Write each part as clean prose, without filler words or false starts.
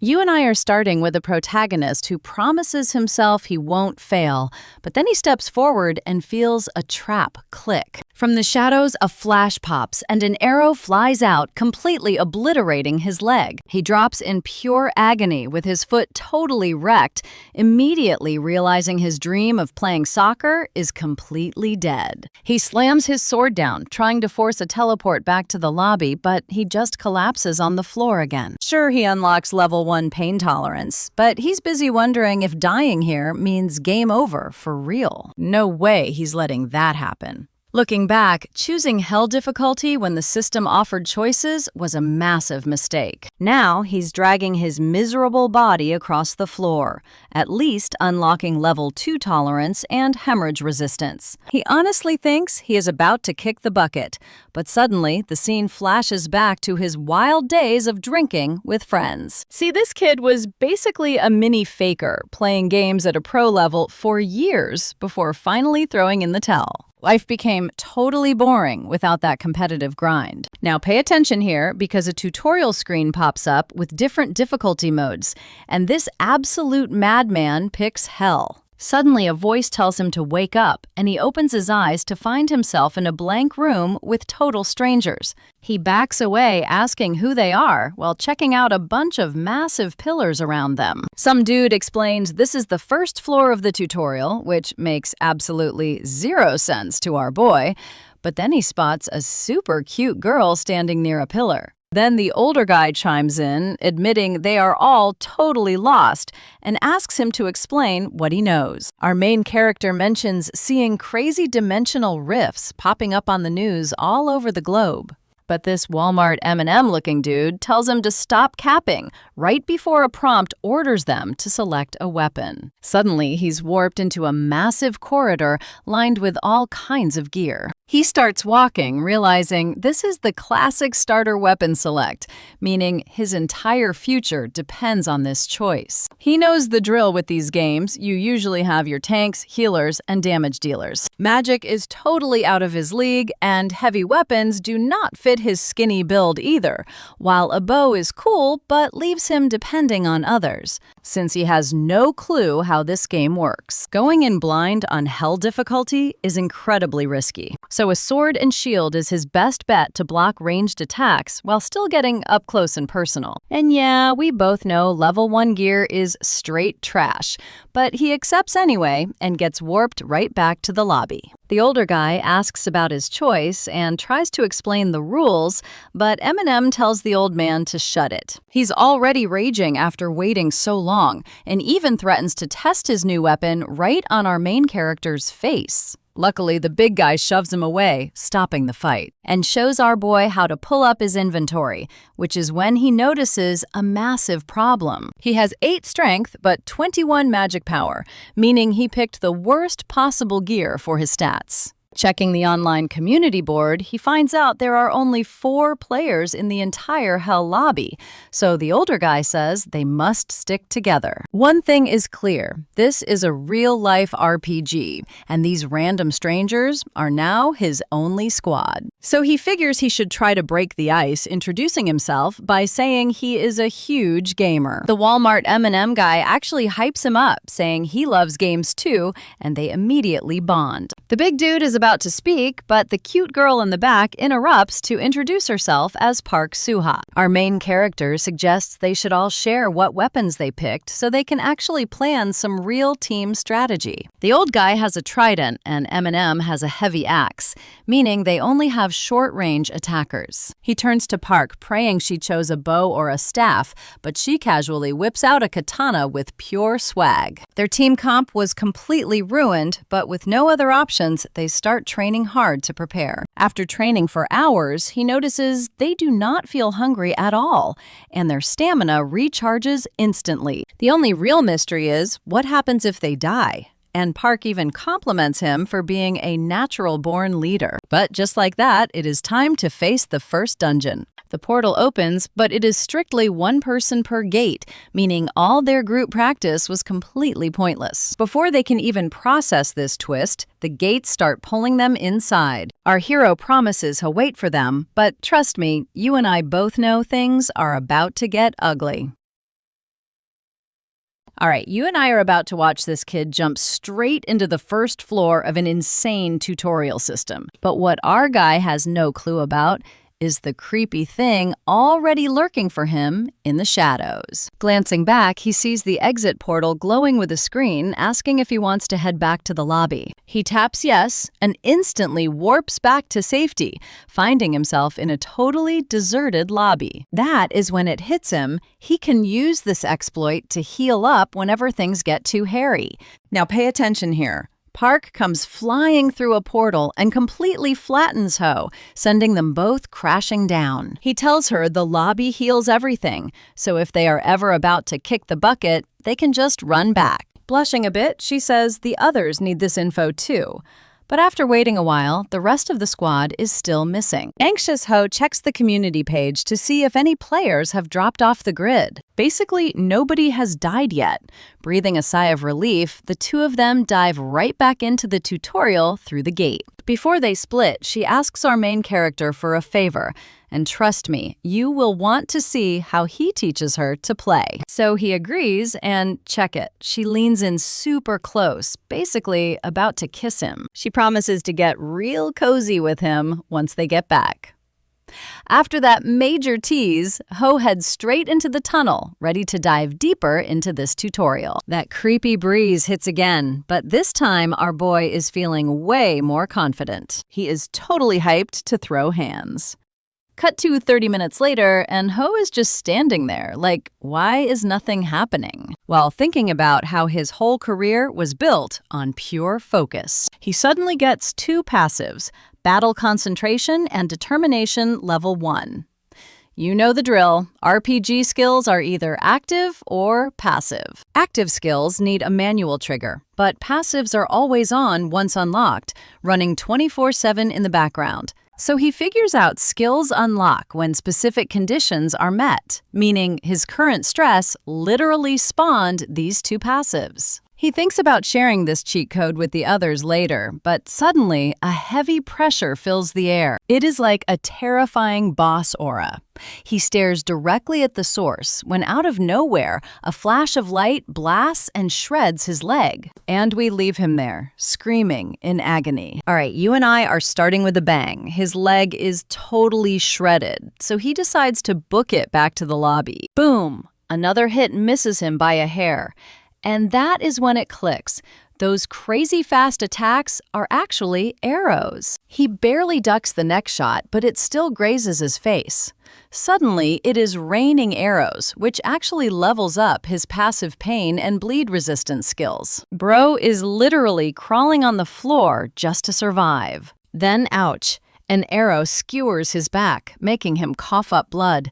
You and I are starting with a protagonist who promises himself he won't fail, but then he steps forward and feels a trap click. From the shadows, a flash pops and an arrow flies out, completely obliterating his leg. He drops in pure agony with his foot totally wrecked, immediately realizing his dream of playing soccer is completely dead. He slams his sword down, trying to force a teleport back to the lobby, but he just collapses on the floor again. Sure, he unlocks level 1 pain tolerance, but he's busy wondering if dying here means game over for real. No way he's letting that happen. Looking back, choosing Hell difficulty when the system offered choices was a massive mistake. Now he's dragging his miserable body across the floor, at least unlocking level 2 tolerance and hemorrhage resistance. He honestly thinks he is about to kick the bucket, but suddenly the scene flashes back to his wild days of drinking with friends. See, this kid was basically a mini faker, playing games at a pro level for years before finally throwing in the towel. Life became totally boring without that competitive grind. Now pay attention here because a tutorial screen pops up with different difficulty modes, and this absolute madman picks Hell. Suddenly, a voice tells him to wake up, and he opens his eyes to find himself in a blank room with total strangers. He backs away, asking who they are, while checking out a bunch of massive pillars around them. Some dude explains this is the first floor of the tutorial, which makes absolutely zero sense to our boy, but then he spots a super cute girl standing near a pillar. Then the older guy chimes in, admitting they are all totally lost, and asks him to explain what he knows. Our main character mentions seeing crazy dimensional rifts popping up on the news all over the globe. But this Walmart M&M-looking dude tells him to stop capping right before a prompt orders them to select a weapon. Suddenly, he's warped into a massive corridor lined with all kinds of gear. He starts walking, realizing this is the classic starter weapon select, meaning his entire future depends on this choice. He knows the drill with these games. You usually have your tanks, healers, and damage dealers. Magic is totally out of his league, and heavy weapons do not fit his skinny build either, while a bow is cool but leaves him depending on others, since he has no clue how this game works. Going in blind on Hell difficulty is incredibly risky. So a sword and shield is his best bet to block ranged attacks while still getting up close and personal. And yeah, we both know level 1 gear is straight trash, but he accepts anyway and gets warped right back to the lobby. The older guy asks about his choice and tries to explain the rules, but M&M tells the old man to shut it. He's already raging after waiting so long, and even threatens to test his new weapon right on our main character's face. Luckily, the big guy shoves him away, stopping the fight, and shows our boy how to pull up his inventory, which is when he notices a massive problem. He has 8 strength, but 21 magic power, meaning he picked the worst possible gear for his stats. Checking the online community board, he finds out there are only 4 players in the entire Hell lobby, so the older guy says they must stick together. One thing is clear, this is a real-life RPG, and these random strangers are now his only squad. So he figures he should try to break the ice, introducing himself by saying he is a huge gamer. The Walmart M&M guy actually hypes him up, saying he loves games too, and they immediately bond. The big dude is about to speak, but the cute girl in the back interrupts to introduce herself as Park Suha. Our main character suggests they should all share what weapons they picked so they can actually plan some real team strategy. The old guy has a trident and M&M has a heavy axe, meaning they only have short-range attackers. He turns to Park, praying she chose a bow or a staff, but she casually whips out a katana with pure swag. Their team comp was completely ruined, but with no other options, they start training hard to prepare. After training for hours, he notices they do not feel hungry at all, and their stamina recharges instantly. The only real mystery is, what happens if they die? And Park even compliments him for being a natural-born leader. But just like that, it is time to face the first dungeon. The portal opens, but it is strictly 1 person per gate, meaning all their group practice was completely pointless. Before they can even process this twist, the gates start pulling them inside. Our hero promises he'll wait for them, but trust me, you and I both know things are about to get ugly. All right, you and I are about to watch this kid jump straight into the first floor of an insane tutorial system. But what our guy has no clue about is the creepy thing already lurking for him in the shadows. Glancing back, he sees the exit portal glowing with a screen asking if he wants to head back to the lobby. He taps yes and instantly warps back to safety, finding himself in a totally deserted lobby. That is when it hits him. He can use this exploit to heal up whenever things get too hairy. Now pay attention here. Park comes flying through a portal and completely flattens Ho, sending them both crashing down. He tells her the lobby heals everything, so if they are ever about to kick the bucket, they can just run back. Blushing a bit, she says the others need this info too. But after waiting a while, the rest of the squad is still missing. Anxious Ho checks the community page to see if any players have dropped off the grid. Basically, nobody has died yet. Breathing a sigh of relief, the two of them dive right back into the tutorial through the gate. Before they split, she asks our main character for a favor. And trust me, you will want to see how he teaches her to play. So he agrees, and check it. She leans in super close, basically about to kiss him. She promises to get real cozy with him once they get back. After that major tease, Ho heads straight into the tunnel, ready to dive deeper into this tutorial. That creepy breeze hits again, but this time our boy is feeling way more confident. He is totally hyped to throw hands. Cut to 30 minutes later, and Ho is just standing there, like, why is nothing happening? While thinking about how his whole career was built on pure focus. He suddenly gets two passives, Battle Concentration and Determination Level 1. You know the drill. RPG skills are either active or passive. Active skills need a manual trigger, but passives are always on once unlocked, running 24/7 in the background. So he figures out skills unlock when specific conditions are met, meaning his current stress literally spawned these two passives. He thinks about sharing this cheat code with the others later, but suddenly a heavy pressure fills the air. It is like a terrifying boss aura. He stares directly at the source when out of nowhere, a flash of light blasts and shreds his leg. And we leave him there, screaming in agony. All right, you and I are starting with a bang. His leg is totally shredded, so he decides to book it back to the lobby. Boom! Another hit misses him by a hair. And that is when it clicks. Those crazy fast attacks are actually arrows. He barely ducks the next shot, but it still grazes his face. Suddenly, it is raining arrows, which actually levels up his passive pain and bleed resistance skills. Bro is literally crawling on the floor just to survive. Then, ouch, an arrow skewers his back, making him cough up blood.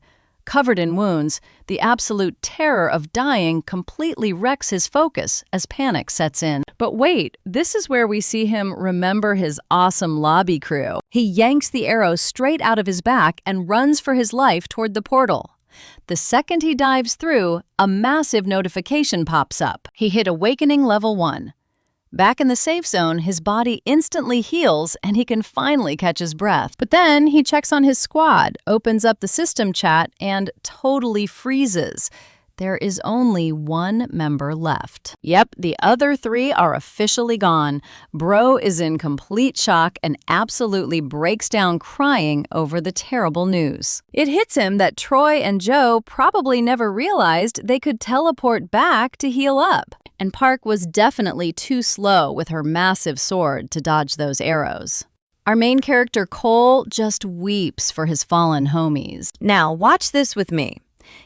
Covered in wounds, the absolute terror of dying completely wrecks his focus as panic sets in. But wait, this is where we see him remember his awesome lobby crew. He yanks the arrow straight out of his back and runs for his life toward the portal. The second he dives through, a massive notification pops up. He hit Awakening Level 1. Back in the safe zone, his body instantly heals and he can finally catch his breath. But then he checks on his squad, opens up the system chat, and totally freezes. There is only one member left. Yep, the other three are officially gone. Bro is in complete shock and absolutely breaks down crying over the terrible news. It hits him that Troy and Joe probably never realized they could teleport back to heal up. And Park was definitely too slow with her massive sword to dodge those arrows. Our main character Cole just weeps for his fallen homies. Now, watch this with me.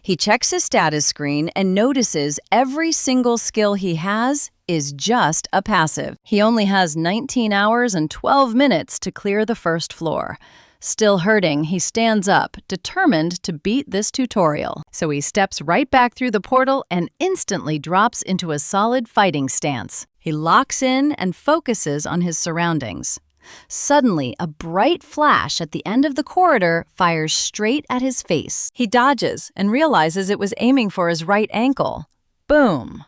He checks his status screen and notices every single skill he has is just a passive. He only has 19 hours and 12 minutes to clear the first floor. Still hurting, he stands up, determined to beat this tutorial. So he steps right back through the portal and instantly drops into a solid fighting stance. He locks in and focuses on his surroundings. Suddenly, a bright flash at the end of the corridor fires straight at his face. He dodges and realizes it was aiming for his right ankle. Boom!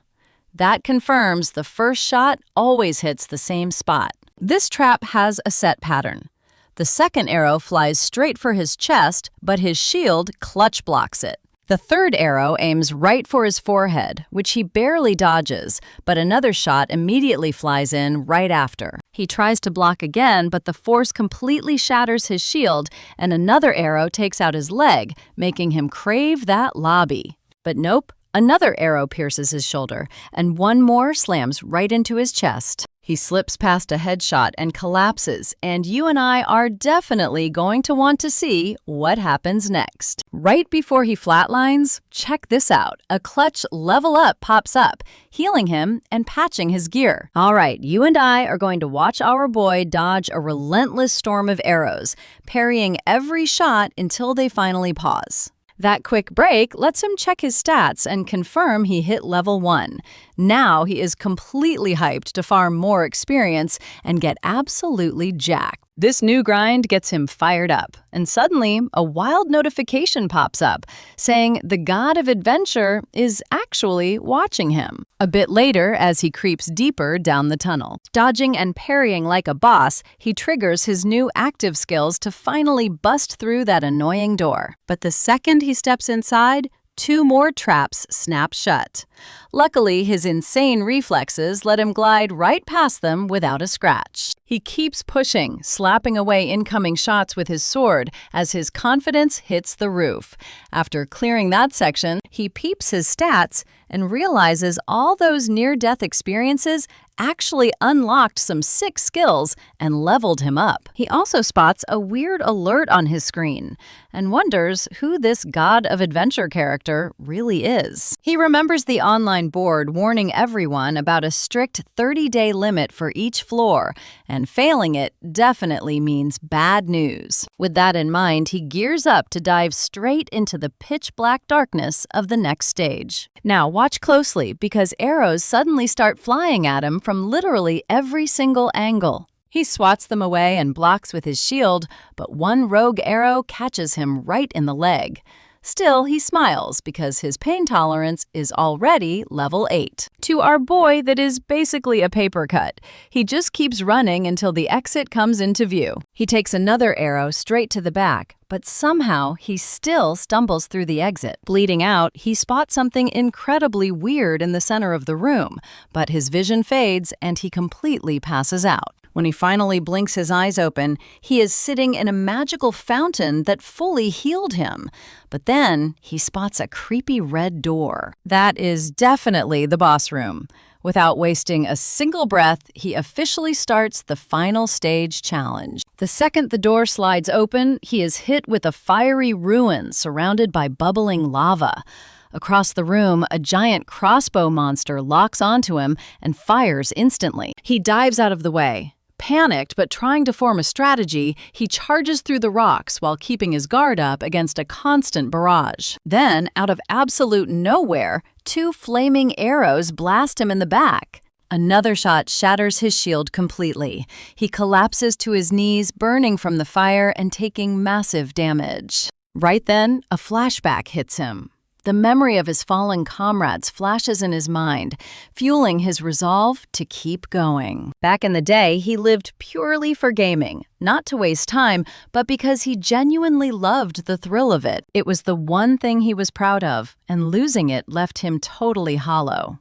That confirms the first shot always hits the same spot. This trap has a set pattern. The second arrow flies straight for his chest, but his shield clutch blocks it. The third arrow aims right for his forehead, which he barely dodges, but another shot immediately flies in right after. He tries to block again, but the force completely shatters his shield, and another arrow takes out his leg, making him crave that lobby. But nope, another arrow pierces his shoulder, and one more slams right into his chest. He slips past a headshot and collapses, and you and I are definitely going to want to see what happens next. Right before he flatlines, check this out. A clutch level up pops up, healing him and patching his gear. All right, you and I are going to watch our boy dodge a relentless storm of arrows, parrying every shot until they finally pause. That quick break lets him check his stats and confirm he hit level 1. Now he is completely hyped to farm more experience and get absolutely jacked. This new grind gets him fired up, and suddenly a wild notification pops up saying the god of adventure is actually watching him. A bit later, as he creeps deeper down the tunnel. Dodging and parrying like a boss, he triggers his new active skills to finally bust through that annoying door. But the second he steps inside, 2 more traps snap shut. Luckily, his insane reflexes let him glide right past them without a scratch. He keeps pushing, slapping away incoming shots with his sword as his confidence hits the roof. After clearing that section, he peeps his stats and realizes all those near-death experiences actually unlocked some sick skills and leveled him up. He also spots a weird alert on his screen and wonders who this god of adventure character really is. He remembers the online board warning everyone about a strict 30-day limit for each floor, and failing it definitely means bad news. With that in mind, he gears up to dive straight into the pitch-black darkness of the next stage. Now watch closely, because arrows suddenly start flying at him from literally every single angle. He swats them away and blocks with his shield, but one rogue arrow catches him right in the leg. Still, he smiles because his pain tolerance is already level 8. To our boy that is basically a paper cut. He just keeps running until the exit comes into view. He takes another arrow straight to the back, but somehow he still stumbles through the exit. Bleeding out, he spots something incredibly weird in the center of the room, but his vision fades and he completely passes out. When he finally blinks his eyes open, he is sitting in a magical fountain that fully healed him. But then he spots a creepy red door. That is definitely the boss room. Without wasting a single breath, he officially starts the final stage challenge. The second the door slides open, he is hit with a fiery ruin surrounded by bubbling lava. Across the room, a giant crossbow monster locks onto him and fires instantly. He dives out of the way. Panicked but trying to form a strategy, he charges through the rocks while keeping his guard up against a constant barrage. Then, out of absolute nowhere, 2 flaming arrows blast him in the back. Another shot shatters his shield completely. He collapses to his knees, burning from the fire and taking massive damage. Right then, a flashback hits him. The memory of his fallen comrades flashes in his mind, fueling his resolve to keep going. Back in the day, he lived purely for gaming, not to waste time, but because he genuinely loved the thrill of it. It was the one thing he was proud of, and losing it left him totally hollow.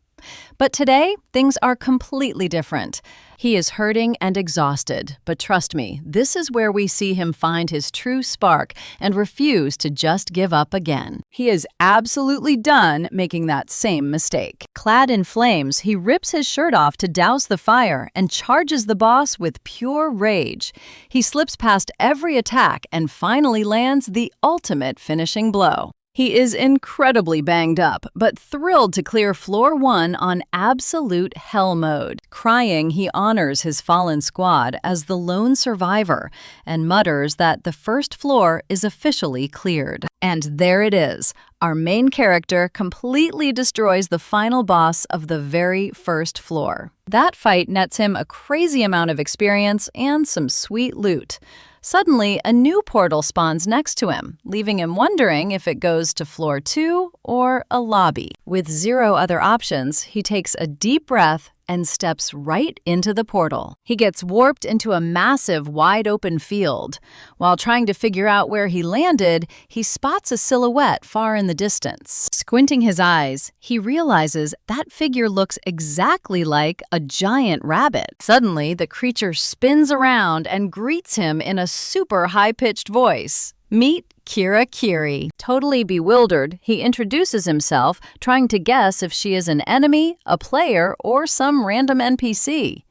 But today, things are completely different. He is hurting and exhausted, but trust me, this is where we see him find his true spark and refuse to just give up again. He is absolutely done making that same mistake. Clad in flames, he rips his shirt off to douse the fire and charges the boss with pure rage. He slips past every attack and finally lands the ultimate finishing blow. He is incredibly banged up, but thrilled to clear floor 1 on absolute hell mode. Crying, he honors his fallen squad as the lone survivor and mutters that the first floor is officially cleared. And there it is. Our main character completely destroys the final boss of the very first floor. That fight nets him a crazy amount of experience and some sweet loot. Suddenly, a new portal spawns next to him, leaving him wondering if it goes to floor 2 or a lobby. With zero other options, he takes a deep breath and steps right into the portal. He gets warped into a massive, wide-open field. While trying to figure out where he landed, he spots a silhouette far in the distance. Squinting his eyes, he realizes that figure looks exactly like a giant rabbit. Suddenly, the creature spins around and greets him in a super high-pitched voice. Meet Kira Kiri. Totally bewildered, he introduces himself, trying to guess if she is an enemy, a player, or some random NPC.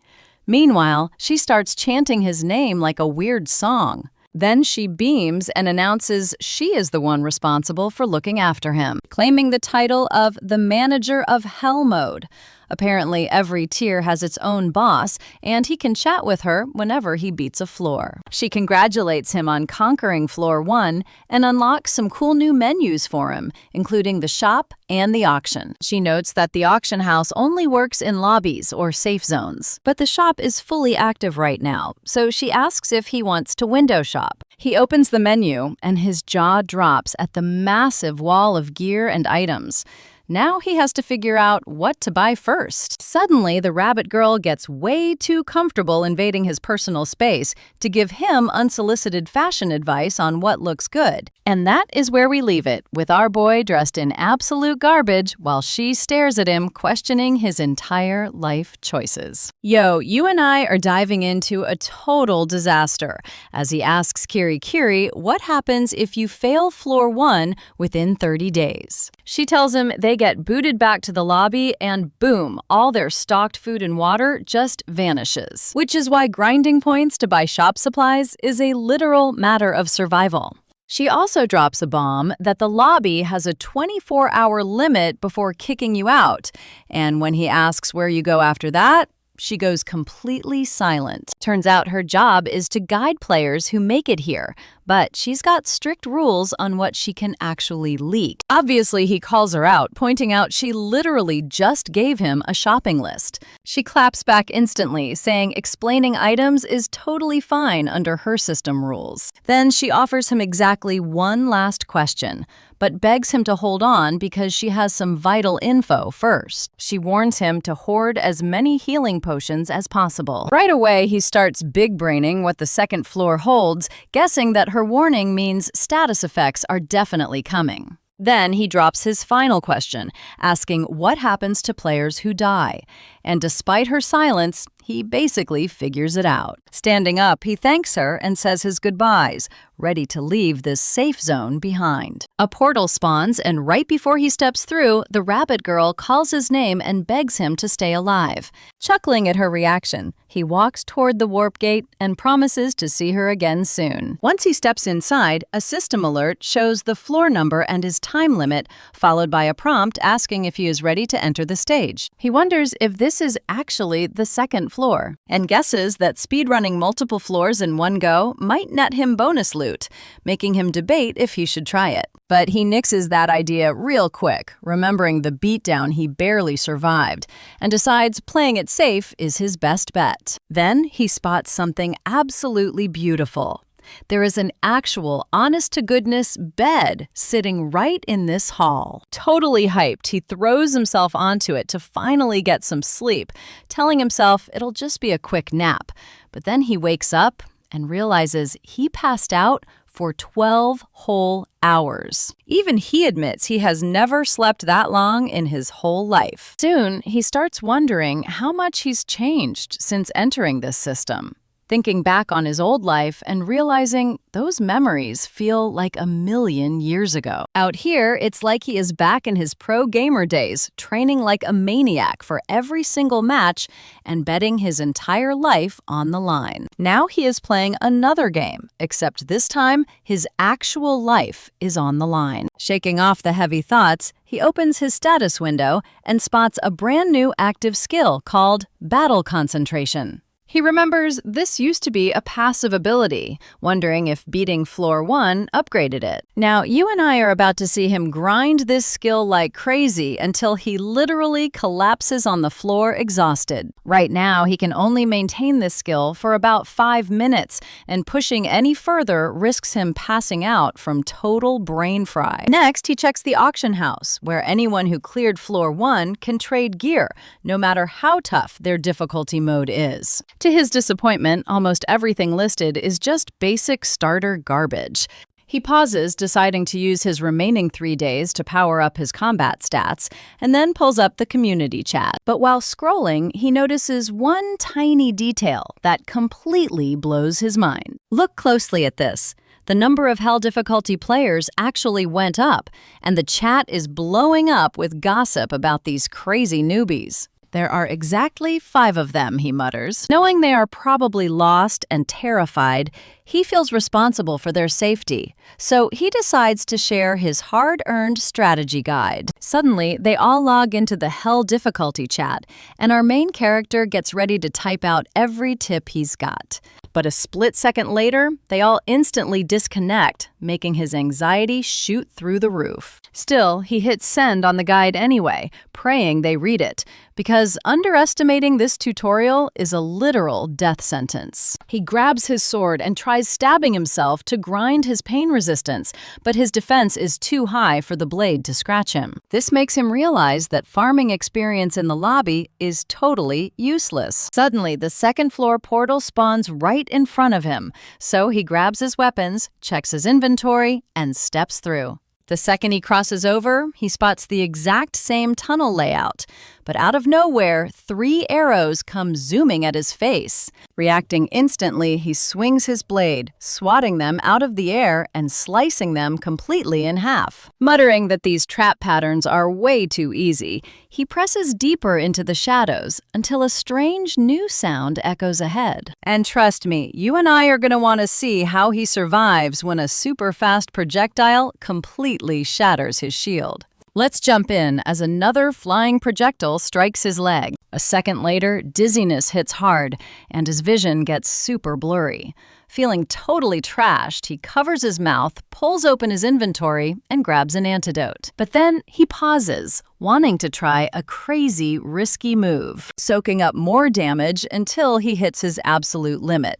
Meanwhile, she starts chanting his name like a weird song. Then she beams and announces she is the one responsible for looking after him, claiming the title of the Manager of Hell Mode. Apparently, every tier has its own boss, and he can chat with her whenever he beats a floor. She congratulates him on conquering Floor 1 and unlocks some cool new menus for him, including the shop and the auction. She notes that the auction house only works in lobbies or safe zones, but the shop is fully active right now, so she asks if he wants to window shop. He opens the menu, and his jaw drops at the massive wall of gear and items. Now he has to figure out what to buy first. Suddenly, the rabbit girl gets way too comfortable invading his personal space to give him unsolicited fashion advice on what looks good. And that is where we leave it, with our boy dressed in absolute garbage while she stares at him, questioning his entire life choices. Yo, you and I are diving into a total disaster, as he asks Kiri Kiri what happens if you fail Floor 1 within 30 days. She tells him they get booted back to the lobby and boom, all their stocked food and water just vanishes. Which is why grinding points to buy shop supplies is a literal matter of survival. She also drops a bomb that the lobby has a 24-hour limit before kicking you out, and when he asks where you go after that, she goes completely silent. Turns out her job is to guide players who make it here, but she's got strict rules on what she can actually leak. Obviously, he calls her out, pointing out she literally just gave him a shopping list. She claps back instantly, saying explaining items is totally fine under her system rules. Then she offers him exactly one last question, but begs him to hold on because she has some vital info first. She warns him to hoard as many healing potions as possible. Right away, he starts big-braining what the second floor holds, guessing that her warning means status effects are definitely coming. Then he drops his final question, asking what happens to players who die. And despite her silence, he basically figures it out. Standing up, he thanks her and says his goodbyes, ready to leave this safe zone behind. A portal spawns, and right before he steps through, the rabbit girl calls his name and begs him to stay alive. Chuckling at her reaction, he walks toward the warp gate and promises to see her again soon. Once he steps inside, a system alert shows the floor number and his time limit, followed by a prompt asking if he is ready to enter the stage. He wonders if this is actually the second floor, and guesses that speedrunning multiple floors in one go might net him bonus loot, making him debate if he should try it. But he nixes that idea real quick, remembering the beatdown he barely survived, and decides playing it safe is his best bet. Then he spots something absolutely beautiful. There is an actual, honest-to-goodness bed sitting right in this hall. Totally hyped, he throws himself onto it to finally get some sleep, telling himself it'll just be a quick nap. But then he wakes up and realizes he passed out for 12 whole hours. Even he admits he has never slept that long in his whole life. Soon, he starts wondering how much he's changed since entering this system. Thinking back on his old life and realizing those memories feel like a million years ago. Out here, it's like he is back in his pro gamer days, training like a maniac for every single match and betting his entire life on the line. Now he is playing another game, except this time his actual life is on the line. Shaking off the heavy thoughts, he opens his status window and spots a brand new active skill called Battle Concentration. He remembers this used to be a passive ability, wondering if beating floor 1 upgraded it. Now, you and I are about to see him grind this skill like crazy until he literally collapses on the floor exhausted. Right now, he can only maintain this skill for about 5 minutes, and pushing any further risks him passing out from total brain fry. Next, he checks the auction house, where anyone who cleared floor 1 can trade gear, no matter how tough their difficulty mode is. To his disappointment, almost everything listed is just basic starter garbage. He pauses, deciding to use his remaining 3 days to power up his combat stats, and then pulls up the community chat. But while scrolling, he notices one tiny detail that completely blows his mind. Look closely at this. The number of Hell difficulty players actually went up, and the chat is blowing up with gossip about these crazy newbies. There are exactly 5 of them, he mutters. Knowing they are probably lost and terrified, he feels responsible for their safety, so he decides to share his hard-earned strategy guide. Suddenly, they all log into the Hell difficulty chat, and our main character gets ready to type out every tip he's got. But a split second later, they all instantly disconnect, making his anxiety shoot through the roof. Still, he hits send on the guide anyway, praying they read it, because underestimating this tutorial is a literal death sentence. He grabs his sword and tries stabbing himself to grind his pain resistance, but his defense is too high for the blade to scratch him. This makes him realize that farming experience in the lobby is totally useless. Suddenly, the second floor portal spawns right in front of him, so he grabs his weapons, checks his inventory, and steps through. The second he crosses over, he spots the exact same tunnel layout, but out of nowhere, 3 arrows come zooming at his face. Reacting instantly, he swings his blade, swatting them out of the air and slicing them completely in half. Muttering that these trap patterns are way too easy, he presses deeper into the shadows until a strange new sound echoes ahead. And trust me, you and I are going to want to see how he survives when a super fast projectile completely shatters his shield. Let's jump in as another flying projectile strikes his leg. A second later, dizziness hits hard, and his vision gets super blurry. Feeling totally trashed, he covers his mouth, pulls open his inventory, and grabs an antidote. But then he pauses, wanting to try a crazy, risky move, soaking up more damage until he hits his absolute limit.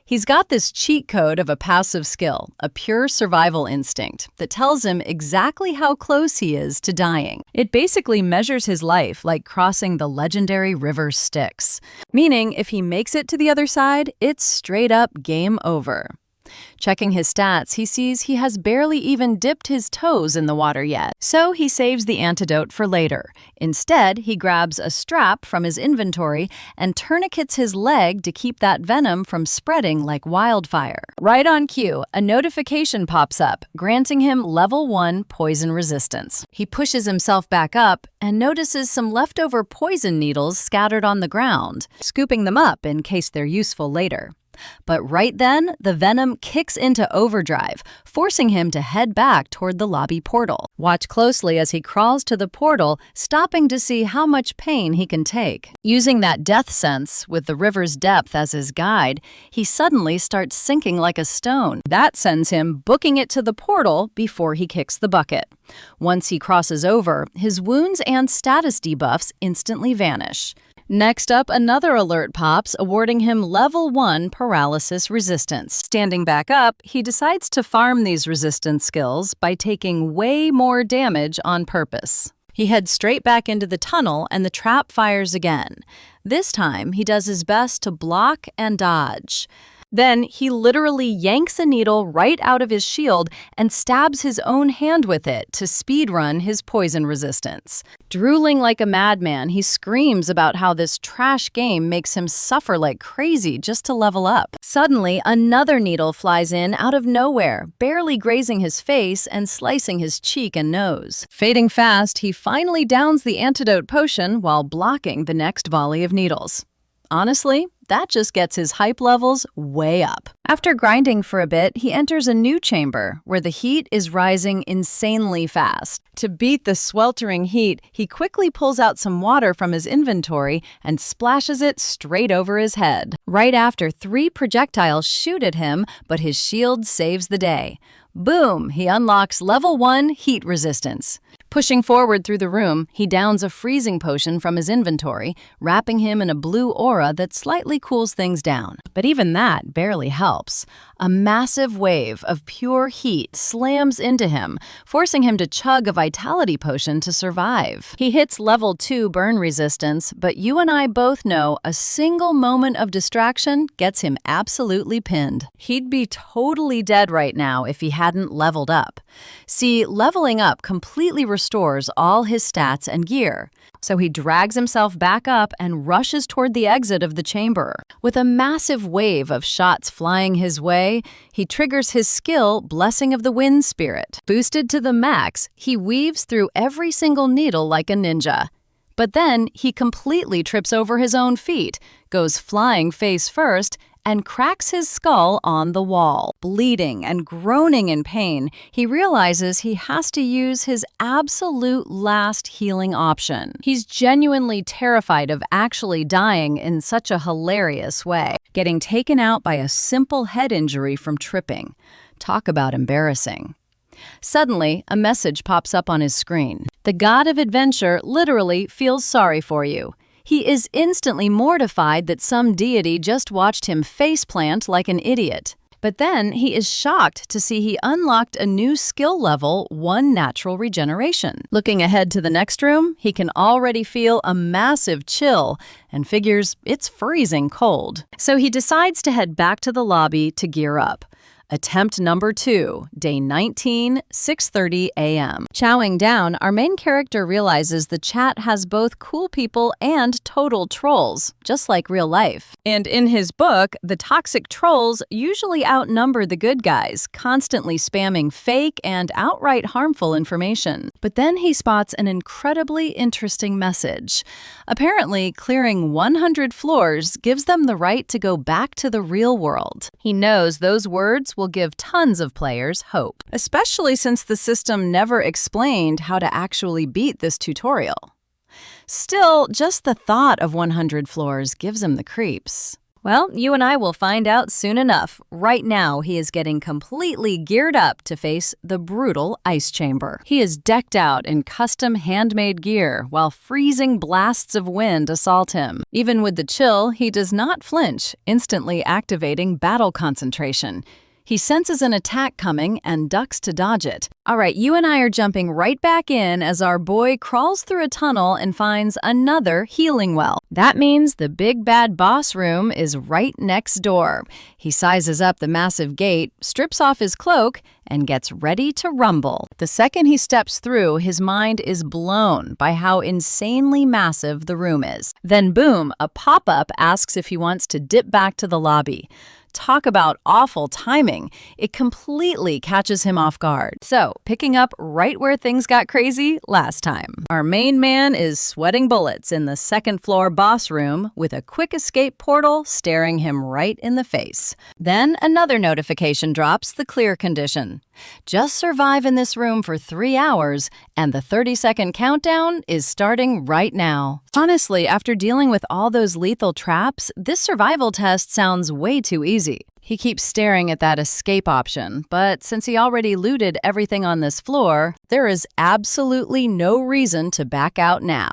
He's got this cheat code of a passive skill, a pure survival instinct, that tells him exactly how close he is to dying. It basically measures his life like crossing the legendary river Styx, meaning if he makes it to the other side, it's straight up game over. Checking his stats, he sees he has barely even dipped his toes in the water yet, so he saves the antidote for later. Instead, he grabs a strap from his inventory and tourniquets his leg to keep that venom from spreading like wildfire. Right on cue, a notification pops up, granting him level 1 poison resistance. He pushes himself back up and notices some leftover poison needles scattered on the ground, scooping them up in case they're useful later. But right then, the venom kicks into overdrive, forcing him to head back toward the lobby portal. Watch closely as he crawls to the portal, stopping to see how much pain he can take. Using that death sense, with the river's depth as his guide, he suddenly starts sinking like a stone. That sends him booking it to the portal before he kicks the bucket. Once he crosses over, his wounds and status debuffs instantly vanish. Next up, another alert pops, awarding him level 1 paralysis resistance. Standing back up, he decides to farm these resistance skills by taking way more damage on purpose. He heads straight back into the tunnel and the trap fires again. This time, he does his best to block and dodge. Then he literally yanks a needle right out of his shield and stabs his own hand with it to speedrun his poison resistance. Drooling like a madman, he screams about how this trash game makes him suffer like crazy just to level up. Suddenly, another needle flies in out of nowhere, barely grazing his face and slicing his cheek and nose. Fading fast, he finally downs the antidote potion while blocking the next volley of needles. Honestly, that just gets his hype levels way up. After grinding for a bit, he enters a new chamber where the heat is rising insanely fast. To beat the sweltering heat, he quickly pulls out some water from his inventory and splashes it straight over his head. Right after, 3 projectiles shoot at him, but his shield saves the day. Boom! He unlocks level 1 heat resistance. Pushing forward through the room, he downs a freezing potion from his inventory, wrapping him in a blue aura that slightly cools things down. But even that barely helps. A massive wave of pure heat slams into him, forcing him to chug a vitality potion to survive. He hits level 2 burn resistance, but you and I both know a single moment of distraction gets him absolutely pinned. He'd be totally dead right now if he hadn't leveled up. See, leveling up completely restores all his stats and gear. So he drags himself back up and rushes toward the exit of the chamber. With a massive wave of shots flying his way, he triggers his skill, Blessing of the Wind Spirit. Boosted to the max, he weaves through every single needle like a ninja. But then he completely trips over his own feet, goes flying face first, and cracks his skull on the wall. Bleeding and groaning in pain, he realizes he has to use his absolute last healing option. He's genuinely terrified of actually dying in such a hilarious way, getting taken out by a simple head injury from tripping. Talk about embarrassing. Suddenly, a message pops up on his screen. The god of adventure literally feels sorry for you. He is instantly mortified that some deity just watched him faceplant like an idiot. But then he is shocked to see he unlocked a new skill level, 1 natural regeneration. Looking ahead to the next room, he can already feel a massive chill and figures it's freezing cold. So he decides to head back to the lobby to gear up. Attempt number 2, day 19, 6:30 a.m. Chowing down, our main character realizes the chat has both cool people and total trolls, just like real life. And in his book, the toxic trolls usually outnumber the good guys, constantly spamming fake and outright harmful information. But then he spots an incredibly interesting message. Apparently, clearing 100 floors gives them the right to go back to the real world. He knows those words will give tons of players hope, especially since the system never explained how to actually beat this tutorial. Still, just the thought of 100 floors gives him the creeps. Well, you and I will find out soon enough. Right now, he is getting completely geared up to face the brutal ice chamber. He is decked out in custom handmade gear while freezing blasts of wind assault him. Even with the chill, he does not flinch, instantly activating battle concentration. He senses an attack coming and ducks to dodge it. All right, you and I are jumping right back in as our boy crawls through a tunnel and finds another healing well. That means the big bad boss room is right next door. He sizes up the massive gate, strips off his cloak, and gets ready to rumble. The second he steps through, his mind is blown by how insanely massive the room is. Then boom, a pop-up asks if he wants to dip back to the lobby. Talk about awful timing. It completely catches him off guard. So, picking up right where things got crazy last time. Our main man is sweating bullets in the second floor boss room with a quick escape portal staring him right in the face. Then another notification drops the clear condition. Just survive in this room for 3 hours, and the 30-second countdown is starting right now. Honestly, after dealing with all those lethal traps, this survival test sounds way too easy. He keeps staring at that escape option, but since he already looted everything on this floor, there is absolutely no reason to back out now.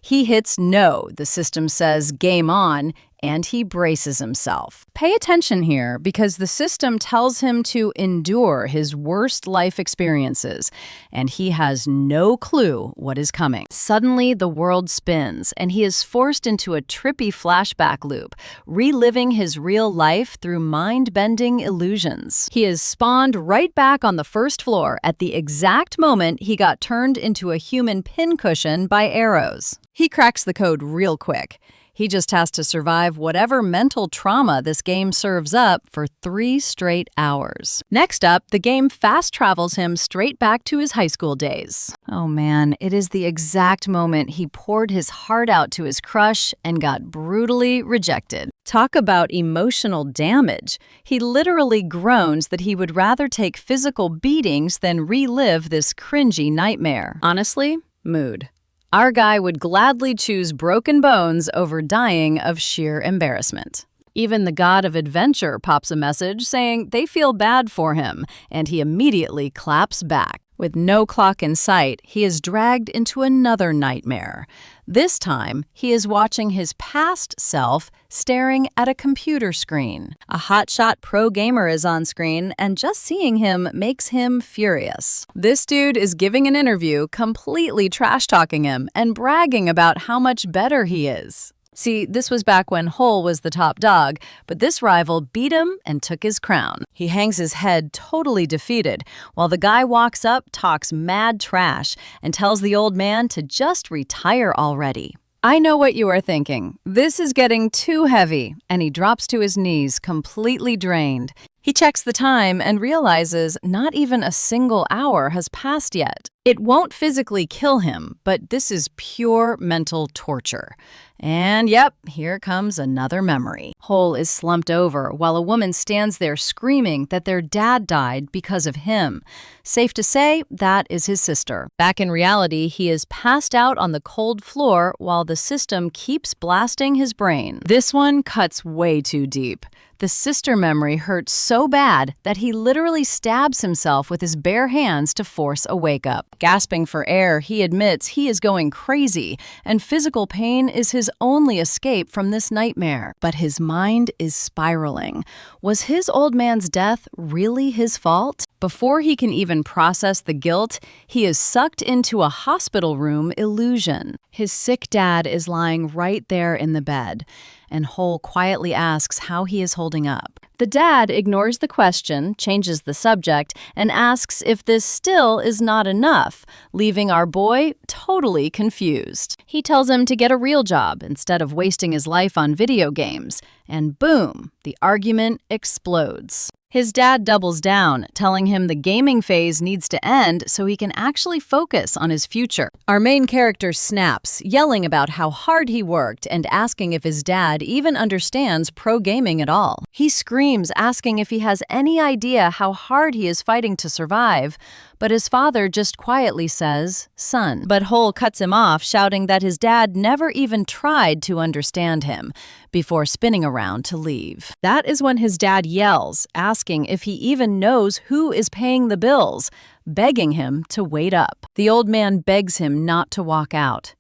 He hits no, the system says game on, and he braces himself. Pay attention here because the system tells him to endure his worst life experiences, and he has no clue what is coming. Suddenly, the world spins, and he is forced into a trippy flashback loop, reliving his real life through mind-bending illusions. He is spawned right back on the first floor at the exact moment he got turned into a human pincushion by arrows. He cracks the code real quick. He just has to survive whatever mental trauma this game serves up for 3 straight hours. Next up, the game fast travels him straight back to his high school days. Oh man, it is the exact moment he poured his heart out to his crush and got brutally rejected. Talk about emotional damage. He literally groans that he would rather take physical beatings than relive this cringy nightmare. Honestly, mood. Our guy would gladly choose broken bones over dying of sheer embarrassment. Even the god of adventure pops a message saying they feel bad for him, and he immediately claps back. With no clock in sight, he is dragged into another nightmare. This time, he is watching his past self staring at a computer screen. A hotshot pro gamer is on screen, and just seeing him makes him furious. This dude is giving an interview, completely trash-talking him and bragging about how much better he is. See, this was back when Hole was the top dog, but this rival beat him and took his crown. He hangs his head totally defeated, while the guy walks up, talks mad trash, and tells the old man to just retire already. I know what you are thinking. This is getting too heavy, and he drops to his knees, completely drained. He checks the time and realizes not even a single hour has passed yet. It won't physically kill him, but this is pure mental torture. And yep, here comes another memory. Hole is slumped over while a woman stands there screaming that their dad died because of him. Safe to say, that is his sister. Back in reality, he is passed out on the cold floor while the system keeps blasting his brain. This one cuts way too deep. The sister memory hurts so bad that he literally stabs himself with his bare hands to force a wake-up. Gasping for air, he admits he is going crazy, and physical pain is his only escape from this nightmare. But his mind is spiraling. Was his old man's death really his fault? Before he can even process the guilt, he is sucked into a hospital room illusion. His sick dad is lying right there in the bed, and Hole quietly asks how he is holding up. The dad ignores the question, changes the subject, and asks if this still is not enough, leaving our boy totally confused. He tells him to get a real job instead of wasting his life on video games, and boom, the argument explodes. His dad doubles down, telling him the gaming phase needs to end so he can actually focus on his future. Our main character snaps, yelling about how hard he worked and asking if his dad even understands pro gaming at all. He screams, asking if he has any idea how hard he is fighting to survive, but his father just quietly says, "Son." But Hole cuts him off, shouting that his dad never even tried to understand him, before spinning around to leave. That is when his dad yells, asking if he even knows who is paying the bills, begging him to wait up. The old man begs him not to walk out.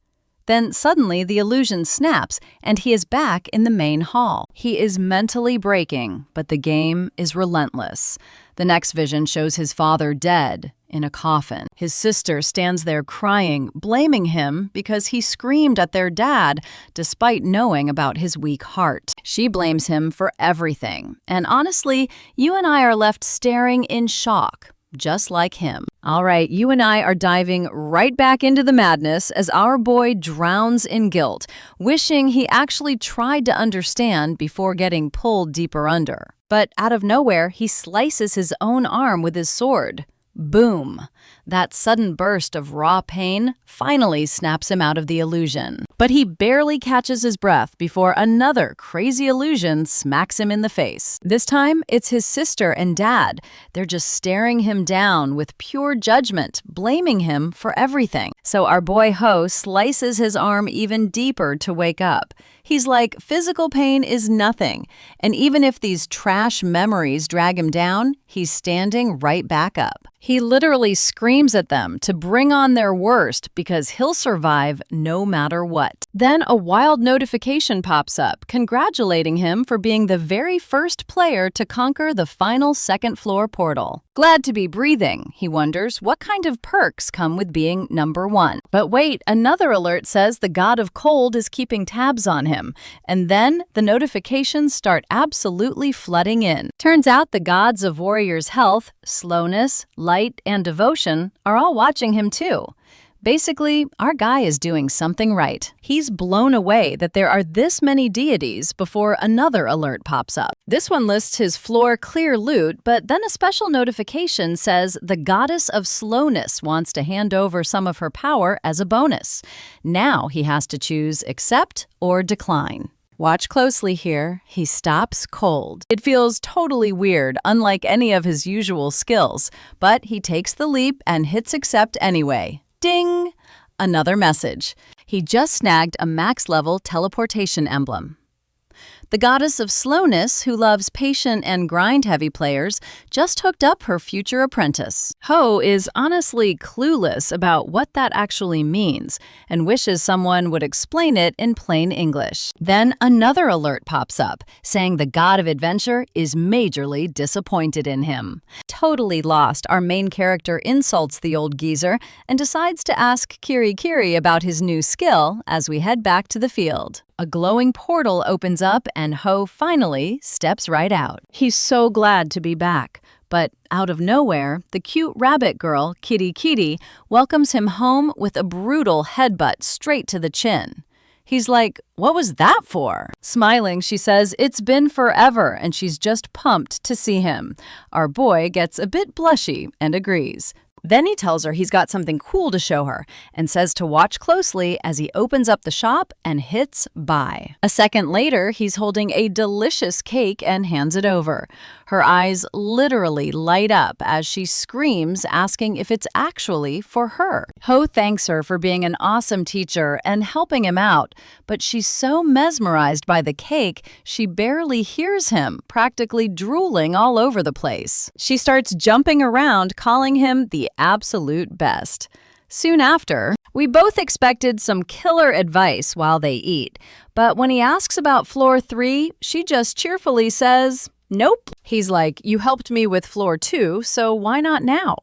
Then suddenly the illusion snaps and he is back in the main hall. He is mentally breaking, but the game is relentless. The next vision shows his father dead in a coffin. His sister stands there crying, blaming him because he screamed at their dad despite knowing about his weak heart. She blames him for everything. And honestly, you and I are left staring in shock. Just like him. All right, you and I are diving right back into the madness as our boy drowns in guilt, wishing he actually tried to understand before getting pulled deeper under. But out of nowhere, he slices his own arm with his sword. Boom! That sudden burst of raw pain finally snaps him out of the illusion. But he barely catches his breath before another crazy illusion smacks him in the face. This time, it's his sister and dad. They're just staring him down with pure judgment, blaming him for everything. So our boy Ho slices his arm even deeper to wake up. He's like, physical pain is nothing. And even if these trash memories drag him down, he's standing right back up. He literally screams at them to bring on their worst because he'll survive no matter what. Then a wild notification pops up, congratulating him for being the very first player to conquer the final second floor portal. Glad to be breathing, he wonders what kind of perks come with being number one. But wait, another alert says the god of cold is keeping tabs on him. And then the notifications start absolutely flooding in. Turns out the gods of warriors' health, slowness, light, and devotion are all watching him too. Basically, our guy is doing something right. He's blown away that there are this many deities before another alert pops up. This one lists his floor clear loot, but then a special notification says the goddess of slowness wants to hand over some of her power as a bonus. Now he has to choose accept or decline. Watch closely here. He stops cold. It feels totally weird, unlike any of his usual skills, but he takes the leap and hits accept anyway. Ding! Another message. He just snagged a max-level teleportation emblem. The goddess of slowness, who loves patient and grind-heavy players, just hooked up her future apprentice. Ho is honestly clueless about what that actually means and wishes someone would explain it in plain English. Then another alert pops up, saying the god of adventure is majorly disappointed in him. Totally lost, our main character insults the old geezer and decides to ask Kiri about his new skill as we head back to the field. A glowing portal opens up and Ho finally steps right out. He's so glad to be back. But out of nowhere, the cute rabbit girl, Kitty, welcomes him home with a brutal headbutt straight to the chin. He's like, "What was that for?" Smiling, she says it's been forever and she's just pumped to see him. Our boy gets a bit blushy and agrees. Then he tells her he's got something cool to show her and says to watch closely as he opens up the shop and hits buy. A second later, he's holding a delicious cake and hands it over. Her eyes literally light up as she screams, asking if it's actually for her. Ho thanks her for being an awesome teacher and helping him out, but she's so mesmerized by the cake, she barely hears him, practically drooling all over the place. She starts jumping around, calling him the absolute best. Soon after, we both expected some killer advice while they eat, but when he asks about floor 3, she just cheerfully says, "Nope." He's like, "You helped me with floor 2, so why not now?"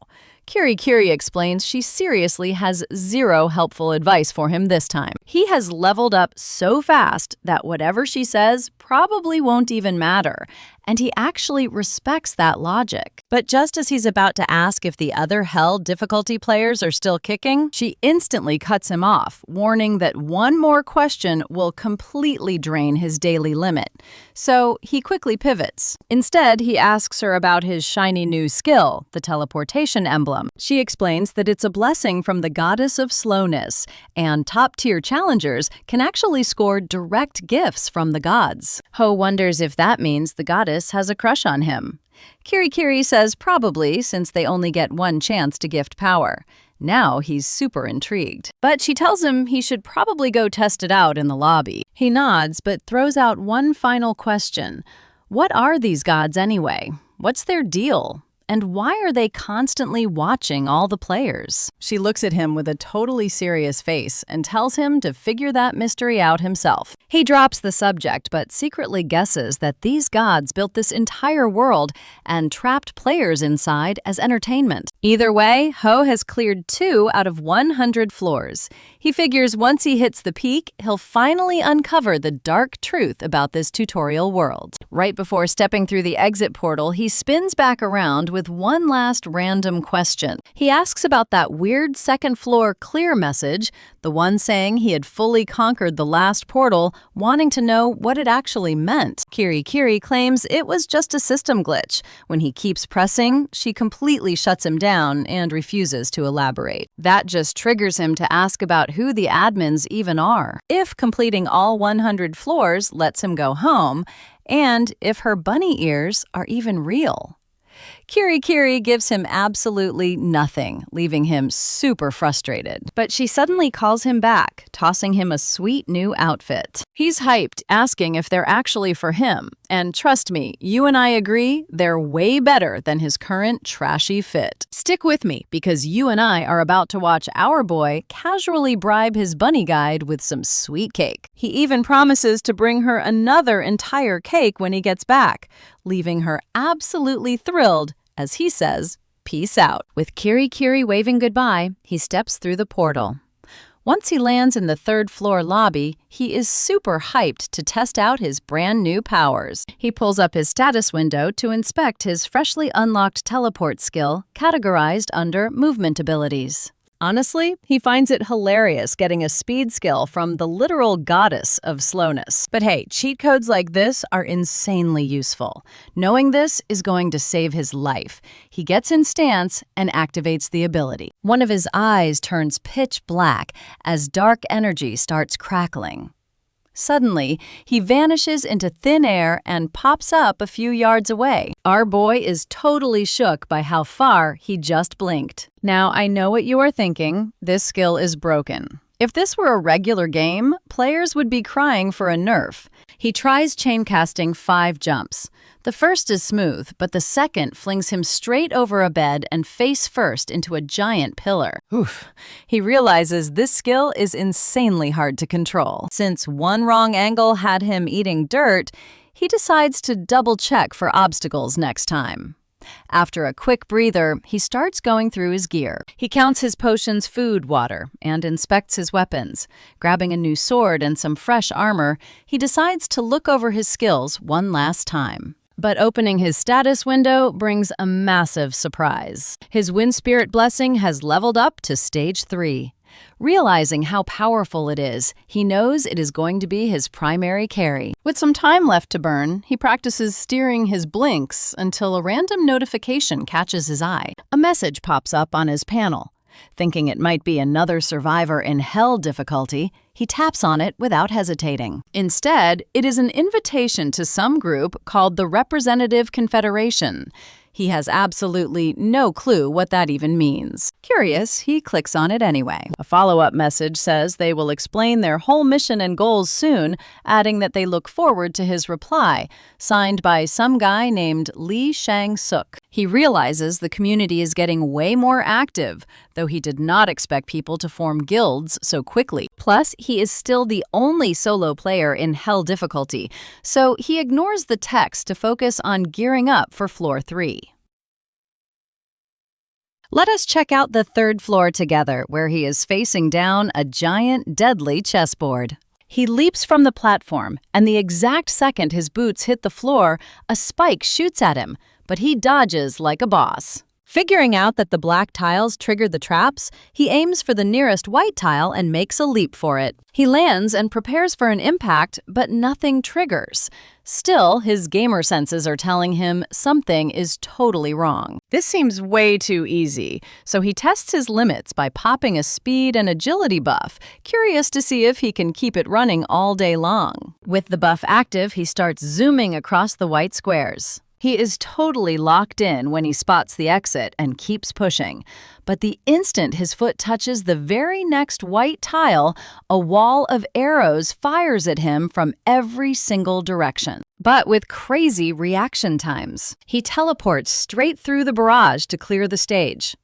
Kiri explains she seriously has zero helpful advice for him this time. He has leveled up so fast that whatever she says probably won't even matter, and he actually respects that logic. But just as he's about to ask if the other hell difficulty players are still kicking, she instantly cuts him off, warning that one more question will completely drain his daily limit. So he quickly pivots. Instead, he asks her about his shiny new skill, the teleportation emblem. She explains that it's a blessing from the goddess of slowness, and top-tier challengers can actually score direct gifts from the gods. Ho wonders if that means the goddess has a crush on him. Kiri says probably, since they only get one chance to gift power. Now he's super intrigued. But she tells him he should probably go test it out in the lobby. He nods, but throws out one final question. What are these gods anyway? What's their deal? And why are they constantly watching all the players? She looks at him with a totally serious face and tells him to figure that mystery out himself. He drops the subject, but secretly guesses that these gods built this entire world and trapped players inside as entertainment. Either way, Ho has cleared 2 out of 100 floors. He figures once he hits the peak, he'll finally uncover the dark truth about this tutorial world. Right before stepping through the exit portal, he spins back around with one last random question. He asks about that weird second floor clear message, the one saying he had fully conquered the last portal, wanting to know what it actually meant. Kiri claims it was just a system glitch. When he keeps pressing, she completely shuts him down and refuses to elaborate. That just triggers him to ask about who the admins even are, if completing all 100 floors lets him go home, and if her bunny ears are even real. Kiri gives him absolutely nothing, leaving him super frustrated. But she suddenly calls him back, tossing him a sweet new outfit. He's hyped, asking if they're actually for him. And trust me, you and I agree, they're way better than his current trashy fit. Stick with me, because you and I are about to watch our boy casually bribe his bunny guide with some sweet cake. He even promises to bring her another entire cake when he gets back, leaving her absolutely thrilled as he says, "Peace out." With Kiri waving goodbye, he steps through the portal. Once he lands in the 3rd floor lobby, he is super hyped to test out his brand new powers. He pulls up his status window to inspect his freshly unlocked teleport skill, categorized under movement abilities. Honestly, he finds it hilarious getting a speed skill from the literal goddess of slowness. But hey, cheat codes like this are insanely useful. Knowing this is going to save his life. He gets in stance and activates the ability. One of his eyes turns pitch black as dark energy starts crackling. Suddenly, he vanishes into thin air and pops up a few yards away. Our boy is totally shook by how far he just blinked. Now, I know what you are thinking. This skill is broken. If this were a regular game, players would be crying for a nerf. He tries chain casting 5 jumps. The first is smooth, but the second flings him straight over a bed and face first into a giant pillar. Oof. He realizes this skill is insanely hard to control. Since one wrong angle had him eating dirt, he decides to double-check for obstacles next time. After a quick breather, he starts going through his gear. He counts his potions, food, water, and inspects his weapons. Grabbing a new sword and some fresh armor, he decides to look over his skills one last time. But opening his status window brings a massive surprise. His Wind Spirit Blessing has leveled up to Stage 3. Realizing how powerful it is, he knows it is going to be his primary carry. With some time left to burn, he practices steering his blinks until a random notification catches his eye. A message pops up on his panel. Thinking it might be another survivor in hell difficulty, he taps on it without hesitating. Instead, it is an invitation to some group called the Representative Confederation. He has absolutely no clue what that even means. Curious, he clicks on it anyway. A follow-up message says they will explain their whole mission and goals soon, adding that they look forward to his reply, signed by some guy named Lee Shang-suk. He realizes the community is getting way more active, though he did not expect people to form guilds so quickly. Plus, he is still the only solo player in Hell difficulty, so he ignores the text to focus on gearing up for Floor 3. Let us check out the 3rd floor together, where he is facing down a giant, deadly chessboard. He leaps from the platform, and the exact second his boots hit the floor, a spike shoots at him, but he dodges like a boss. Figuring out that the black tiles trigger the traps, he aims for the nearest white tile and makes a leap for it. He lands and prepares for an impact, but nothing triggers. Still, his gamer senses are telling him something is totally wrong. This seems way too easy, so he tests his limits by popping a speed and agility buff, curious to see if he can keep it running all day long. With the buff active, he starts zooming across the white squares. He is totally locked in when he spots the exit and keeps pushing. But the instant his foot touches the very next white tile, a wall of arrows fires at him from every single direction. But with crazy reaction times, he teleports straight through the barrage to clear the stage.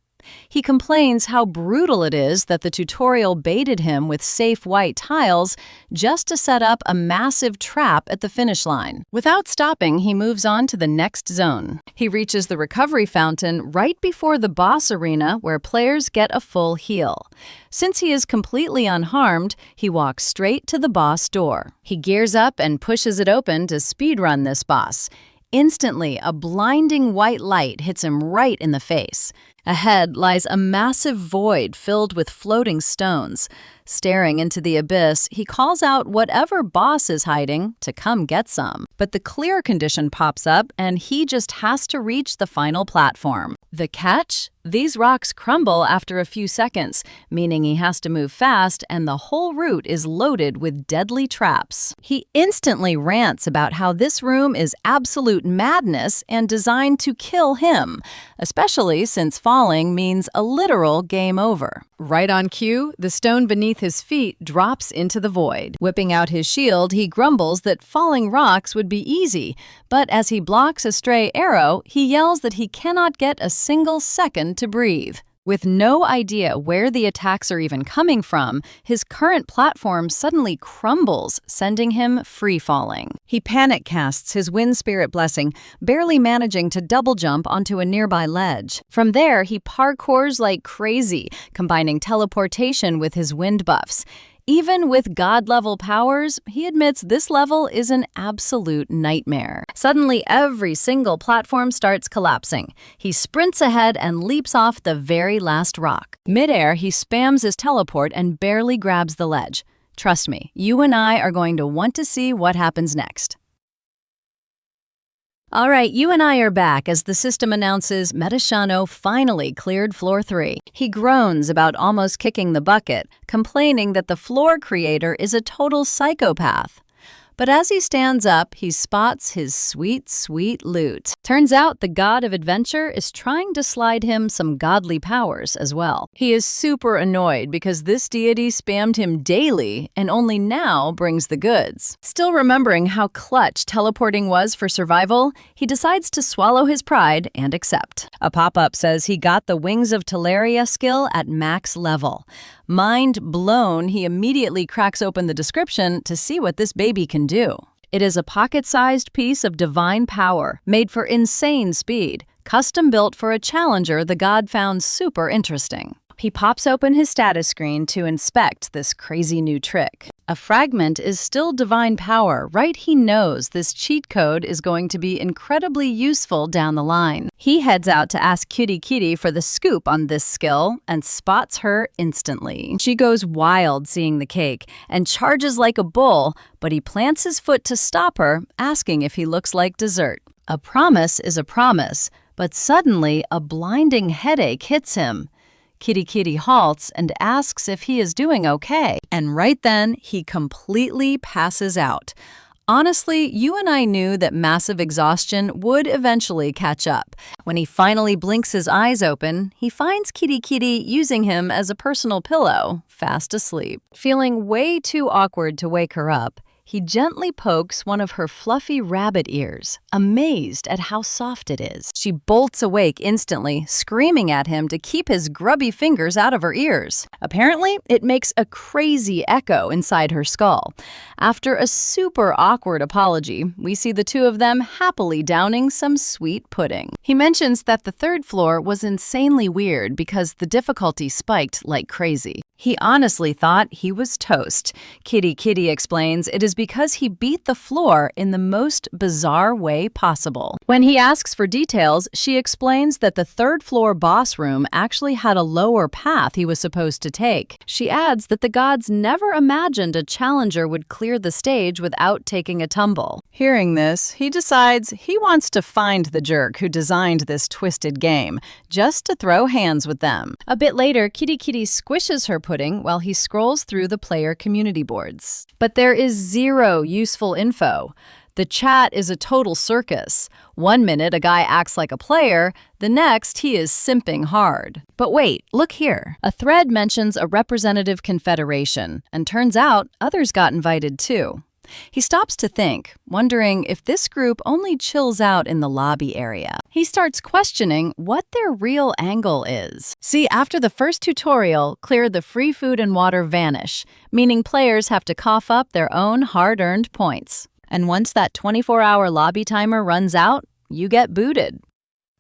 He complains how brutal it is that the tutorial baited him with safe white tiles just to set up a massive trap at the finish line. Without stopping, he moves on to the next zone. He reaches the recovery fountain right before the boss arena where players get a full heal. Since he is completely unharmed, he walks straight to the boss door. He gears up and pushes it open to speedrun this boss. Instantly, a blinding white light hits him right in the face. Ahead lies a massive void filled with floating stones. Staring into the abyss, he calls out whatever boss is hiding to come get some. But the clear condition pops up, and he just has to reach the final platform. The catch? These rocks crumble after a few seconds, meaning he has to move fast, and the whole route is loaded with deadly traps. He instantly rants about how this room is absolute madness and designed to kill him, especially since falling means a literal game over. Right on cue, the stone beneath his feet drops into the void. Whipping out his shield, he grumbles that falling rocks would be easy, but as he blocks a stray arrow, he yells that he cannot get a single second to breathe. With no idea where the attacks are even coming from, his current platform suddenly crumbles, sending him free-falling. He panic casts his Wind Spirit Blessing, barely managing to double jump onto a nearby ledge. From there, he parkours like crazy, combining teleportation with his wind buffs. Even with God-level powers, he admits this level is an absolute nightmare. Suddenly, every single platform starts collapsing. He sprints ahead and leaps off the very last rock. Mid-air, he spams his teleport and barely grabs the ledge. Trust me, you and I are going to want to see what happens next. All right, you and I are back as the system announces Metashano finally cleared floor 3. He groans about almost kicking the bucket, complaining that the floor creator is a total psychopath. But as he stands up, he spots his sweet, sweet loot. Turns out the god of adventure is trying to slide him some godly powers as well. He is super annoyed because this deity spammed him daily and only now brings the goods. Still remembering how clutch teleporting was for survival, he decides to swallow his pride and accept. A pop-up says he got the Wings of Teleria skill at max level. Mind blown, he immediately cracks open the description to see what this baby can do. It is a pocket-sized piece of divine power, made for insane speed, custom built for a challenger the god found super interesting. He pops open his status screen to inspect this crazy new trick. A fragment is still divine power, right? He knows this cheat code is going to be incredibly useful down the line. He heads out to ask Kitty Kitty for the scoop on this skill and spots her instantly. She goes wild seeing the cake and charges like a bull, but he plants his foot to stop her, asking if he looks like dessert. A promise is a promise, but suddenly a blinding headache hits him. Kitty Kitty halts and asks if he is doing okay, and right then, he completely passes out. Honestly, you and I knew that massive exhaustion would eventually catch up. When he finally blinks his eyes open, he finds Kitty Kitty using him as a personal pillow, fast asleep. Feeling way too awkward to wake her up, he gently pokes one of her fluffy rabbit ears, amazed at how soft it is. She bolts awake instantly, screaming at him to keep his grubby fingers out of her ears. Apparently, it makes a crazy echo inside her skull. After a super awkward apology, we see the two of them happily downing some sweet pudding. He mentions that the third floor was insanely weird because the difficulty spiked like crazy. He honestly thought he was toast. Kitty Kitty explains it is because he beat the floor in the most bizarre way possible. When he asks for details, she explains that the third floor boss room actually had a lower path he was supposed to take. She adds that the gods never imagined a challenger would clear the stage without taking a tumble. Hearing this, he decides he wants to find the jerk who designed this twisted game, just to throw hands with them. A bit later, Kitty Kitty squishes her pudding while he scrolls through the player community boards. But there is zero useful info. The chat is a total circus. 1 minute a guy acts like a player, the next he is simping hard. But wait, look here. A thread mentions a representative confederation, and turns out others got invited too. He stops to think, wondering if this group only chills out in the lobby area. He starts questioning what their real angle is. See, after the first tutorial, clear the free food and water vanish, meaning players have to cough up their own hard-earned points. And once that 24-hour lobby timer runs out, you get booted.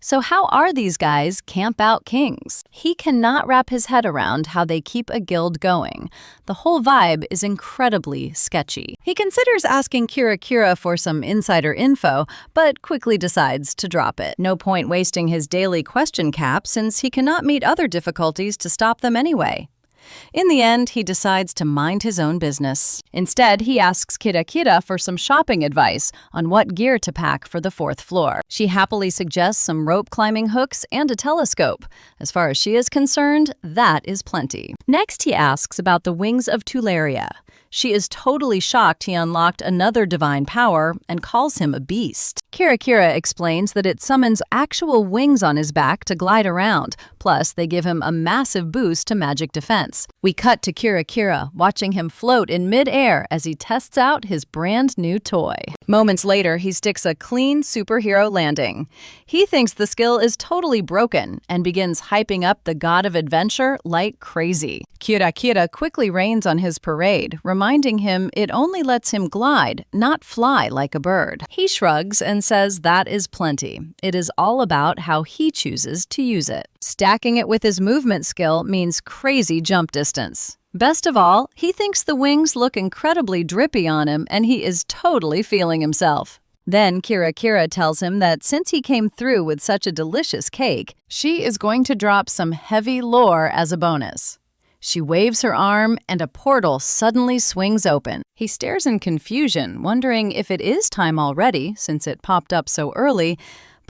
So how are these guys camp-out kings? He cannot wrap his head around how they keep a guild going. The whole vibe is incredibly sketchy. He considers asking Kira for some insider info, but quickly decides to drop it. No point wasting his daily question cap since he cannot meet other difficulties to stop them anyway. In the end, he decides to mind his own business. Instead, he asks Kira for some shopping advice on what gear to pack for the 4th floor. She happily suggests some rope climbing hooks and a telescope. As far as she is concerned, that is plenty. Next, he asks about the Wings of Tuleria. She is totally shocked he unlocked another divine power and calls him a beast. Kira explains that it summons actual wings on his back to glide around, plus they give him a massive boost to magic defense. We cut to Kira watching him float in mid-air as he tests out his brand new toy. Moments later, he sticks a clean superhero landing. He thinks the skill is totally broken and begins hyping up the god of adventure like crazy. Kira quickly rains on his parade, reminding him it only lets him glide, not fly like a bird. He shrugs and says that is plenty. It is all about how he chooses to use it. Stacking it with his movement skill means crazy jump distance. Best of all, he thinks the wings look incredibly drippy on him and he is totally feeling himself. Then Kira tells him that since he came through with such a delicious cake, she is going to drop some heavy lore as a bonus. She waves her arm and a portal suddenly swings open. He stares in confusion, wondering if it is time already since it popped up so early,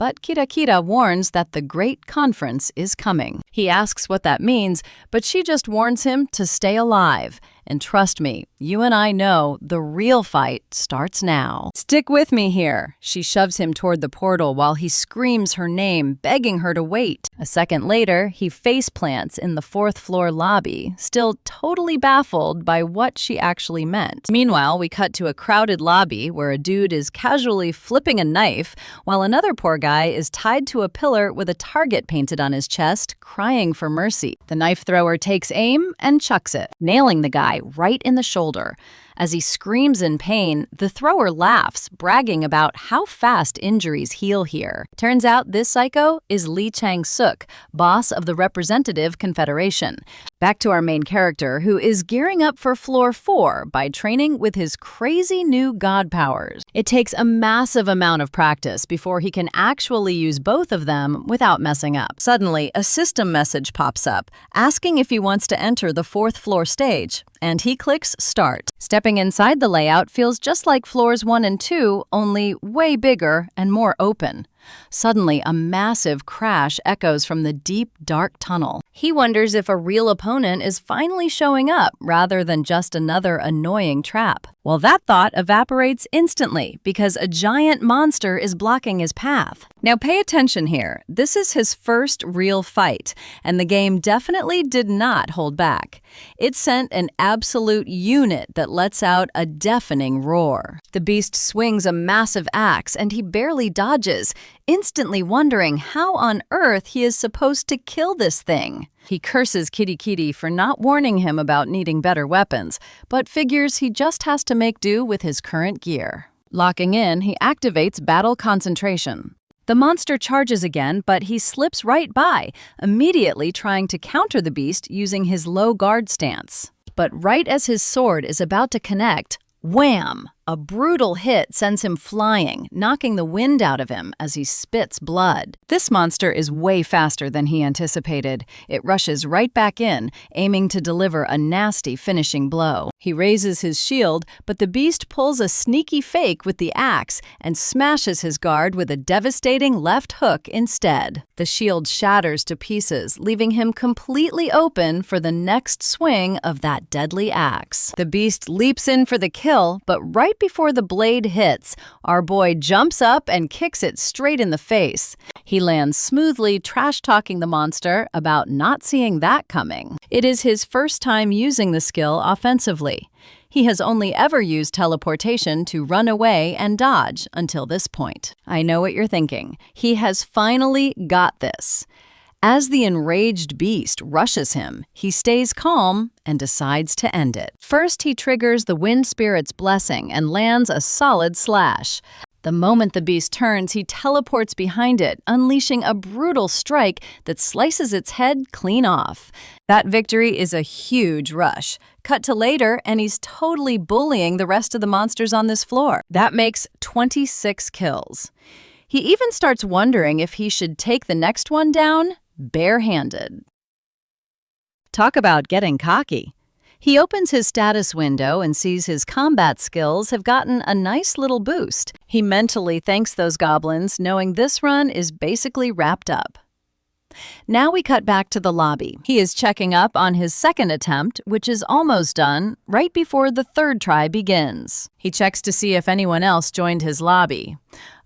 but Kira warns that the great conference is coming. He asks what that means, but she just warns him to stay alive. And trust me, you and I know the real fight starts now. Stick with me here. She shoves him toward the portal while he screams her name, begging her to wait. A second later, he face plants in the 4th floor lobby, still totally baffled by what she actually meant. Meanwhile, we cut to a crowded lobby where a dude is casually flipping a knife while another poor guy is tied to a pillar with a target painted on his chest, crying for mercy. The knife thrower takes aim and chucks it, nailing the guy right in the shoulder. As he screams in pain, the thrower laughs, bragging about how fast injuries heal here. Turns out this psycho is Lee Chang-suk, boss of the Representative Confederation. Back to our main character, who is gearing up for Floor 4 by training with his crazy new god powers. It takes a massive amount of practice before he can actually use both of them without messing up. Suddenly, a system message pops up, asking if he wants to enter the 4th floor stage, and he clicks Start. Stepping inside the layout feels just like Floors 1 and 2, only way bigger and more open. Suddenly, a massive crash echoes from the deep, dark tunnel. He wonders if a real opponent is finally showing up rather than just another annoying trap. Well, that thought evaporates instantly because a giant monster is blocking his path. Now pay attention here. This is his first real fight, and the game definitely did not hold back. It sent an absolute unit that lets out a deafening roar. The beast swings a massive axe and he barely dodges, instantly wondering how on earth he is supposed to kill this thing. He curses Kitty for not warning him about needing better weapons, but figures he just has to make do with his current gear. Locking in, he activates Battle Concentration. The monster charges again, but he slips right by, immediately trying to counter the beast using his low guard stance. But right as his sword is about to connect, wham! A brutal hit sends him flying, knocking the wind out of him as he spits blood. This monster is way faster than he anticipated. It rushes right back in, aiming to deliver a nasty finishing blow. He raises his shield, but the beast pulls a sneaky fake with the axe and smashes his guard with a devastating left hook instead. The shield shatters to pieces, leaving him completely open for the next swing of that deadly axe. The beast leaps in for the kill, but right before the blade hits, our boy jumps up and kicks it straight in the face. He lands smoothly, trash-talking the monster about not seeing that coming. It is his first time using the skill offensively. He has only ever used teleportation to run away and dodge until this point. I know what you're thinking. He has finally got this. As the enraged beast rushes him, he stays calm and decides to end it. First, he triggers the Wind Spirit's blessing and lands a solid slash. The moment the beast turns, he teleports behind it, unleashing a brutal strike that slices its head clean off. That victory is a huge rush. Cut to later, and he's totally bullying the rest of the monsters on this floor. That makes 26 kills. He even starts wondering if he should take the next one down barehanded. Talk about getting cocky. He opens his status window and sees his combat skills have gotten a nice little boost. He mentally thanks those goblins, knowing this run is basically wrapped up. Now we cut back to the lobby. He is checking up on his second attempt, which is almost done, right before the third try begins. He checks to see if anyone else joined his lobby.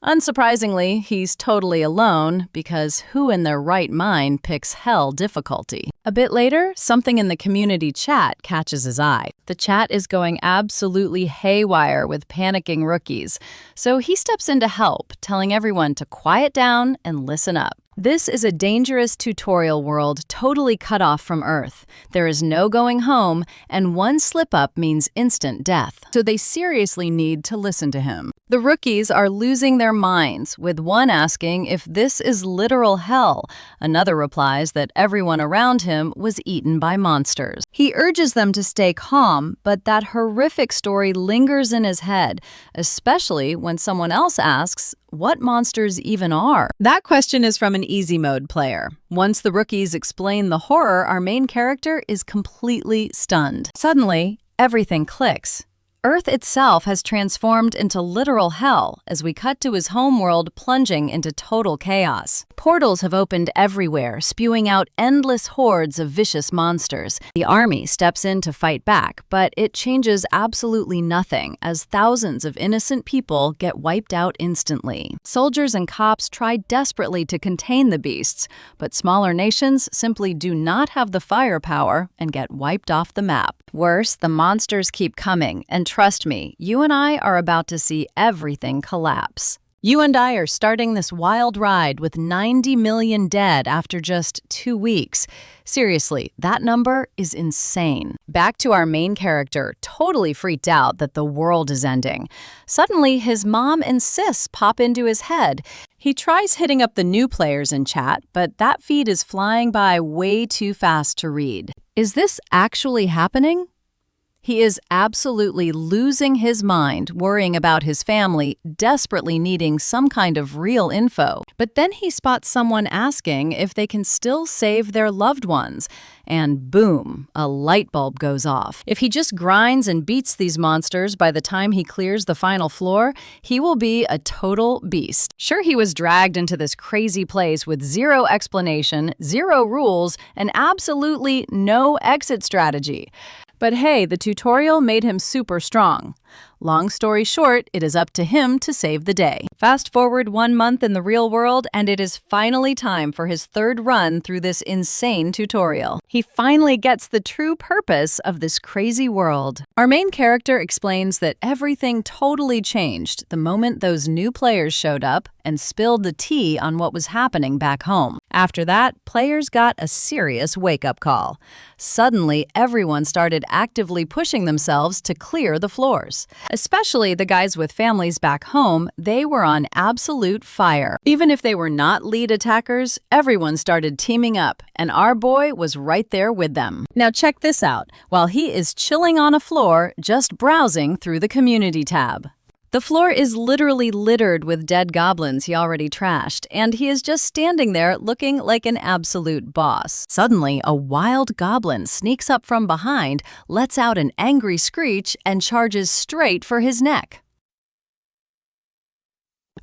Unsurprisingly, he's totally alone because who in their right mind picks hell difficulty? A bit later, something in the community chat catches his eye. The chat is going absolutely haywire with panicking rookies, so he steps in to help, telling everyone to quiet down and listen up. This is a dangerous tutorial world totally cut off from Earth. There is no going home, and one slip-up means instant death. So they seriously need to listen to him. The rookies are losing their minds, with one asking if this is literal hell. Another replies that everyone around him was eaten by monsters. He urges them to stay calm, but that horrific story lingers in his head, especially when someone else asks what monsters even are. That question is from an easy mode player. Once the rookies explain the horror, our main character is completely stunned. Suddenly, everything clicks. Earth itself has transformed into literal hell as we cut to his homeworld plunging into total chaos. Portals have opened everywhere, spewing out endless hordes of vicious monsters. The army steps in to fight back, but it changes absolutely nothing as thousands of innocent people get wiped out instantly. Soldiers and cops try desperately to contain the beasts, but smaller nations simply do not have the firepower and get wiped off the map. Worse, the monsters keep coming, and trust me, you and I are about to see everything collapse. You and I are starting this wild ride with 90 million dead after just 2 weeks. Seriously, that number is insane. Back to our main character, totally freaked out that the world is ending. Suddenly, his mom and sis pop into his head. He tries hitting up the new players in chat, but that feed is flying by way too fast to read. Is this actually happening? He is absolutely losing his mind, worrying about his family, desperately needing some kind of real info. But then he spots someone asking if they can still save their loved ones. And boom, a light bulb goes off. If he just grinds and beats these monsters by the time he clears the final floor, he will be a total beast. Sure, he was dragged into this crazy place with zero explanation, zero rules, and absolutely no exit strategy. But hey, the tutorial made him super strong. Long story short, it is up to him to save the day. Fast forward 1 month in the real world, and it is finally time for his third run through this insane tutorial. He finally gets the true purpose of this crazy world. Our main character explains that everything totally changed the moment those new players showed up and spilled the tea on what was happening back home. After that, players got a serious wake-up call. Suddenly, everyone started actively pushing themselves to clear the floors. Especially the guys with families back home, they were on absolute fire. Even if they were not lead attackers, everyone started teaming up, and our boy was right there with them. Now check this out, while he is chilling on a floor, just browsing through the community tab. The floor is literally littered with dead goblins he already trashed, and he is just standing there looking like an absolute boss. Suddenly, a wild goblin sneaks up from behind, lets out an angry screech, and charges straight for his neck.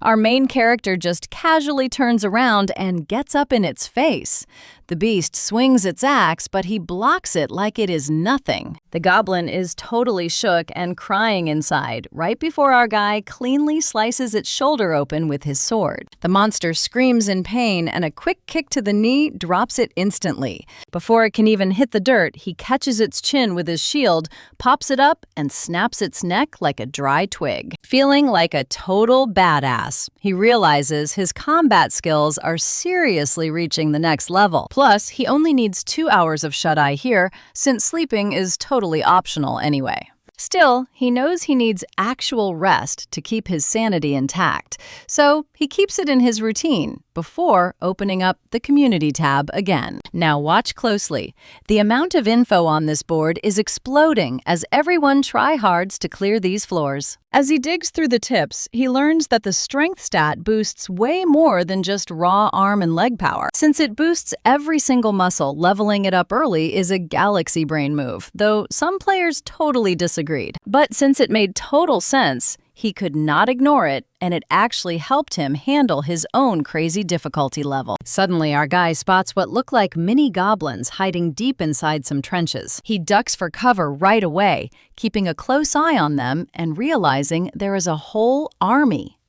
Our main character just casually turns around and gets up in its face. The beast swings its axe, but he blocks it like it is nothing. The goblin is totally shook and crying inside, right before our guy cleanly slices its shoulder open with his sword. The monster screams in pain, and a quick kick to the knee drops it instantly. Before it can even hit the dirt, he catches its chin with his shield, pops it up, and snaps its neck like a dry twig. Feeling like a total badass, he realizes his combat skills are seriously reaching the next level. Plus, he only needs 2 hours of shut-eye here, since sleeping is totally optional anyway. Still, he knows he needs actual rest to keep his sanity intact, so he keeps it in his routine before opening up the community tab again. Now watch closely. The amount of info on this board is exploding as everyone tryhards to clear these floors. As he digs through the tips, he learns that the strength stat boosts way more than just raw arm and leg power. Since it boosts every single muscle, leveling it up early is a galaxy brain move, though some players totally disagreed. But since it made total sense, he could not ignore it, and it actually helped him handle his own crazy difficulty level. Suddenly, our guy spots what look like mini goblins hiding deep inside some trenches. He ducks for cover right away, keeping a close eye on them and realizing there is a whole army.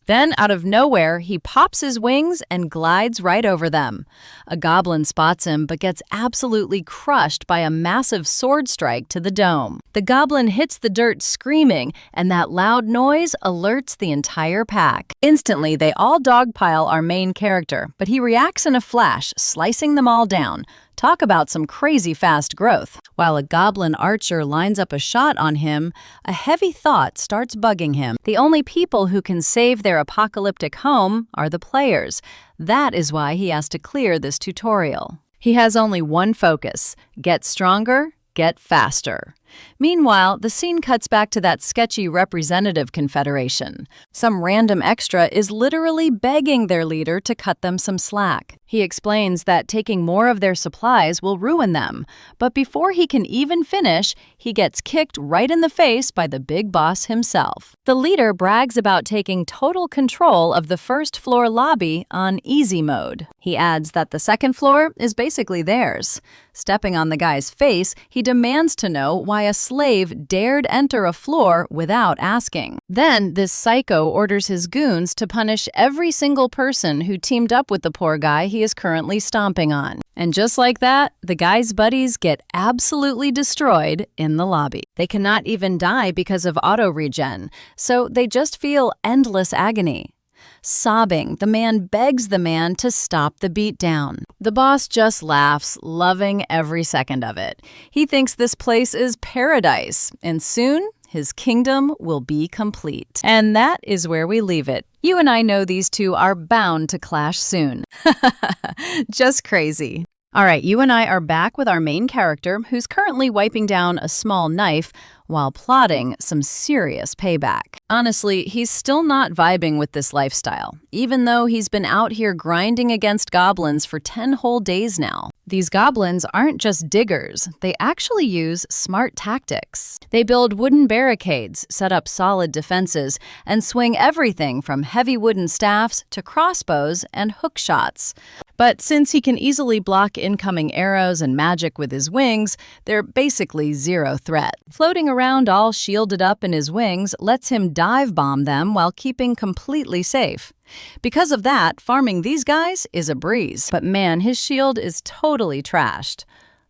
Then, out of nowhere, he pops his wings and glides right over them. A goblin spots him but gets absolutely crushed by a massive sword strike to the dome. The goblin hits the dirt screaming, and that loud noise alerts the entire pack. Instantly, they all dogpile our main character, but he reacts in a flash, slicing them all down. Talk about some crazy fast growth. While a goblin archer lines up a shot on him, a heavy thought starts bugging him. The only people who can save their apocalyptic home are the players. That is why he has to clear this tutorial. He has only one focus: get stronger, get faster. Meanwhile, the scene cuts back to that sketchy representative confederation. Some random extra is literally begging their leader to cut them some slack. He explains that taking more of their supplies will ruin them, but before he can even finish, he gets kicked right in the face by the big boss himself. The leader brags about taking total control of the first floor lobby on easy mode. He adds that the second floor is basically theirs. Stepping on the guy's face, he demands to know why a slave dared enter a floor without asking. Then, this psycho orders his goons to punish every single person who teamed up with the poor guy he is currently stomping on. And just like that, the guy's buddies get absolutely destroyed in the lobby. They cannot even die because of auto-regen, so they just feel endless agony. Sobbing, the man begs the man to stop the beatdown. The boss just laughs, loving every second of it. He thinks this place is paradise, and soon his kingdom will be complete. And that is where we leave it. You and I know these two are bound to clash soon. Just crazy. All right, you and I are back with our main character, who's currently wiping down a small knife while plotting some serious payback. Honestly, he's still not vibing with this lifestyle, even though he's been out here grinding against goblins for 10 whole days now. These goblins aren't just diggers, they actually use smart tactics. They build wooden barricades, set up solid defenses, and swing everything from heavy wooden staffs to crossbows and hook shots. But since he can easily block incoming arrows and magic with his wings, they're basically zero threat. Floating around all shielded up in his wings lets him dive bomb them while keeping completely safe. Because of that, farming these guys is a breeze. But man, his shield is totally trashed.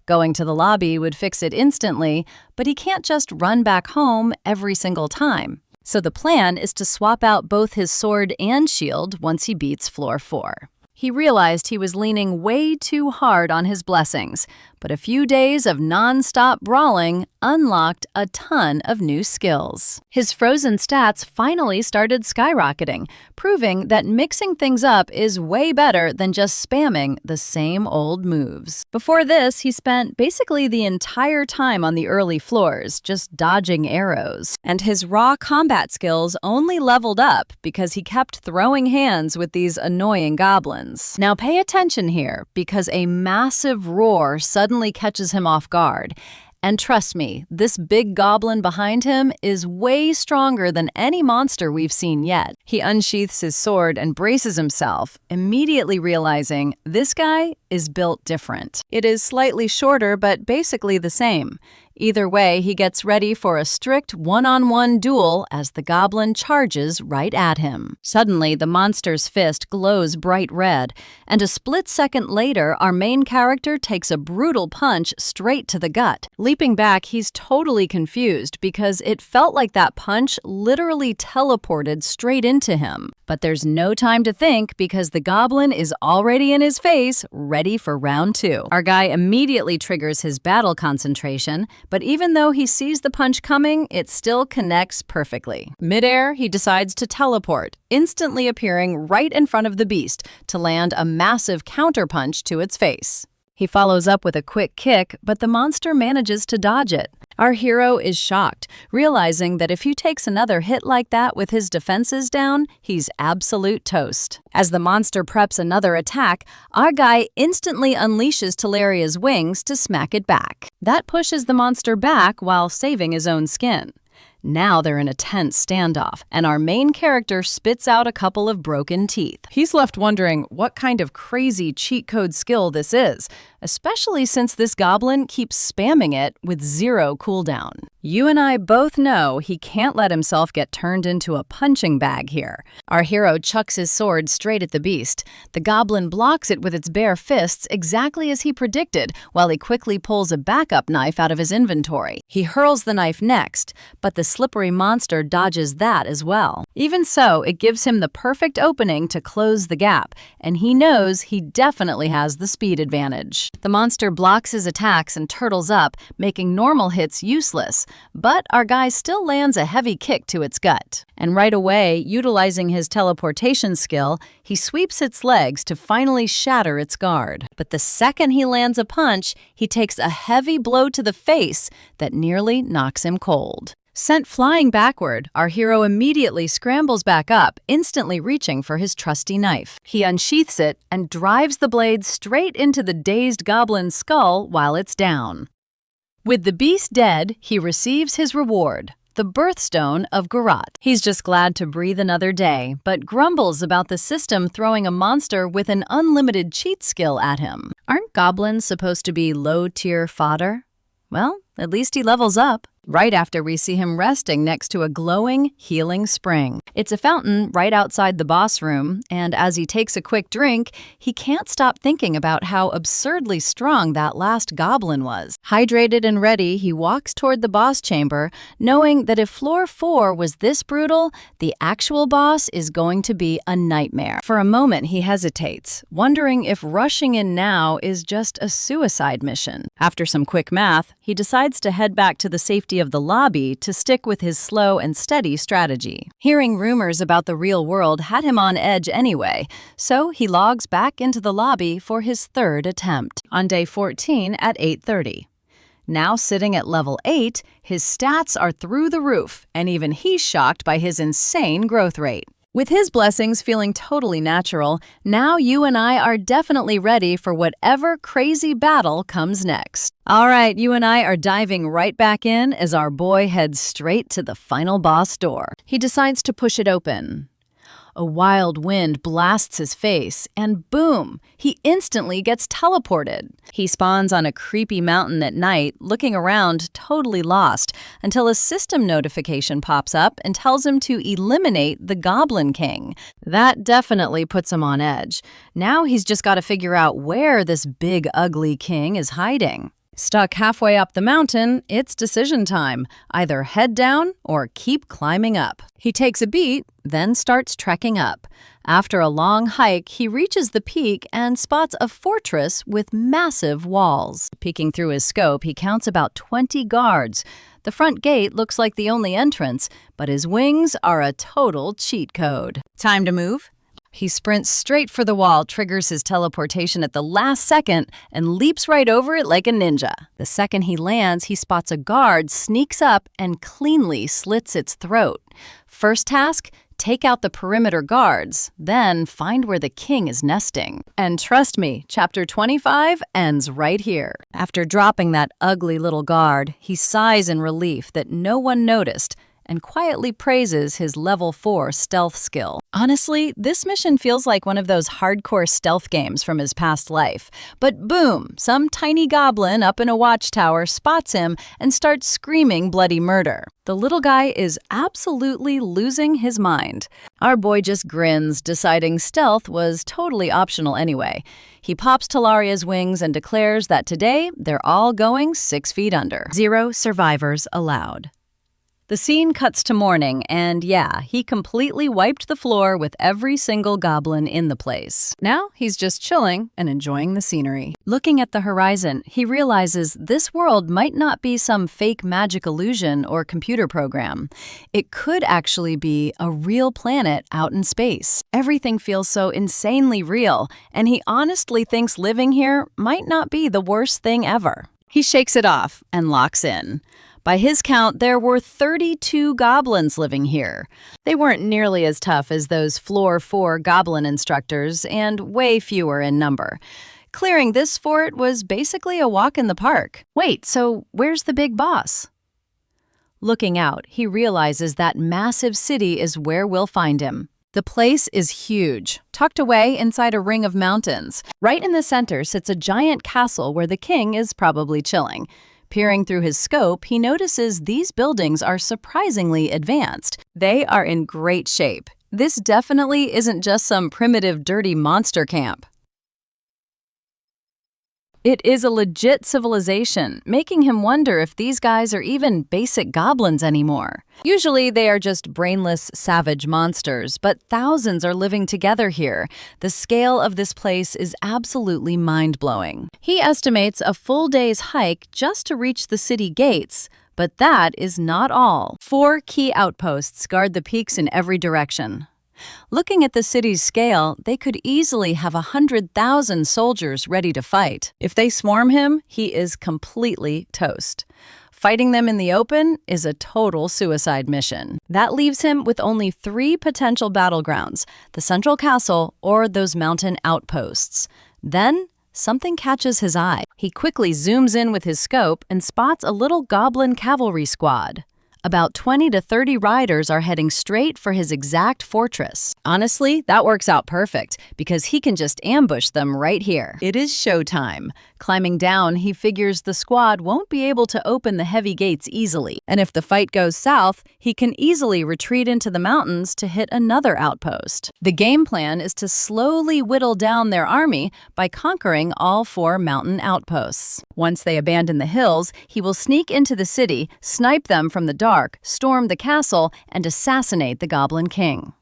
Going to the lobby would fix it instantly, but he can't just run back home every single time. So the plan is to swap out both his sword and shield once he beats floor 4. He realized he was leaning way too hard on his blessings, but a few days of non-stop brawling unlocked a ton of new skills. His frozen stats finally started skyrocketing, proving that mixing things up is way better than just spamming the same old moves. Before this, he spent basically the entire time on the early floors, just dodging arrows. And his raw combat skills only leveled up because he kept throwing hands with these annoying goblins. Now pay attention here, because a massive roar suddenly catches him off guard. And trust me, this big goblin behind him is way stronger than any monster we've seen yet. He unsheaths his sword and braces himself, immediately realizing this guy is built different. It is slightly shorter, but basically the same. Either way, he gets ready for a strict one-on-one duel as the goblin charges right at him. Suddenly, the monster's fist glows bright red, and a split second later, our main character takes a brutal punch straight to the gut. Leaping back, he's totally confused because it felt like that punch literally teleported straight into him. But there's no time to think because the goblin is already in his face, ready for round 2. Our guy immediately triggers his battle concentration, but even though he sees the punch coming, it still connects perfectly. Midair, he decides to teleport, instantly appearing right in front of the beast to land a massive counterpunch to its face. He follows up with a quick kick, but the monster manages to dodge it. Our hero is shocked, realizing that if he takes another hit like that with his defenses down, he's absolute toast. As the monster preps another attack, our guy instantly unleashes Talaria's wings to smack it back. That pushes the monster back while saving his own skin. Now they're in a tense standoff, and our main character spits out a couple of broken teeth. He's left wondering what kind of crazy cheat code skill this is, especially since this goblin keeps spamming it with 0 cooldown. You and I both know he can't let himself get turned into a punching bag here. Our hero chucks his sword straight at the beast. The goblin blocks it with its bare fists exactly as he predicted, while he quickly pulls a backup knife out of his inventory. He hurls the knife next, but the slippery monster dodges that as well. Even so, it gives him the perfect opening to close the gap, and he knows he definitely has the speed advantage. The monster blocks his attacks and turtles up, making normal hits useless, but our guy still lands a heavy kick to its gut. And right away, utilizing his teleportation skill, he sweeps its legs to finally shatter its guard. But the second he lands a punch, he takes a heavy blow to the face that nearly knocks him cold. Sent flying backward, our hero immediately scrambles back up, instantly reaching for his trusty knife. He unsheaths it and drives the blade straight into the dazed goblin's skull while it's down. With the beast dead, he receives his reward, the birthstone of Garat. He's just glad to breathe another day, but grumbles about the system throwing a monster with an unlimited cheat skill at him. Aren't goblins supposed to be low-tier fodder? Well, at least he levels up. Right after we see him resting next to a glowing, healing spring. It's a fountain right outside the boss room, and as he takes a quick drink, he can't stop thinking about how absurdly strong that last goblin was. Hydrated and ready, he walks toward the boss chamber, knowing that if floor 4 was this brutal, the actual boss is going to be a nightmare. For a moment, he hesitates, wondering if rushing in now is just a suicide mission. After some quick math, he decides to head back to the safety of the lobby to stick with his slow and steady strategy. Hearing rumors about the real world had him on edge anyway, so he logs back into the lobby for his 3rd attempt, on day 14 at 8:30. Now sitting at level 8, his stats are through the roof, and even he's shocked by his insane growth rate. With his blessings feeling totally natural, now you and I are definitely ready for whatever crazy battle comes next. All right, you and I are diving right back in as our boy heads straight to the final boss door. He decides to push it open. A wild wind blasts his face, and boom, he instantly gets teleported. He spawns on a creepy mountain at night, looking around totally lost, until a system notification pops up and tells him to eliminate the Goblin King. That definitely puts him on edge. Now he's just got to figure out where this big, ugly king is hiding. Stuck halfway up the mountain, it's decision time. Either head down or keep climbing up. He takes a beat, then starts trekking up. After a long hike, he reaches the peak and spots a fortress with massive walls. Peeking through his scope, he counts about 20 guards. The front gate looks like the only entrance, but his wings are a total cheat code. Time to move? He sprints straight for the wall, triggers his teleportation at the last second, and leaps right over it like a ninja. The second he lands, he spots a guard, sneaks up, and cleanly slits its throat. First task, take out the perimeter guards, then find where the king is nesting. And trust me, Chapter 25 ends right here. After dropping that ugly little guard, he sighs in relief that no one noticed, and quietly praises his level 4 stealth skill. Honestly, this mission feels like one of those hardcore stealth games from his past life. But boom, some tiny goblin up in a watchtower spots him and starts screaming bloody murder. The little guy is absolutely losing his mind. Our boy just grins, deciding stealth was totally optional anyway. He pops Talaria's wings and declares that today they're all going 6 feet under. 0 survivors allowed. The scene cuts to morning, and yeah, he completely wiped the floor with every single goblin in the place. Now he's just chilling and enjoying the scenery. Looking at the horizon, he realizes this world might not be some fake magic illusion or computer program. It could actually be a real planet out in space. Everything feels so insanely real, and he honestly thinks living here might not be the worst thing ever. He shakes it off and locks in. By his count, there were 32 goblins living here. They weren't nearly as tough as those floor 4 goblin instructors, and way fewer in number. Clearing this fort was basically a walk in the park. Wait, so where's the big boss? Looking out, he realizes that massive city is where we'll find him. The place is huge, tucked away inside a ring of mountains. Right in the center sits a giant castle where the king is probably chilling. Peering through his scope, he notices these buildings are surprisingly advanced. They are in great shape. This definitely isn't just some primitive, dirty monster camp. It is a legit civilization, making him wonder if these guys are even basic goblins anymore. Usually they are just brainless, savage monsters, but thousands are living together here. The scale of this place is absolutely mind-blowing. He estimates a full day's hike just to reach the city gates. But that is not all. 4 key outposts guard the peaks in every direction. Looking at the city's scale, they could easily have 100,000 soldiers ready to fight. If they swarm him, he is completely toast. Fighting them in the open is a total suicide mission. That leaves him with only 3 potential battlegrounds: the central castle or those mountain outposts. Then, something catches his eye. He quickly zooms in with his scope and spots a little goblin cavalry squad. About 20 to 30 riders are heading straight for his exact fortress. Honestly, that works out perfect because he can just ambush them right here. It is showtime. Climbing down, he figures the squad won't be able to open the heavy gates easily. And if the fight goes south, he can easily retreat into the mountains to hit another outpost. The game plan is to slowly whittle down their army by conquering all 4 mountain outposts. Once they abandon the hills, he will sneak into the city, snipe them from the dark, storm the castle, and assassinate the Goblin King.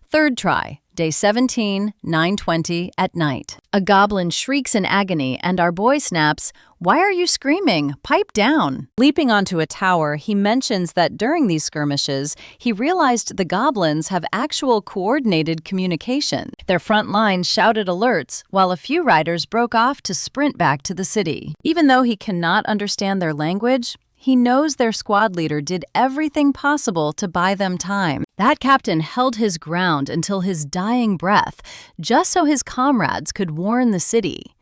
Third try, day 17, 9:20 at night. A goblin shrieks in agony and our boy snaps, "Why are you screaming? Pipe down." Leaping onto a tower, he mentions that during these skirmishes, he realized the goblins have actual coordinated communication. Their front line shouted alerts, while a few riders broke off to sprint back to the city. Even though he cannot understand their language, he knows their squad leader did everything possible to buy them time. That captain held his ground until his dying breath, just so his comrades could warn the city.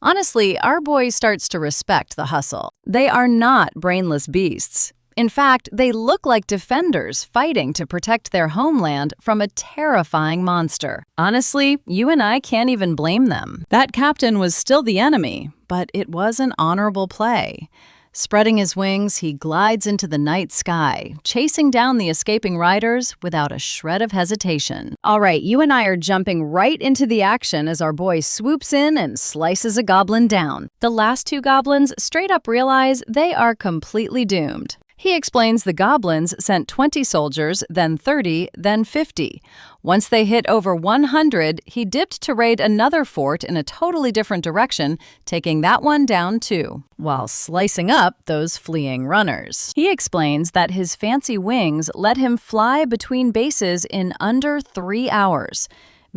Honestly, our boy starts to respect the hustle. They are not brainless beasts. In fact, they look like defenders fighting to protect their homeland from a terrifying monster. Honestly, you and I can't even blame them. That captain was still the enemy, but it was an honorable play. Spreading his wings, he glides into the night sky, chasing down the escaping riders without a shred of hesitation. All right, you and I are jumping right into the action as our boy swoops in and slices a goblin down. The last 2 goblins straight up realize they are completely doomed. He explains the goblins sent 20 soldiers, then 30, then 50. Once they hit over 100, he dipped to raid another fort in a totally different direction, taking that one down too, while slicing up those fleeing runners. He explains that his fancy wings let him fly between bases in under 3 hours.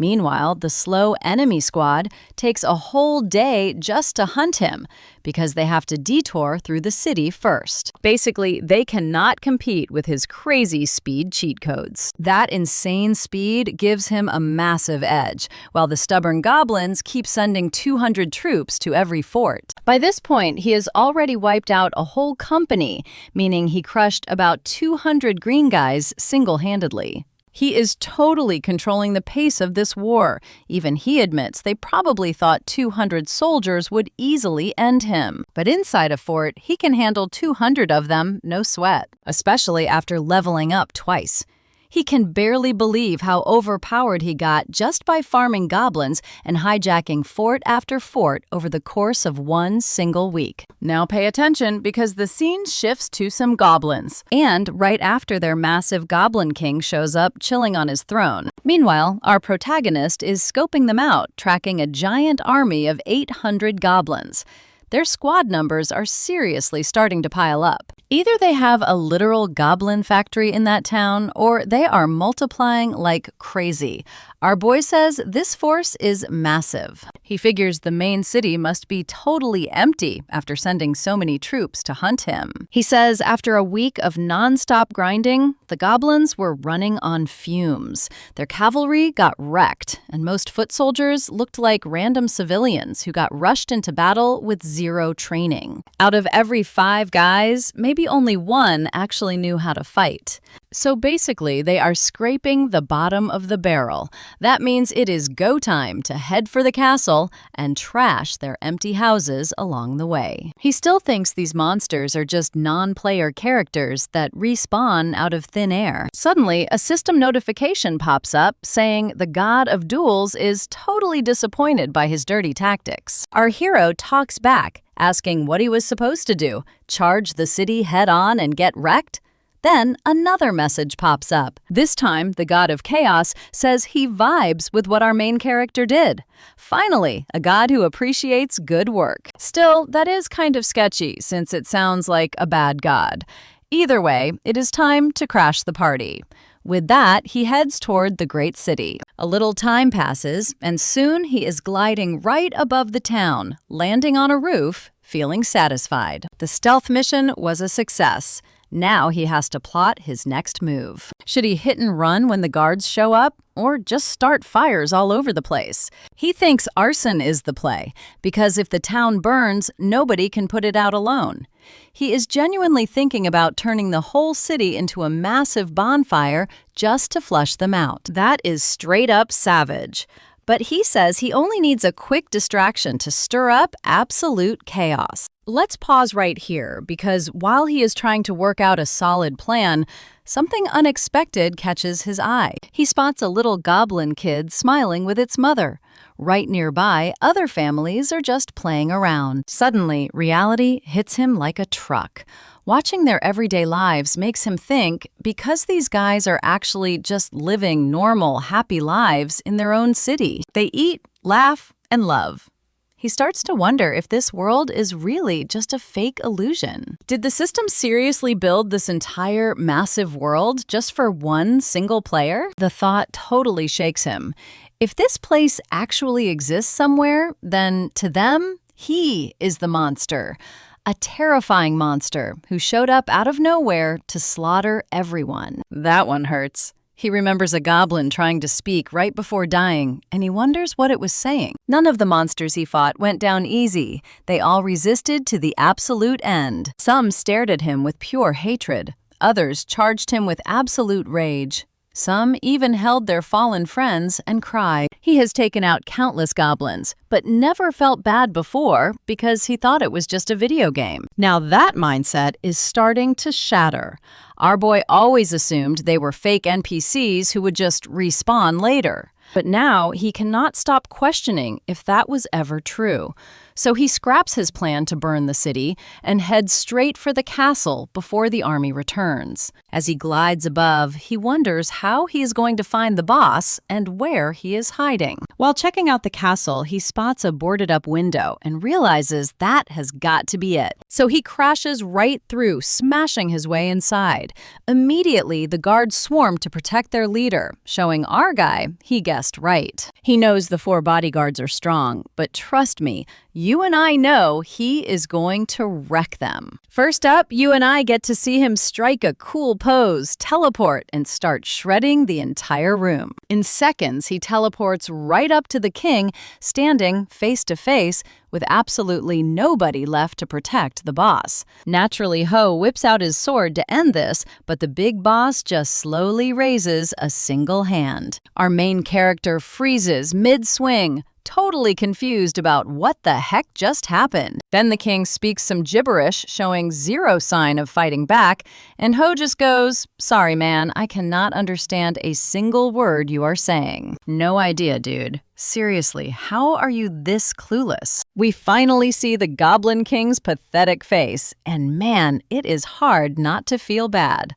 Meanwhile, the slow enemy squad takes a whole day just to hunt him because they have to detour through the city first. Basically, they cannot compete with his crazy speed cheat codes. That insane speed gives him a massive edge, while the stubborn goblins keep sending 200 troops to every fort. By this point, he has already wiped out a whole company, meaning he crushed about 200 green guys single-handedly. He is totally controlling the pace of this war. Even he admits they probably thought 200 soldiers would easily end him. But inside a fort, he can handle 200 of them, no sweat, especially after leveling up twice. He can barely believe how overpowered he got just by farming goblins and hijacking fort after fort over the course of one single week. Now pay attention because the scene shifts to some goblins, and right after their massive Goblin King shows up chilling on his throne. Meanwhile, our protagonist is scoping them out, tracking a giant army of 800 goblins. Their squad numbers are seriously starting to pile up. Either they have a literal goblin factory in that town, or they are multiplying like crazy. Our boy says this force is massive. He figures the main city must be totally empty after sending so many troops to hunt him. He says after a week of non-stop grinding, the goblins were running on fumes. Their cavalry got wrecked, and most foot soldiers looked like random civilians who got rushed into battle with zero training. Out of every 5 guys, maybe only 1 actually knew how to fight. So basically, they are scraping the bottom of the barrel. That means it is go time to head for the castle and trash their empty houses along the way. He still thinks these monsters are just non-player characters that respawn out of thin air. Suddenly, a system notification pops up saying the god of duels is totally disappointed by his dirty tactics. Our hero talks back, asking what he was supposed to do, charge the city head-on and get wrecked? Then another message pops up. This time, the god of chaos says he vibes with what our main character did. Finally, a god who appreciates good work. Still, that is kind of sketchy since it sounds like a bad god. Either way, it is time to crash the party. With that, he heads toward the great city. A little time passes, and soon he is gliding right above the town, landing on a roof, feeling satisfied. The stealth mission was a success. Now he has to plot his next move. Should he hit and run when the guards show up, or just start fires all over the place? He thinks arson is the play, because if the town burns, nobody can put it out alone. He is genuinely thinking about turning the whole city into a massive bonfire just to flush them out. That is straight up savage. But he says he only needs a quick distraction to stir up absolute chaos. Let's pause right here, because while he is trying to work out a solid plan, something unexpected catches his eye. He spots a little goblin kid smiling with its mother. Right nearby, other families are just playing around. Suddenly, reality hits him like a truck. Watching their everyday lives makes him think, because these guys are actually just living normal, happy lives in their own city. They eat, laugh, and love. He starts to wonder if this world is really just a fake illusion. Did the system seriously build this entire massive world just for one single player? The thought totally shakes him. If this place actually exists somewhere, then to them, he is the monster. A terrifying monster who showed up out of nowhere to slaughter everyone. That one hurts. He remembers a goblin trying to speak right before dying, and he wonders what it was saying. None of the monsters he fought went down easy. They all resisted to the absolute end. Some stared at him with pure hatred. Others charged him with absolute rage. Some even held their fallen friends and cried. He has taken out countless goblins, but never felt bad before because he thought it was just a video game. Now that mindset is starting to shatter. Our boy always assumed they were fake NPCs who would just respawn later. But now he cannot stop questioning if that was ever true. So he scraps his plan to burn the city and heads straight for the castle before the army returns. As he glides above, he wonders how he is going to find the boss and where he is hiding. While checking out the castle, he spots a boarded-up window and realizes that has got to be it. So he crashes right through, smashing his way inside. Immediately, the guards swarm to protect their leader, showing our guy he guessed right. He knows the 4 bodyguards are strong, but trust me, you and I know he is going to wreck them. First up, you and I get to see him strike a cool pose, teleport, and start shredding the entire room. In seconds, he teleports right up to the king, standing face to face with absolutely nobody left to protect the boss. Naturally, Ho whips out his sword to end this, but the big boss just slowly raises a single hand. Our main character freezes mid-swing, totally confused about what the heck just happened. Then the king speaks some gibberish, showing zero sign of fighting back, and Ho just goes, "Sorry, man, I cannot understand a single word you are saying." No idea, dude. Seriously, how are you this clueless? We finally see the Goblin King's pathetic face, and man, it is hard not to feel bad.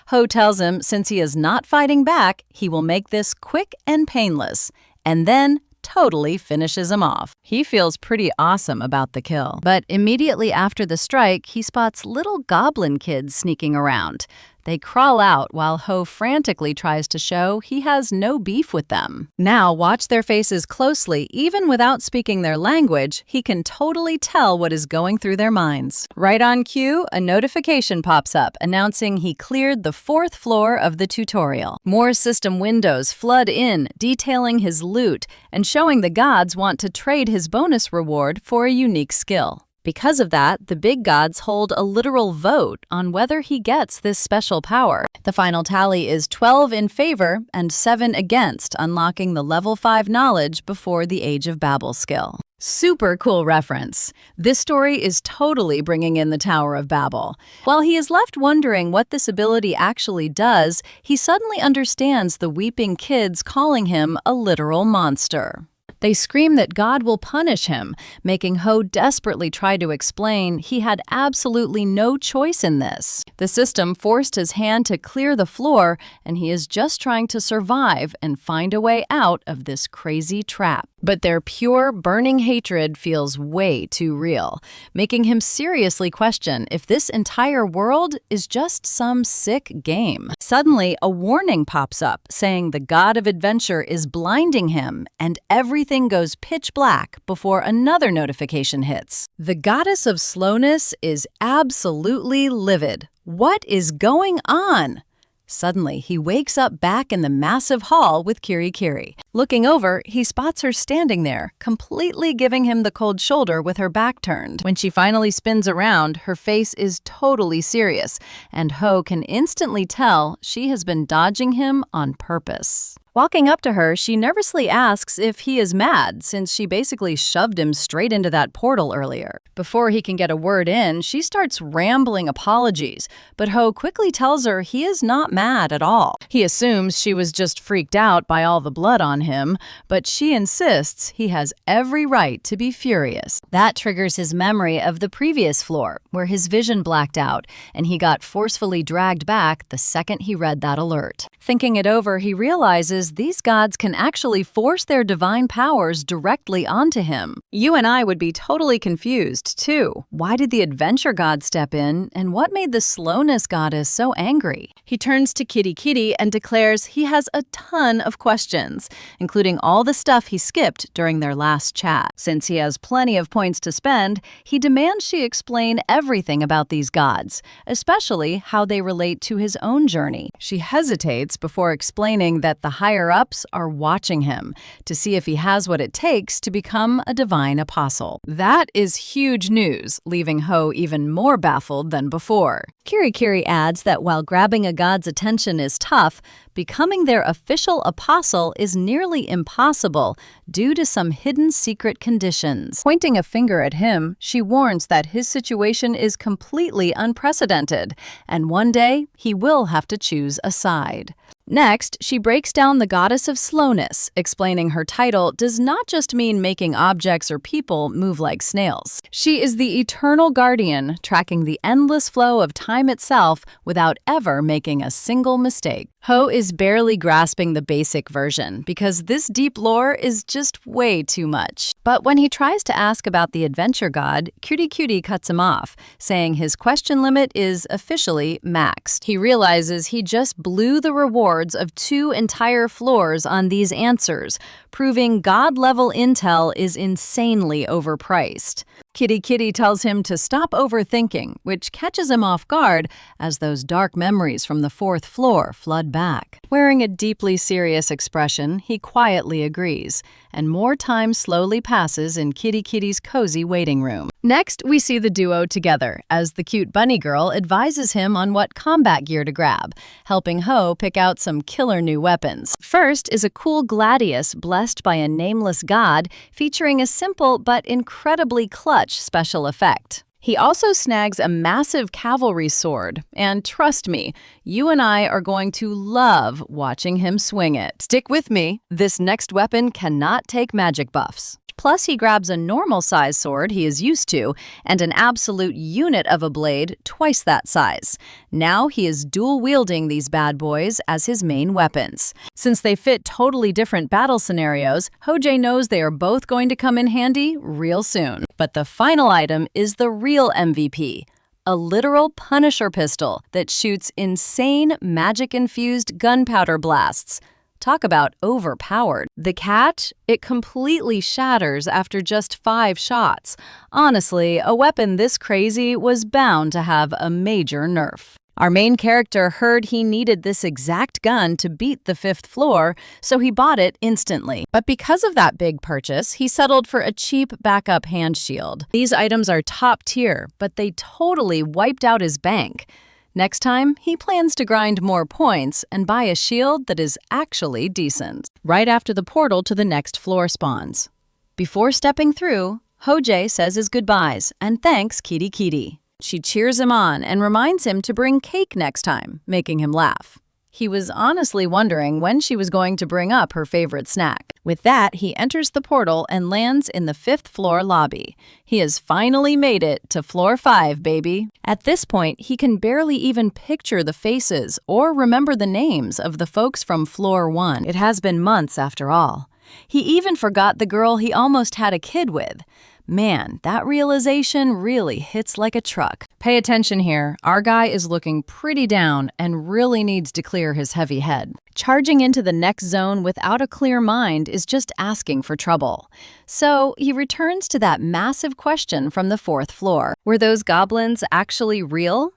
Ho tells him since he is not fighting back, he will make this quick and painless, and then totally finishes him off. He feels pretty awesome about the kill. But immediately after the strike, he spots little goblin kids sneaking around. They crawl out while Ho frantically tries to show he has no beef with them. Now watch their faces closely. Even without speaking their language, he can totally tell what is going through their minds. Right on cue, a notification pops up announcing he cleared the 4th floor of the tutorial. More system windows flood in, detailing his loot and showing the gods want to trade his bonus reward for a unique skill. Because of that, the big gods hold a literal vote on whether he gets this special power. The final tally is 12 in favor and 7 against unlocking the level 5 knowledge before the Age of Babel skill. Super cool reference. This story is totally bringing in the Tower of Babel. While he is left wondering what this ability actually does, he suddenly understands the weeping kids calling him a literal monster. They scream that God will punish him, making Ho desperately try to explain he had absolutely no choice in this. The system forced his hand to clear the floor, and he is just trying to survive and find a way out of this crazy trap. But their pure, burning hatred feels way too real, making him seriously question if this entire world is just some sick game. Suddenly, a warning pops up saying the god of adventure is blinding him, and everything goes pitch black before another notification hits. The goddess of slowness is absolutely livid. What is going on? Suddenly, he wakes up back in the massive hall with Kiri Kiri. Looking over, he spots her standing there, completely giving him the cold shoulder with her back turned. When she finally spins around, her face is totally serious, and Ho can instantly tell she has been dodging him on purpose. Walking up to her, she nervously asks if he is mad, since she basically shoved him straight into that portal earlier. Before he can get a word in, she starts rambling apologies, but Ho quickly tells her he is not mad at all. He assumes she was just freaked out by all the blood on him, but she insists he has every right to be furious. That triggers his memory of the previous floor, where his vision blacked out, and he got forcefully dragged back the second he read that alert. Thinking it over, he realizes these gods can actually force their divine powers directly onto him. You and I would be totally confused, too. Why did the adventure god step in, and what made the slowness goddess so angry? He turns to Kitty Kitty and declares he has a ton of questions, including all the stuff he skipped during their last chat. Since he has plenty of points to spend, he demands she explain everything about these gods, especially how they relate to his own journey. She hesitates before explaining that the higher-ups are watching him to see if he has what it takes to become a divine apostle. That is huge news, leaving Ho even more baffled than before. Kiri Kiri adds that while grabbing a god's attention is tough, becoming their official apostle is nearly impossible due to some hidden secret conditions. Pointing a finger at him, she warns that his situation is completely unprecedented, and one day he will have to choose a side. Next, she breaks down the goddess of slowness, explaining her title does not just mean making objects or people move like snails. She is the eternal guardian, tracking the endless flow of time itself without ever making a single mistake. Ho is barely grasping the basic version because this deep lore is just way too much. But when he tries to ask about the adventure god, Cutie Cutie cuts him off, saying his question limit is officially maxed. He realizes he just blew the rewards of 2 entire floors on these answers, proving god-level intel is insanely overpriced. Kitty Kitty tells him to stop overthinking, which catches him off guard as those dark memories from the 4th floor flood back. Wearing a deeply serious expression, he quietly agrees, and more time slowly passes in Kitty Kitty's cozy waiting room. Next, we see the duo together as the cute bunny girl advises him on what combat gear to grab, helping Ho pick out some killer new weapons. First is a cool gladius blessed by a nameless god, featuring a simple but incredibly clutch special effect. He also snags a massive cavalry sword, and trust me, you and I are going to love watching him swing it. Stick with me, this next weapon cannot take magic buffs. Plus, he grabs a normal-size sword he is used to, and an absolute unit of a blade twice that size. Now he is dual-wielding these bad boys as his main weapons. Since they fit totally different battle scenarios, Hojie knows they are both going to come in handy real soon. But the final item is the real MVP. A literal Punisher pistol that shoots insane magic-infused gunpowder blasts. Talk about overpowered. The catch? It completely shatters after just 5 shots. Honestly, a weapon this crazy was bound to have a major nerf. Our main character heard he needed this exact gun to beat the 5th floor, so he bought it instantly. But because of that big purchase, he settled for a cheap backup hand shield. These items are top tier, but they totally wiped out his bank. Next time, he plans to grind more points and buy a shield that is actually decent. Right after the portal to the next floor spawns. Before stepping through, Hojae says his goodbyes and thanks Kitty Kitty. She cheers him on and reminds him to bring cake next time, making him laugh. He was honestly wondering when she was going to bring up her favorite snack. With that, he enters the portal and lands in the 5th floor lobby. He has finally made it to floor 5, baby. At this point, he can barely even picture the faces or remember the names of the folks from floor 1. It has been months after all. He even forgot the girl he almost had a kid with. Man, that realization really hits like a truck. Pay attention here. Our guy is looking pretty down and really needs to clear his heavy head. Charging into the next zone without a clear mind is just asking for trouble. So he returns to that massive question from the 4th floor. Were those goblins actually real?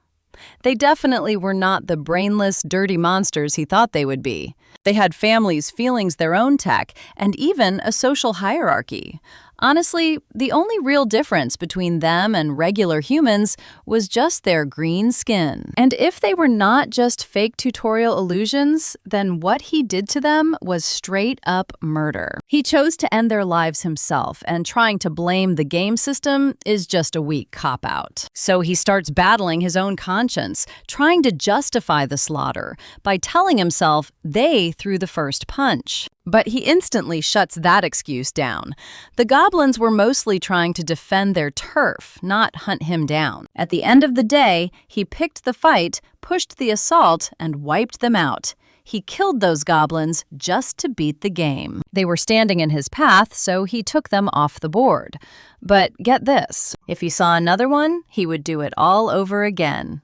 They definitely were not the brainless, dirty monsters he thought they would be. They had families, feelings, their own tech, and even a social hierarchy. Honestly, the only real difference between them and regular humans was just their green skin. And if they were not just fake tutorial illusions, then what he did to them was straight up murder. He chose to end their lives himself, and trying to blame the game system is just a weak cop-out. So he starts battling his own conscience, trying to justify the slaughter by telling himself they threw the first punch. But he instantly shuts that excuse down. The goblins were mostly trying to defend their turf, not hunt him down. At the end of the day, he picked the fight, pushed the assault, and wiped them out. He killed those goblins just to beat the game. They were standing in his path, so he took them off the board. But get this, if he saw another one, he would do it all over again.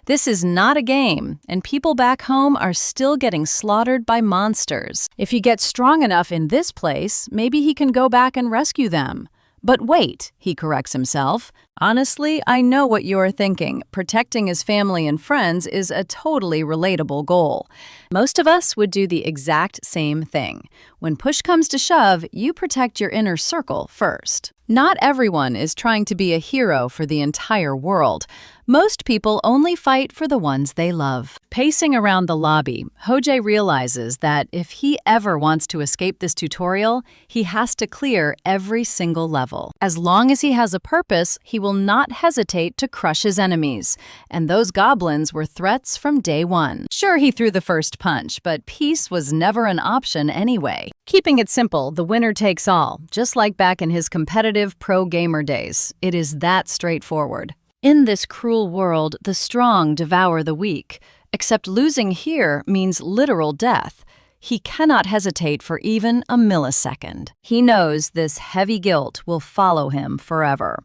This is not a game, and people back home are still getting slaughtered by monsters. If he gets strong enough in this place, maybe he can go back and rescue them. But wait, he corrects himself. Honestly, I know what you're thinking. Protecting his family and friends is a totally relatable goal. Most of us would do the exact same thing. When push comes to shove, you protect your inner circle first. Not everyone is trying to be a hero for the entire world. Most people only fight for the ones they love. Pacing around the lobby, Hojae realizes that if he ever wants to escape this tutorial, he has to clear every single level. As long as he has a purpose, he will not hesitate to crush his enemies. And those goblins were threats from day one. Sure, he threw the first punch, but peace was never an option anyway. Keeping it simple, the winner takes all, just like back in his competitive pro gamer days. It is that straightforward. In this cruel world, the strong devour the weak. Except losing here means literal death. He cannot hesitate for even a millisecond. He knows this heavy guilt will follow him forever.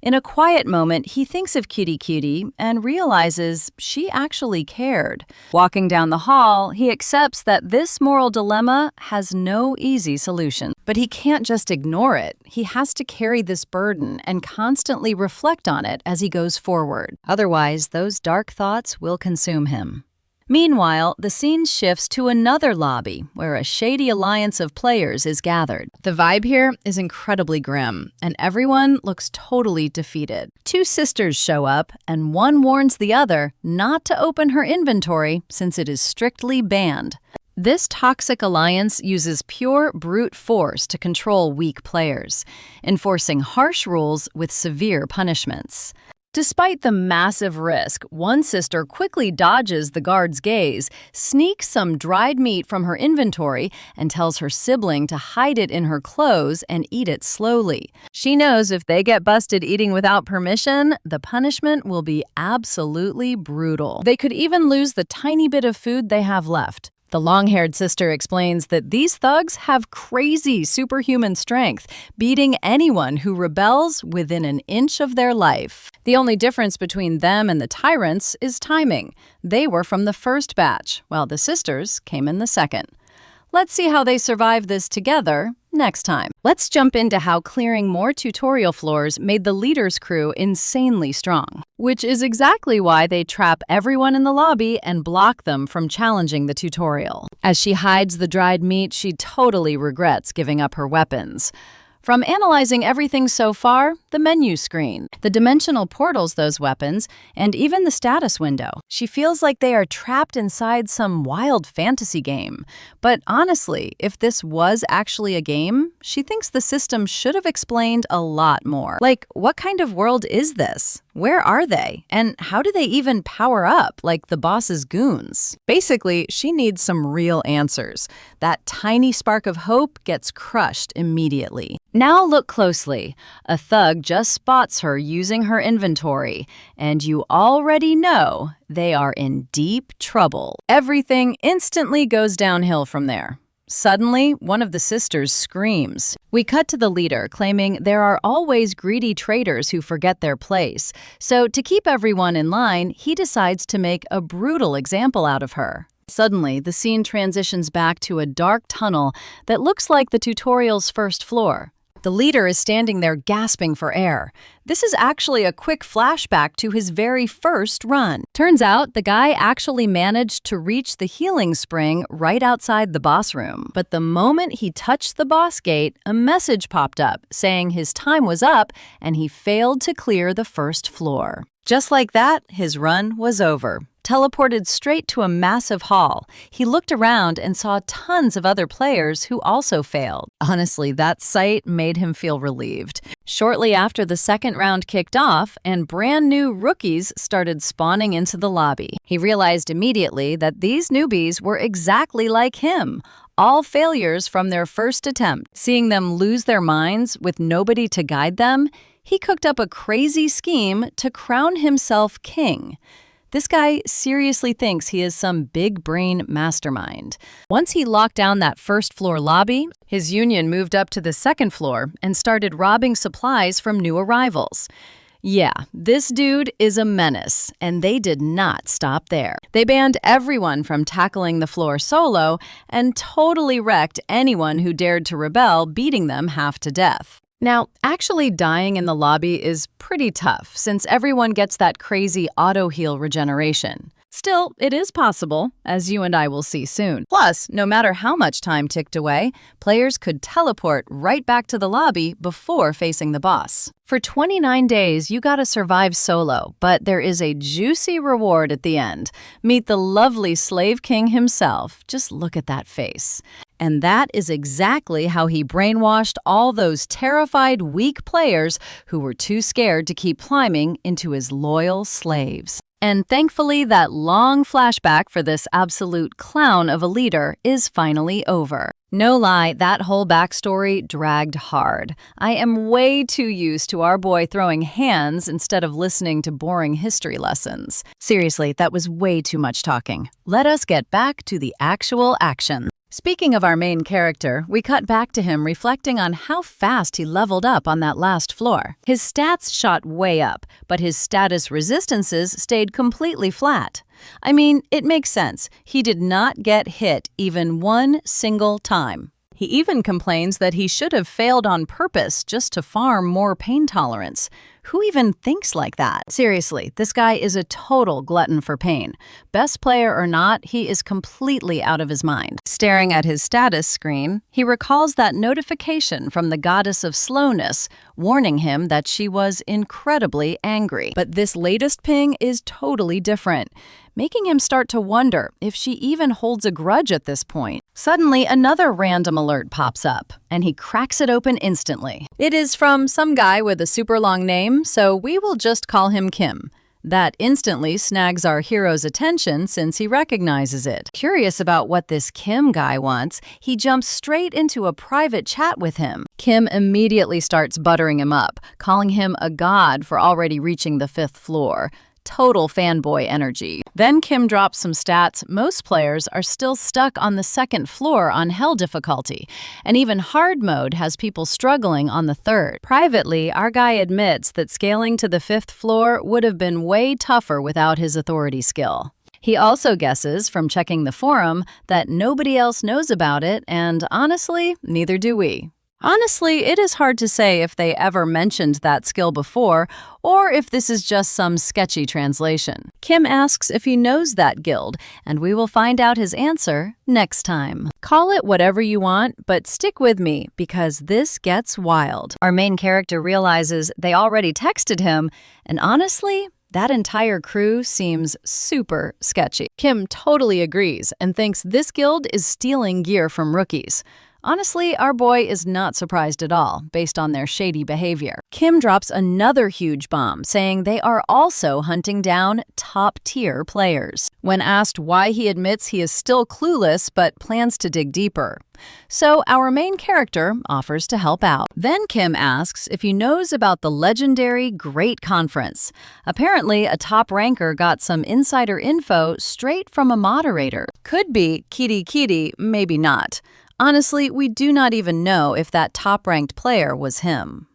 In a quiet moment, he thinks of Cutie Cutie and realizes she actually cared. Walking down the hall, he accepts that this moral dilemma has no easy solution. But he can't just ignore it. He has to carry this burden and constantly reflect on it as he goes forward. Otherwise, those dark thoughts will consume him. Meanwhile, the scene shifts to another lobby where a shady alliance of players is gathered. The vibe here is incredibly grim, and everyone looks totally defeated. Two sisters show up, and one warns the other not to open her inventory since it is strictly banned. This toxic alliance uses pure brute force to control weak players, enforcing harsh rules with severe punishments. Despite the massive risk, one sister quickly dodges the guard's gaze, sneaks some dried meat from her inventory, and tells her sibling to hide it in her clothes and eat it slowly. She knows if they get busted eating without permission, the punishment will be absolutely brutal. They could even lose the tiny bit of food they have left. The long-haired sister explains that these thugs have crazy superhuman strength, beating anyone who rebels within an inch of their life. The only difference between them and the tyrants is timing. They were from the first batch, while the sisters came in the second. Let's see how they survive this together next time. Let's jump into how clearing more tutorial floors made the leader's crew insanely strong, which is exactly why they trap everyone in the lobby and block them from challenging the tutorial. As she hides the dried meat, she totally regrets giving up her weapons. From analyzing everything so far, the menu screen, the dimensional portals those weapons, and even the status window, she feels like they are trapped inside some wild fantasy game. But honestly, if this was actually a game, she thinks the system should have explained a lot more. Like, what kind of world is this? Where are they? And how do they even power up like the boss's goons? Basically, she needs some real answers. That tiny spark of hope gets crushed immediately. Now look closely. A thug just spots her using her inventory, and you already know they are in deep trouble. Everything instantly goes downhill from there. Suddenly, one of the sisters screams. We cut to the leader, claiming there are always greedy traitors who forget their place. So to keep everyone in line, he decides to make a brutal example out of her. Suddenly, the scene transitions back to a dark tunnel that looks like the tutorial's first floor. The leader is standing there gasping for air. This is actually a quick flashback to his very first run. Turns out the guy actually managed to reach the healing spring right outside the boss room. But the moment he touched the boss gate, a message popped up saying his time was up and he failed to clear the first floor. Just like that, his run was over. Teleported straight to a massive hall. He looked around and saw tons of other players who also failed. Honestly, that sight made him feel relieved. Shortly after the second round kicked off and brand new rookies started spawning into the lobby, he realized immediately that these newbies were exactly like him. All failures from their first attempt. Seeing them lose their minds with nobody to guide them, he cooked up a crazy scheme to crown himself king. This guy seriously thinks he is some big-brain mastermind. Once he locked down that first-floor lobby, his union moved up to the second floor and started robbing supplies from new arrivals. Yeah, this dude is a menace, and they did not stop there. They banned everyone from tackling the floor solo and totally wrecked anyone who dared to rebel, beating them half to death. Now, actually dying in the lobby is pretty tough since everyone gets that crazy auto-heal regeneration. Still, it is possible, as you and I will see soon. Plus, no matter how much time ticked away, players could teleport right back to the lobby before facing the boss. For 29 days, you gotta survive solo, but there is a juicy reward at the end. Meet the lovely Slave King himself. Just look at that face. And that is exactly how he brainwashed all those terrified, weak players who were too scared to keep climbing into his loyal slaves. And thankfully, that long flashback for this absolute clown of a leader is finally over. No lie, that whole backstory dragged hard. I am way too used to our boy throwing hands instead of listening to boring history lessons. Seriously, that was way too much talking. Let us get back to the actual action. Speaking of our main character, we cut back to him reflecting on how fast he leveled up on that last floor. His stats shot way up, but his status resistances stayed completely flat. I mean, it makes sense. He did not get hit even one single time. He even complains that he should have failed on purpose just to farm more pain tolerance. Who even thinks like that? Seriously, this guy is a total glutton for pain. Best player or not, he is completely out of his mind. Staring at his status screen, he recalls that notification from the goddess of slowness, warning him that she was incredibly angry. But this latest ping is totally different, making him start to wonder if she even holds a grudge at this point. Suddenly, another random alert pops up, and he cracks it open instantly. It is from some guy with a super long name, so we will just call him Kim. That instantly snags our hero's attention since he recognizes it. Curious about what this Kim guy wants, he jumps straight into a private chat with him. Kim immediately starts buttering him up, calling him a god for already reaching the 5th floor. Total fanboy energy. Then Kim drops some stats. Most players are still stuck on the 2nd floor on hell difficulty, and even hard mode has people struggling on the 3rd. Privately, our guy admits that scaling to the 5th floor would have been way tougher without his authority skill. He also guesses, from checking the forum, that nobody else knows about it, and honestly, neither do we. Honestly, it is hard to say if they ever mentioned that skill before, or if this is just some sketchy translation. Kim asks if he knows that guild, and we will find out his answer next time. Call it whatever you want, but stick with me, because this gets wild. Our main character realizes they already texted him, and honestly, that entire crew seems super sketchy. Kim totally agrees and thinks this guild is stealing gear from rookies. Honestly, our boy is not surprised at all, based on their shady behavior. Kim drops another huge bomb, saying they are also hunting down top-tier players. When asked why, he admits he is still clueless but plans to dig deeper. So our main character offers to help out. Then Kim asks if he knows about the legendary Great Conference. Apparently, a top ranker got some insider info straight from a moderator. Could be Kitty, maybe not. Honestly, we do not even know if that top-ranked player was him.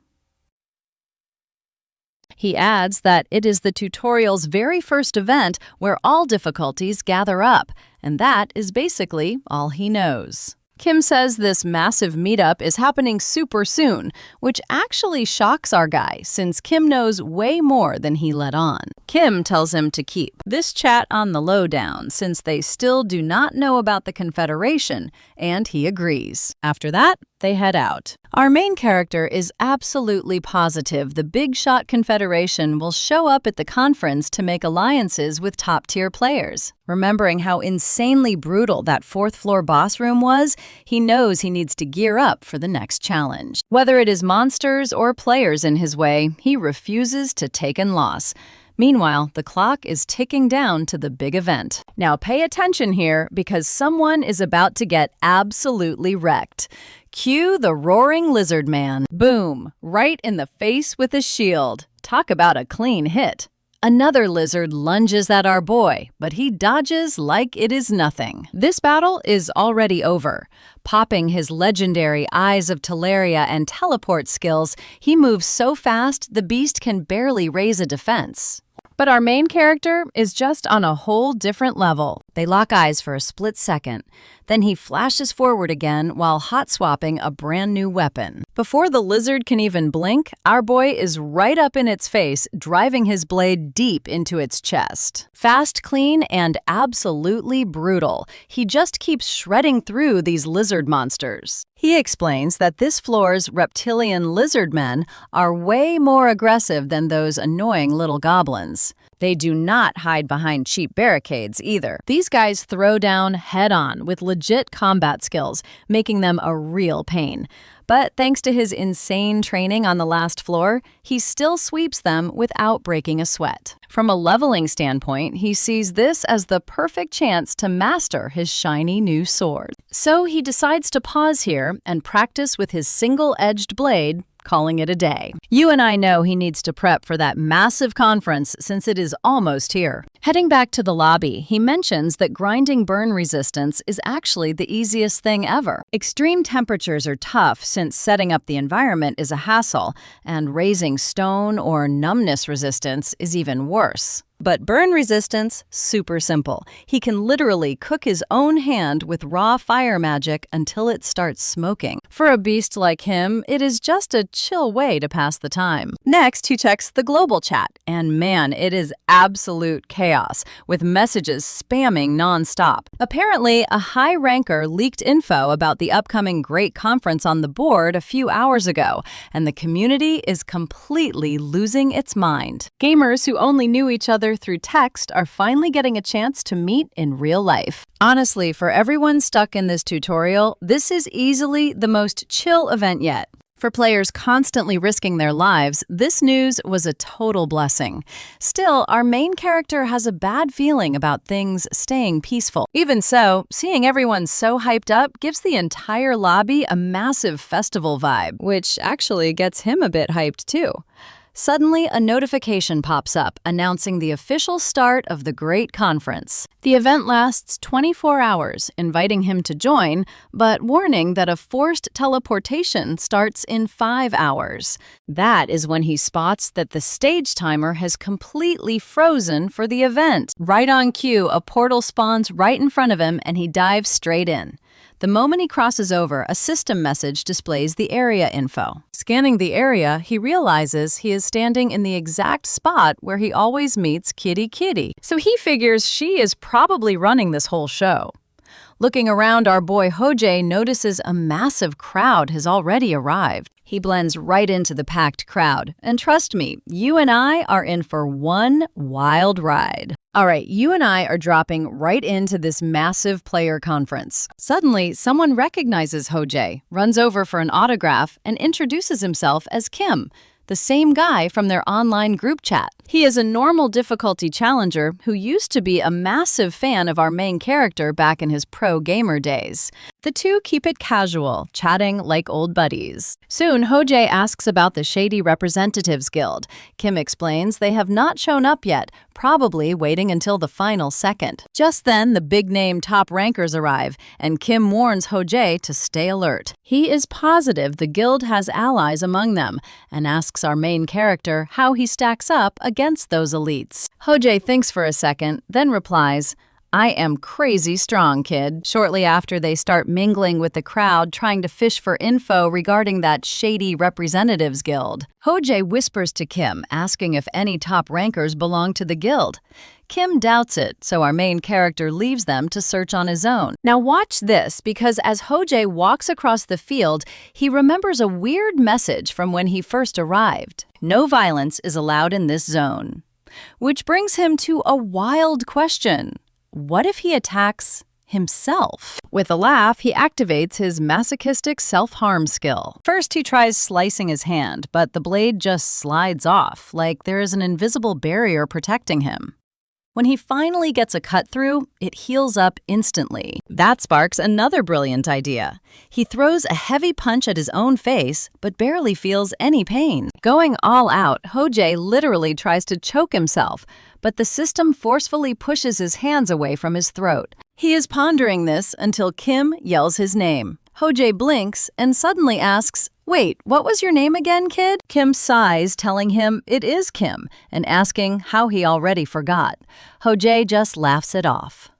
He adds that it is the tutorial's very first event where all difficulties gather up, and that is basically all he knows. Kim says this massive meetup is happening super soon, which actually shocks our guy since Kim knows way more than he let on. Kim tells him to keep this chat on the lowdown since they still do not know about the Confederation, and he agrees. After that, they head out. Our main character is absolutely positive the Big Shot Confederation will show up at the conference to make alliances with top-tier players. Remembering how insanely brutal that fourth-floor boss room was, he knows he needs to gear up for the next challenge. Whether it is monsters or players in his way, he refuses to take an loss. Meanwhile, the clock is ticking down to the big event. Now pay attention here because someone is about to get absolutely wrecked. Cue the roaring lizard man. Boom! Right in the face with a shield. Talk about a clean hit. Another lizard lunges at our boy, but he dodges like it is nothing. This battle is already over. Popping his legendary Eyes of Teleria and teleport skills, he moves so fast the beast can barely raise a defense. But our main character is just on a whole different level. They lock eyes for a split second. Then he flashes forward again while hot-swapping a brand new weapon. Before the lizard can even blink, our boy is right up in its face, driving his blade deep into its chest. Fast, clean, and absolutely brutal. He just keeps shredding through these lizard monsters. He explains that this floor's reptilian lizard men are way more aggressive than those annoying little goblins. They do not hide behind cheap barricades either. These guys throw down head-on with legit combat skills, making them a real pain. But thanks to his insane training on the last floor, he still sweeps them without breaking a sweat. From a leveling standpoint, he sees this as the perfect chance to master his shiny new sword. So he decides to pause here and practice with his single-edged blade, calling it a day. You and I know he needs to prep for that massive conference since it is almost here. Heading back to the lobby, he mentions that grinding burn resistance is actually the easiest thing ever. Extreme temperatures are tough since setting up the environment is a hassle, and raising stone or numbness resistance is even worse. But burn resistance, super simple. He can literally cook his own hand with raw fire magic until it starts smoking. For a beast like him, it is just a chill way to pass the time. Next, he checks the global chat, and man, it is absolute chaos, with messages spamming non-stop. Apparently, a high ranker leaked info about the upcoming Great Conference on the board a few hours ago, and the community is completely losing its mind. Gamers who only knew each other through text are finally getting a chance to meet in real life. Honestly, for everyone stuck in this tutorial, this is easily the most chill event yet. For players constantly risking their lives, this news was a total blessing. Still, our main character has a bad feeling about things staying peaceful. Even so, seeing everyone so hyped up gives the entire lobby a massive festival vibe, which actually gets him a bit hyped too. Suddenly, a notification pops up announcing the official start of the Great Conference. The event lasts 24 hours, inviting him to join, but warning that a forced teleportation starts in 5 hours. That is when he spots that the stage timer has completely frozen for the event. Right on cue, a portal spawns right in front of him and he dives straight in. The moment he crosses over, a system message displays the area info. Scanning the area, he realizes he is standing in the exact spot where he always meets Kitty Kitty. So he figures she is probably running this whole show. Looking around, our boy Hojay notices a massive crowd has already arrived. He blends right into the packed crowd. And trust me, you and I are in for one wild ride. All right, you and I are dropping right into this massive player conference. Suddenly, someone recognizes Hojay, runs over for an autograph, and introduces himself as Kim, the same guy from their online group chat. He is a normal difficulty challenger who used to be a massive fan of our main character back in his pro gamer days. The two keep it casual, chatting like old buddies. Soon, Hojay asks about the Shady Representatives Guild. Kim explains they have not shown up yet, probably waiting until the final second. Just then, the big-name top rankers arrive, and Kim warns Hojay to stay alert. He is positive the guild has allies among them, and asks our main character how he stacks up against those elites. Hojay thinks for a second, then replies, "I am crazy strong, kid." Shortly after, they start mingling with the crowd, trying to fish for info regarding that Shady Representatives Guild. Hojay whispers to Kim, asking if any top rankers belong to the guild. Kim doubts it, so our main character leaves them to search on his own. Now watch this, because as Hojay walks across the field, he remembers a weird message from when he first arrived. No violence is allowed in this zone. Which brings him to a wild question. What if he attacks himself? With a laugh, he activates his masochistic self-harm skill. First, he tries slicing his hand, but the blade just slides off, like there is an invisible barrier protecting him. When he finally gets a cut through, it heals up instantly. That sparks another brilliant idea. He throws a heavy punch at his own face, but barely feels any pain. Going all out, Hojay literally tries to choke himself, but the system forcefully pushes his hands away from his throat. He is pondering this until Kim yells his name. Hojay blinks and suddenly asks, "Wait, what was your name again, kid?" Kim sighs, telling him it is Kim, and asking how he already forgot. Hojay just laughs it off.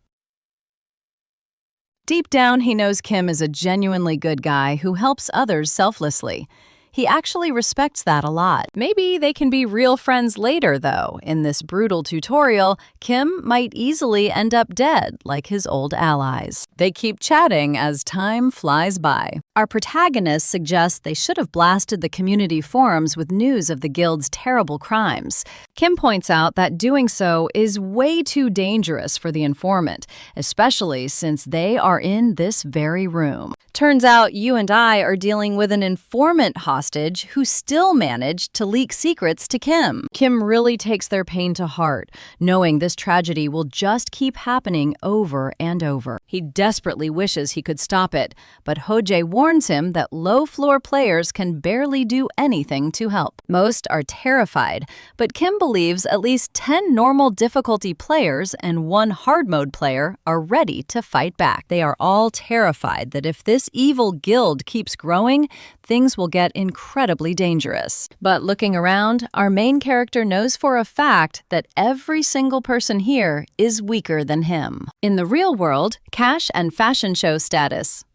Deep down, he knows Kim is a genuinely good guy who helps others selflessly. He actually respects that a lot. Maybe they can be real friends later, though. In this brutal tutorial, Kim might easily end up dead, like his old allies. They keep chatting as time flies by. Our protagonist suggests they should have blasted the community forums with news of the guild's terrible crimes. Kim points out that doing so is way too dangerous for the informant, especially since they are in this very room. Turns out you and I are dealing with an informant hostage who still managed to leak secrets to Kim. Kim really takes their pain to heart, knowing this tragedy will just keep happening over and over. He desperately wishes he could stop it, but Hojay warns him that low-floor players can barely do anything to help. Most are terrified, but Kim believes at least 10 normal difficulty players and 1 hard mode player are ready to fight back. They are all terrified that if this evil guild keeps growing, things will get incredibly dangerous. But looking around, our main character knows for a fact that every single person here is weaker than him. In the real world, cash and fashion show status.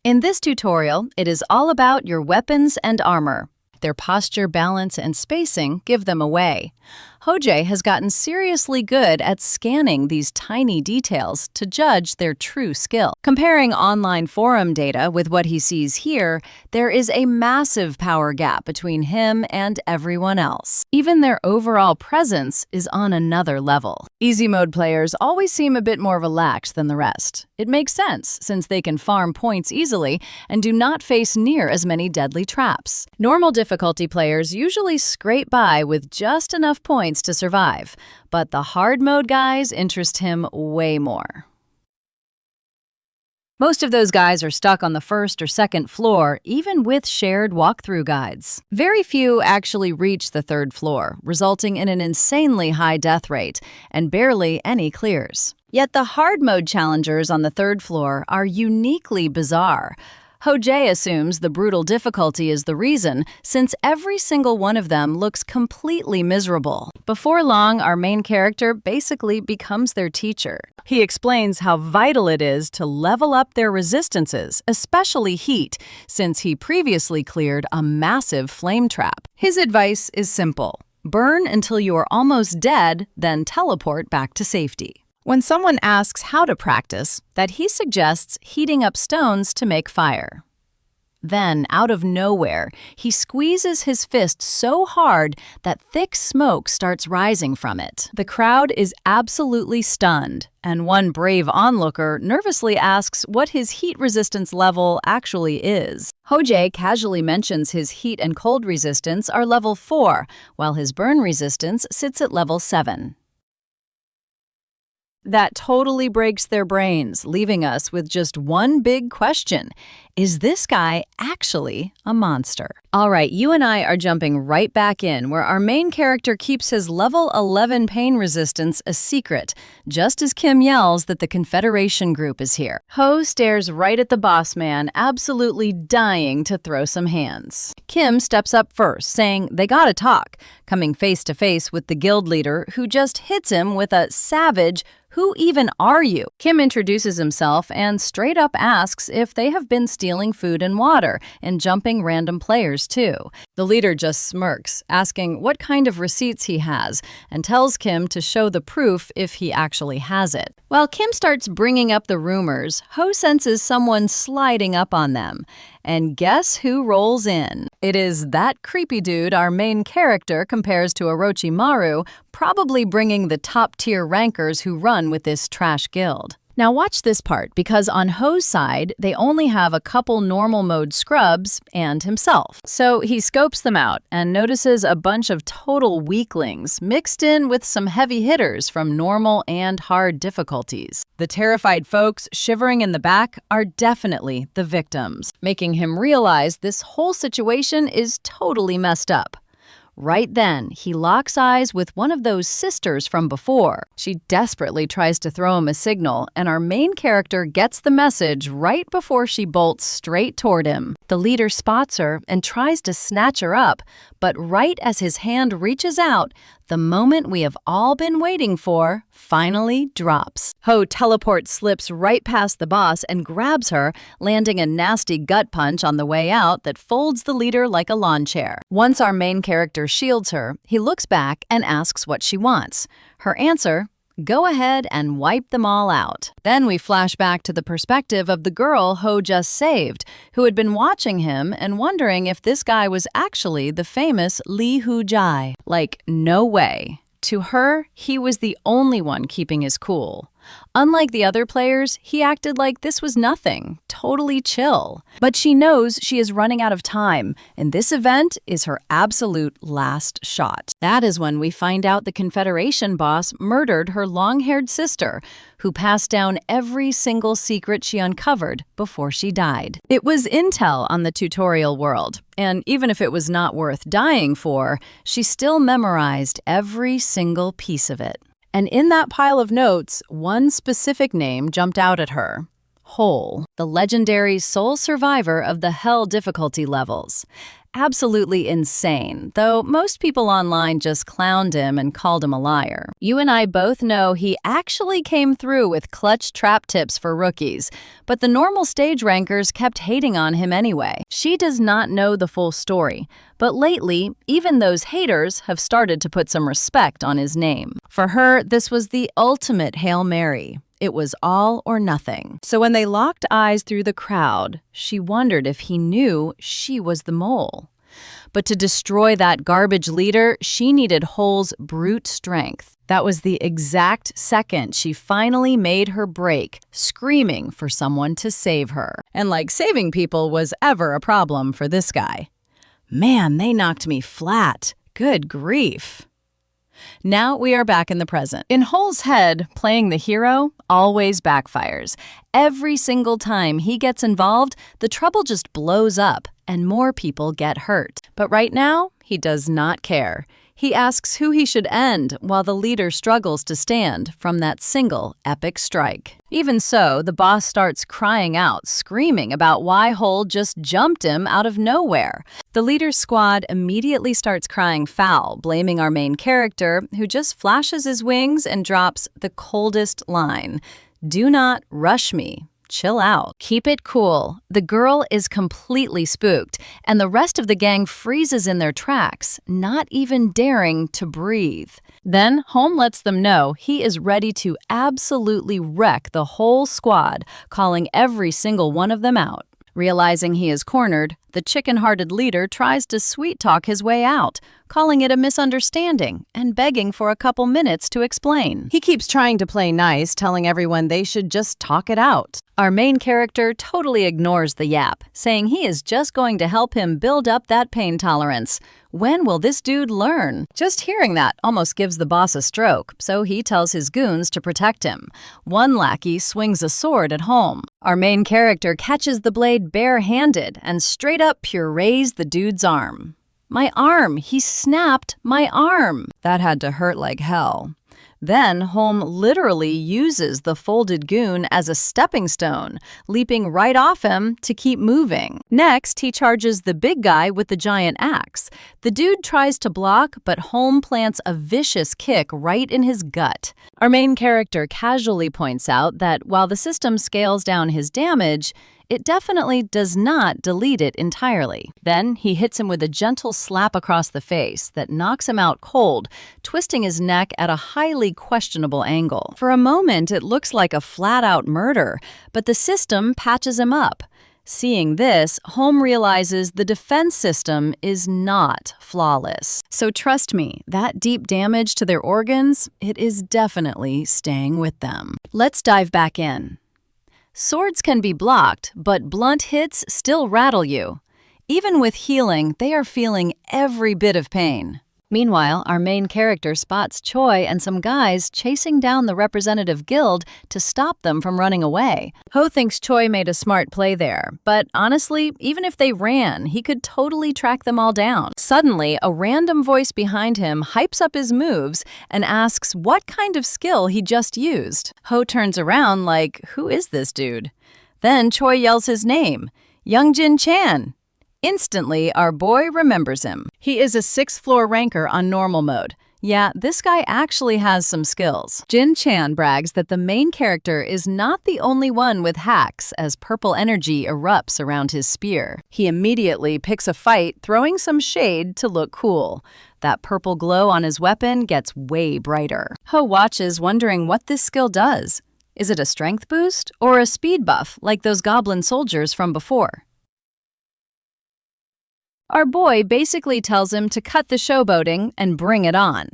In this tutorial, it is all about your weapons and armor. Their posture, balance, and spacing give them away. Hojay has gotten seriously good at scanning these tiny details to judge their true skill. Comparing online forum data with what he sees here, there is a massive power gap between him and everyone else. Even their overall presence is on another level. Easy mode players always seem a bit more relaxed than the rest. It makes sense, since they can farm points easily and do not face near as many deadly traps. Normal difficulty players usually scrape by with just enough points to survive, but the hard mode guys interest him way more. Most of those guys are stuck on the first or second floor, even with shared walkthrough guides. Very few actually reach the third floor, resulting in an insanely high death rate, and barely any clears. Yet the hard mode challengers on the third floor are uniquely bizarre. Ho-jae assumes the brutal difficulty is the reason, since every single one of them looks completely miserable. Before long, our main character basically becomes their teacher. He explains how vital it is to level up their resistances, especially heat, since he previously cleared a massive flame trap. His advice is simple: burn until you are almost dead, then teleport back to safety. When someone asks how to practice, that he suggests heating up stones to make fire. Then, out of nowhere, he squeezes his fist so hard that thick smoke starts rising from it. The crowd is absolutely stunned, and one brave onlooker nervously asks what his heat resistance level actually is. Ho-jae casually mentions his heat and cold resistance are level 4, while his burn resistance sits at level 7. That totally breaks their brains, leaving us with just one big question. Is this guy actually a monster? All right, you and I are jumping right back in, where our main character keeps his level 11 pain resistance a secret, just as Kim yells that the Confederation group is here. Ho stares right at the boss man, absolutely dying to throw some hands. Kim steps up first, saying they gotta talk, coming face to face with the guild leader, who just hits him with a savage, "Who even are you?" Kim introduces himself and straight up asks if they have been stealing food and water and jumping random players too. The leader just smirks, asking what kind of receipts he has, and tells Kim to show the proof if he actually has it. While Kim starts bringing up the rumors, Ho senses someone sliding up on them. And guess who rolls in? It is that creepy dude our main character compares to Orochimaru, probably bringing the top-tier rankers who run with this trash guild. Now watch this part, because on Ho's side, they only have a couple normal mode scrubs and himself. So he scopes them out and notices a bunch of total weaklings mixed in with some heavy hitters from normal and hard difficulties. The terrified folks shivering in the back are definitely the victims, making him realize this whole situation is totally messed up. Right then, he locks eyes with one of those sisters from before. She desperately tries to throw him a signal, and our main character gets the message right before she bolts straight toward him. The leader spots her and tries to snatch her up, but right as his hand reaches out, the moment we have all been waiting for finally drops. Ho teleport slips right past the boss and grabs her, landing a nasty gut punch on the way out that folds the leader like a lawn chair. Once our main character shields her, he looks back and asks what she wants. Her answer: go ahead and wipe them all out. Then we flash back to the perspective of the girl Ho just saved, who had been watching him and wondering if this guy was actually the famous Lee Hoo-jae. Like, no way. To her, he was the only one keeping his cool. Unlike the other players, he acted like this was nothing, totally chill. But she knows she is running out of time, and this event is her absolute last shot. That is when we find out the Confederation boss murdered her long-haired sister, who passed down every single secret she uncovered before she died. It was intel on the tutorial world, and even if it was not worth dying for, she still memorized every single piece of it. And in that pile of notes, one specific name jumped out at her: Hole, the legendary sole survivor of the Hell difficulty levels. Absolutely insane, though most people online just clowned him and called him a liar. You and I both know he actually came through with clutch trap tips for rookies, but the normal stage rankers kept hating on him anyway. She does not know the full story, but lately, even those haters have started to put some respect on his name. For her, this was the ultimate Hail Mary. It was all or nothing. So when they locked eyes through the crowd, she wondered if he knew she was the mole. But to destroy that garbage leader, she needed Hole's brute strength. That was the exact second she finally made her break, screaming for someone to save her. And like saving people was ever a problem for this guy. Man, they knocked me flat. Good grief. Now we are back in the present. In Hole's head, playing the hero always backfires. Every single time he gets involved, the trouble just blows up and more people get hurt. But right now, he does not care. He asks who he should end while the leader struggles to stand from that single epic strike. Even so, the boss starts crying out, screaming about why Hole just jumped him out of nowhere. The leader's squad immediately starts crying foul, blaming our main character, who just flashes his wings and drops the coldest line: "Do not rush me. Chill out. Keep it cool." The girl is completely spooked, and the rest of the gang freezes in their tracks, not even daring to breathe. Then Home lets them know he is ready to absolutely wreck the whole squad, calling every single one of them out. Realizing he is cornered, the chicken-hearted leader tries to sweet-talk his way out, calling it a misunderstanding and begging for a couple minutes to explain. He keeps trying to play nice, telling everyone they should just talk it out. Our main character totally ignores the yap, saying he is just going to help him build up that pain tolerance. When will this dude learn? Just hearing that almost gives the boss a stroke, so he tells his goons to protect him. One lackey swings a sword at Home. Our main character catches the blade bare-handed and straight up purees the dude's arm. My arm! He snapped my arm! That had to hurt like hell. Then Home literally uses the folded goon as a stepping stone, leaping right off him to keep moving. Next, he charges the big guy with the giant axe. The dude tries to block, but Home plants a vicious kick right in his gut. Our main character casually points out that while the system scales down his damage, it definitely does not delete it entirely. Then he hits him with a gentle slap across the face that knocks him out cold, twisting his neck at a highly questionable angle. For a moment, it looks like a flat-out murder, but the system patches him up. Seeing this, Home realizes the defense system is not flawless. So trust me, that deep damage to their organs, it is definitely staying with them. Let's dive back in. Swords can be blocked, but blunt hits still rattle you. Even with healing, they are feeling every bit of pain. Meanwhile, our main character spots Choi and some guys chasing down the representative guild to stop them from running away. Ho thinks Choi made a smart play there, but honestly, even if they ran, he could totally track them all down. Suddenly, a random voice behind him hypes up his moves and asks what kind of skill he just used. Ho turns around like, who is this dude? Then Choi yells his name, Youngjin Chan. Instantly, our boy remembers him. He is a 6th floor ranker on normal mode. Yeah, this guy actually has some skills. Jin Chan brags that the main character is not the only one with hacks as purple energy erupts around his spear. He immediately picks a fight, throwing some shade to look cool. That purple glow on his weapon gets way brighter. Ho watches, wondering what this skill does. Is it a strength boost or a speed buff like those goblin soldiers from before? Our boy basically tells him to cut the showboating and bring it on.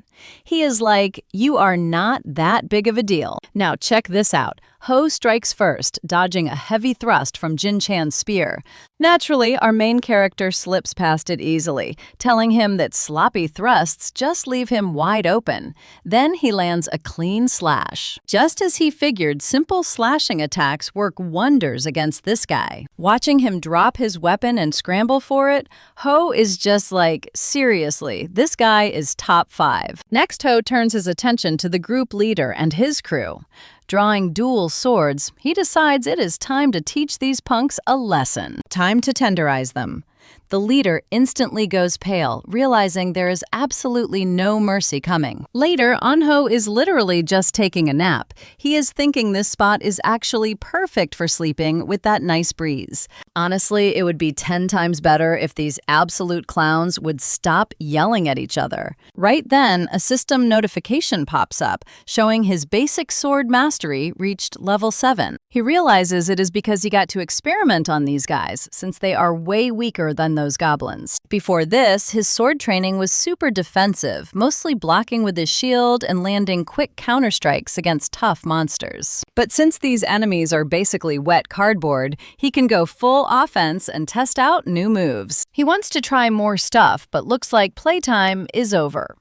He is like, you are not that big of a deal. Now check this out. Ho strikes first, dodging a heavy thrust from Jin Chan's spear. Naturally, our main character slips past it easily, telling him that sloppy thrusts just leave him wide open. Then he lands a clean slash. Just as he figured, simple slashing attacks work wonders against this guy. Watching him drop his weapon and scramble for it, Ho is just like, seriously, this guy is top 5. Next, Ho turns his attention to the group leader and his crew. Drawing dual swords, he decides it is time to teach these punks a lesson. Time to tenderize them. The leader instantly goes pale, realizing there is absolutely no mercy coming. Later, Anho is literally just taking a nap. He is thinking this spot is actually perfect for sleeping with that nice breeze. Honestly, it would be 10 times better if these absolute clowns would stop yelling at each other. Right then, a system notification pops up, showing his basic sword mastery reached level 7. He realizes it is because he got to experiment on these guys, since they are way weaker than those goblins. Before this, his sword training was super defensive, mostly blocking with his shield and landing quick counterstrikes against tough monsters. But since these enemies are basically wet cardboard, he can go full offense and test out new moves. He wants to try more stuff, but looks like playtime is over.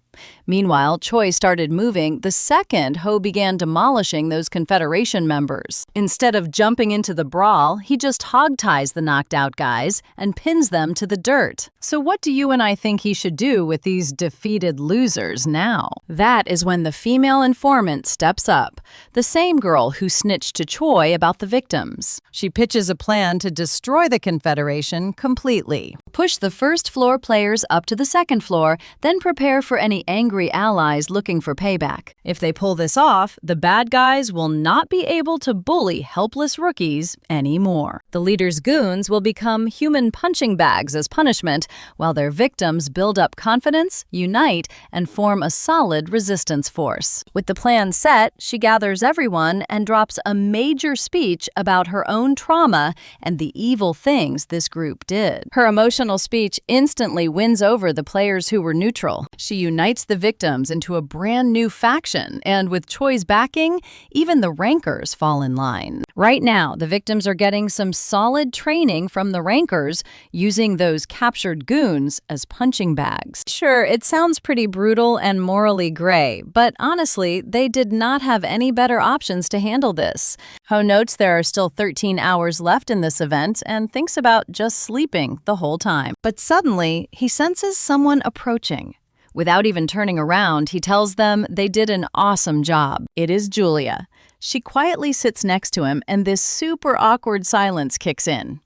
Meanwhile, Choi started moving the second Ho began demolishing those Confederation members. Instead of jumping into the brawl, he just hogties the knocked out guys and pins them to the dirt. So what do you and I think he should do with these defeated losers now? That is when the female informant steps up, the same girl who snitched to Choi about the victims. She pitches a plan to destroy the Confederation completely. Push the first floor players up to the second floor, then prepare for any angry allies looking for payback. If they pull this off, the bad guys will not be able to bully helpless rookies anymore. The leader's goons will become human punching bags as punishment, while their victims build up confidence, unite, and form a solid resistance force. With the plan set, she gathers everyone and drops a major speech about her own trauma and the evil things this group did. Her emotional speech instantly wins over the players who were neutral. She unites the victims into a brand new faction, and with Choi's backing, even the rankers fall in line. Right now, the victims are getting some solid training from the rankers, using those captured goons as punching bags. Sure, it sounds pretty brutal and morally gray, but honestly, they did not have any better options to handle this. Ho notes there are still 13 hours left in this event and thinks about just sleeping the whole time. But suddenly, he senses someone approaching. Without even turning around, he tells them they did an awesome job. It is Julia. She quietly sits next to him, and this super awkward silence kicks in.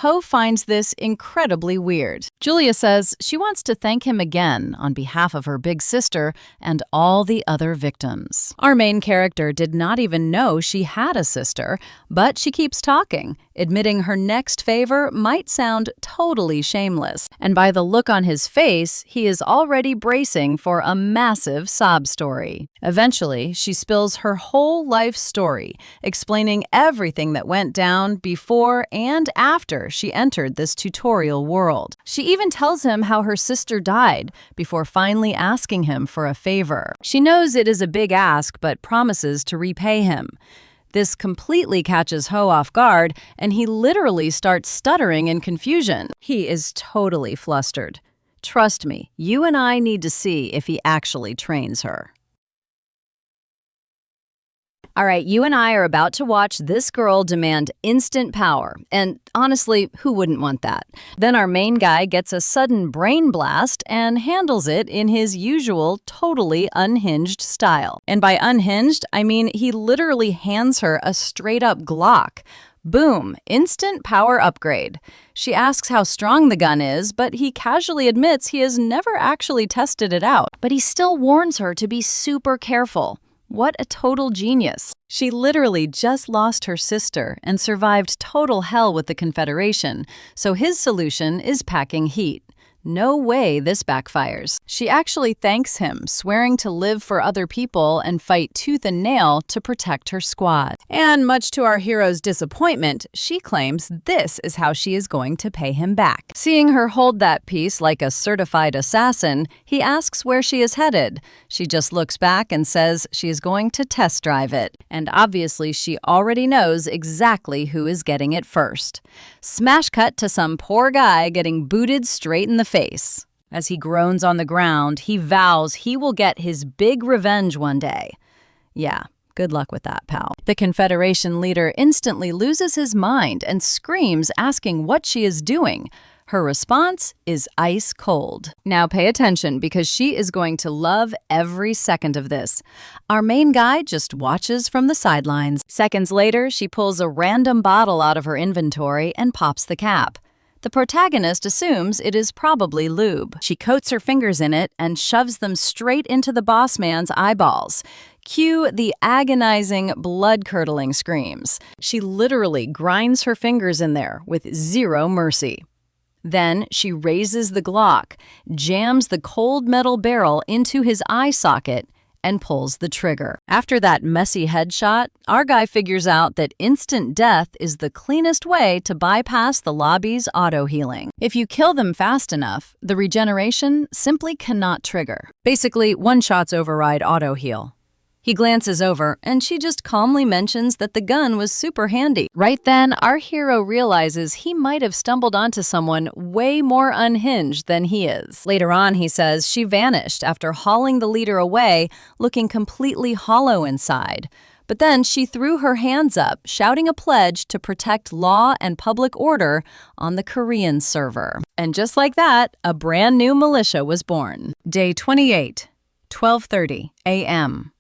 Ho finds this incredibly weird. Julia says she wants to thank him again on behalf of her big sister and all the other victims. Our main character did not even know she had a sister, but she keeps talking, admitting her next favor might sound totally shameless. And by the look on his face, he is already bracing for a massive sob story. Eventually, she spills her whole life story, explaining everything that went down before and after she entered this tutorial world. She even tells him how her sister died before finally asking him for a favor. She knows it is a big ask, but promises to repay him. This completely catches Ho off guard, and he literally starts stuttering in confusion. He is totally flustered. Trust me, you and I need to see if he actually trains her. All right, you and I are about to watch this girl demand instant power, and honestly, who wouldn't want that? Then our main guy gets a sudden brain blast and handles it in his usual totally unhinged style. And by unhinged, I mean he literally hands her a straight-up Glock. Boom, instant power upgrade. She asks how strong the gun is, but he casually admits he has never actually tested it out. But he still warns her to be super careful. What a total genius. She literally just lost her sister and survived total hell with the Confederation, so his solution is packing heat. No way this backfires. She actually thanks him, swearing to live for other people and fight tooth and nail to protect her squad. And much to our hero's disappointment, she claims this is how she is going to pay him back. Seeing her hold that piece like a certified assassin, he asks where she is headed. She just looks back and says she is going to test drive it. And obviously she already knows exactly who is getting it first. Smash cut to some poor guy getting booted straight in the face. As he groans on the ground, he vows he will get his big revenge one day. Yeah, good luck with that, pal. The Confederation leader instantly loses his mind and screams, asking what she is doing. Her response is ice cold. Now pay attention, because she is going to love every second of this. Our main guy just watches from the sidelines. Seconds later, she pulls a random bottle out of her inventory and pops the cap. The protagonist assumes it is probably lube. She coats her fingers in it and shoves them straight into the boss man's eyeballs. Cue the agonizing, blood-curdling screams. She literally grinds her fingers in there with zero mercy. Then she raises the Glock, jams the cold metal barrel into his eye socket, and pulls the trigger. After that messy headshot, our guy figures out that instant death is the cleanest way to bypass the lobby's auto-healing. If you kill them fast enough, the regeneration simply cannot trigger. Basically, one-shots override auto-heal. He glances over, and she just calmly mentions that the gun was super handy. Right then, our hero realizes he might have stumbled onto someone way more unhinged than he is. Later on, he says she vanished after hauling the leader away, looking completely hollow inside. But then she threw her hands up, shouting a pledge to protect law and public order on the Korean server. And just like that, a brand new militia was born. Day 28, 12:30 a.m.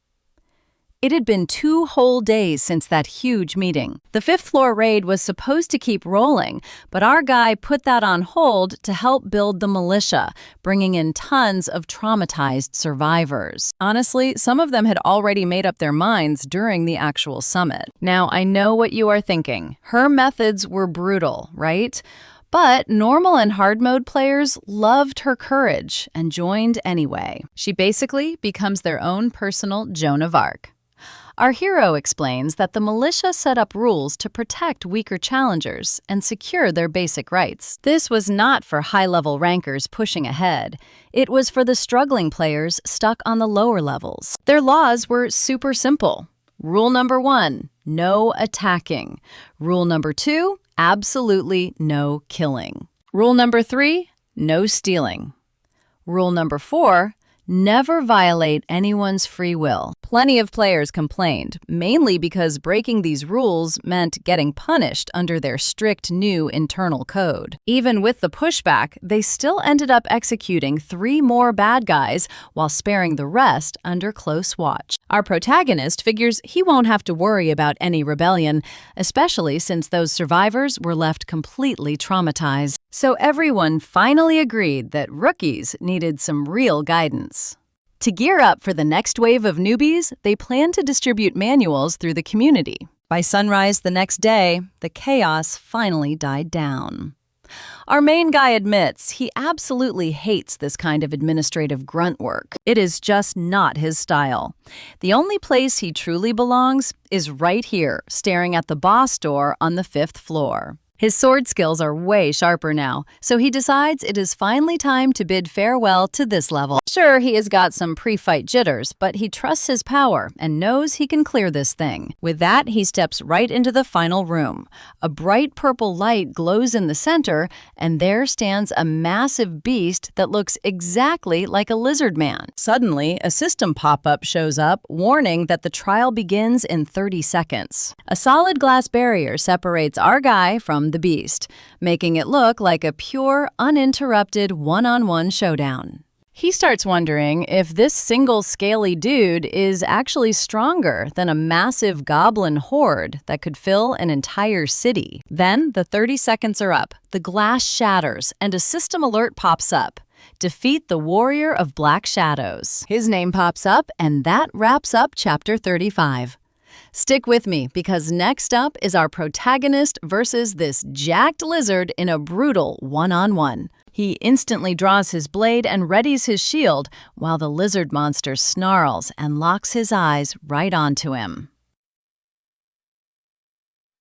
It had been 2 whole days since that huge meeting. The 5th floor raid was supposed to keep rolling, but our guy put that on hold to help build the militia, bringing in tons of traumatized survivors. Honestly, some of them had already made up their minds during the actual summit. Now, I know what you are thinking. Her methods were brutal, right? But normal and hard mode players loved her courage and joined anyway. She basically becomes their own personal Joan of Arc. Our hero explains that the militia set up rules to protect weaker challengers and secure their basic rights. This was not for high-level rankers pushing ahead. It was for the struggling players stuck on the lower levels. Their laws were super simple. Rule number 1, no attacking. Rule number 2, absolutely no killing. Rule number 3, no stealing. Rule number 4, never violate anyone's free will. Plenty of players complained, mainly because breaking these rules meant getting punished under their strict new internal code. Even with the pushback, they still ended up executing 3 more bad guys while sparing the rest under close watch. Our protagonist figures he won't have to worry about any rebellion, especially since those survivors were left completely traumatized. So everyone finally agreed that rookies needed some real guidance. To gear up for the next wave of newbies, they plan to distribute manuals through the community. By sunrise the next day, the chaos finally died down. Our main guy admits he absolutely hates this kind of administrative grunt work. It is just not his style. The only place he truly belongs is right here, staring at the boss door on the 5th floor. His sword skills are way sharper now, so he decides it is finally time to bid farewell to this level. Sure, he has got some pre-fight jitters, but he trusts his power and knows he can clear this thing. With that, he steps right into the final room. A bright purple light glows in the center, and there stands a massive beast that looks exactly like a lizard man. Suddenly, a system pop-up shows up, warning that the trial begins in 30 seconds. A solid glass barrier separates our guy from the beast, making it look like a pure, uninterrupted one-on-one showdown. He starts wondering if this single scaly dude is actually stronger than a massive goblin horde that could fill an entire city. Then the 30 seconds are up, the glass shatters, and a system alert pops up. Defeat the Warrior of Black Shadows. His name pops up, and that wraps up Chapter 35. Stick with me, because next up is our protagonist versus this jacked lizard in a brutal one-on-one. He instantly draws his blade and readies his shield, while the lizard monster snarls and locks his eyes right onto him.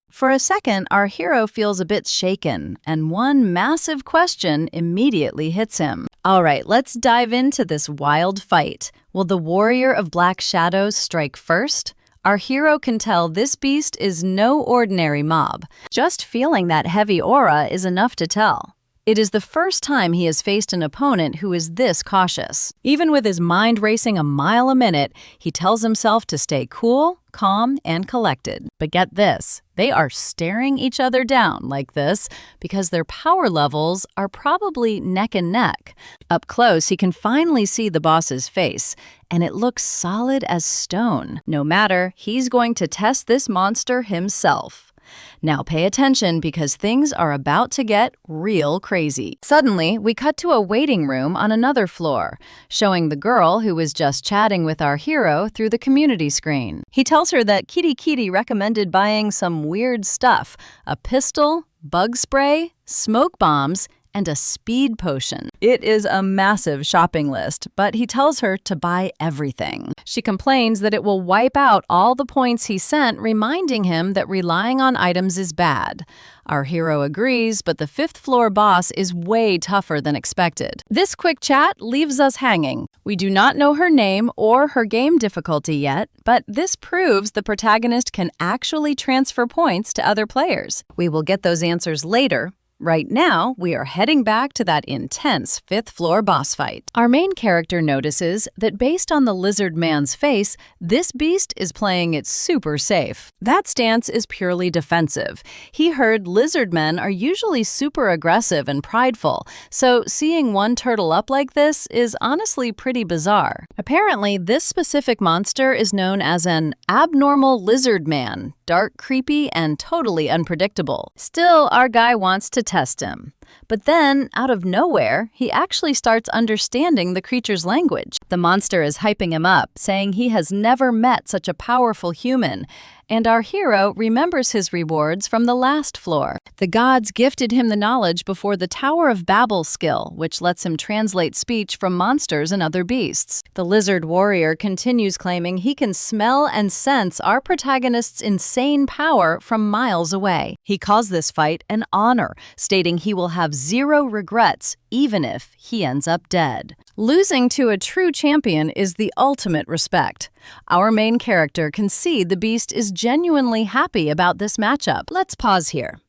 For a second, our hero feels a bit shaken, and one massive question immediately hits him. All right, let's dive into this wild fight. Will the Warrior of Black Shadows strike first? Our hero can tell this beast is no ordinary mob. Just feeling that heavy aura is enough to tell. It is the first time he has faced an opponent who is this cautious. Even with his mind racing a mile a minute, he tells himself to stay cool, calm, and collected. But get this, they are staring each other down like this because their power levels are probably neck and neck. Up close, he can finally see the boss's face, and it looks solid as stone. No matter, he's going to test this monster himself. Now pay attention because things are about to get real crazy. Suddenly, we cut to a waiting room on another floor, showing the girl who was just chatting with our hero through the community screen. He tells her that Kitty recommended buying some weird stuff, a pistol, bug spray, smoke bombs, and a speed potion. It is a massive shopping list, but he tells her to buy everything. She complains that it will wipe out all the points he sent, reminding him that relying on items is bad. Our hero agrees, but the fifth floor boss is way tougher than expected. This quick chat leaves us hanging. We do not know her name or her game difficulty yet, but this proves the protagonist can actually transfer points to other players. We will get those answers later. Right now, we are heading back to that intense fifth floor boss fight. Our main character notices that based on the lizard man's face, this beast is playing it super safe. That stance is purely defensive. He heard lizard men are usually super aggressive and prideful, so seeing one turtle up like this is honestly pretty bizarre. Apparently, this specific monster is known as an abnormal lizard man, dark, creepy, and totally unpredictable. Still, our guy wants to test him. But then, out of nowhere, he actually starts understanding the creature's language. The monster is hyping him up, saying he has never met such a powerful human, and our hero remembers his rewards from the last floor. The gods gifted him the knowledge before the Tower of Babel skill, which lets him translate speech from monsters and other beasts. The lizard warrior continues claiming he can smell and sense our protagonist's insane power from miles away. He calls this fight an honor, stating he will have zero regrets, even if he ends up dead. Losing to a true champion is the ultimate respect. Our main character can see the beast is genuinely happy about this matchup. Let's pause here.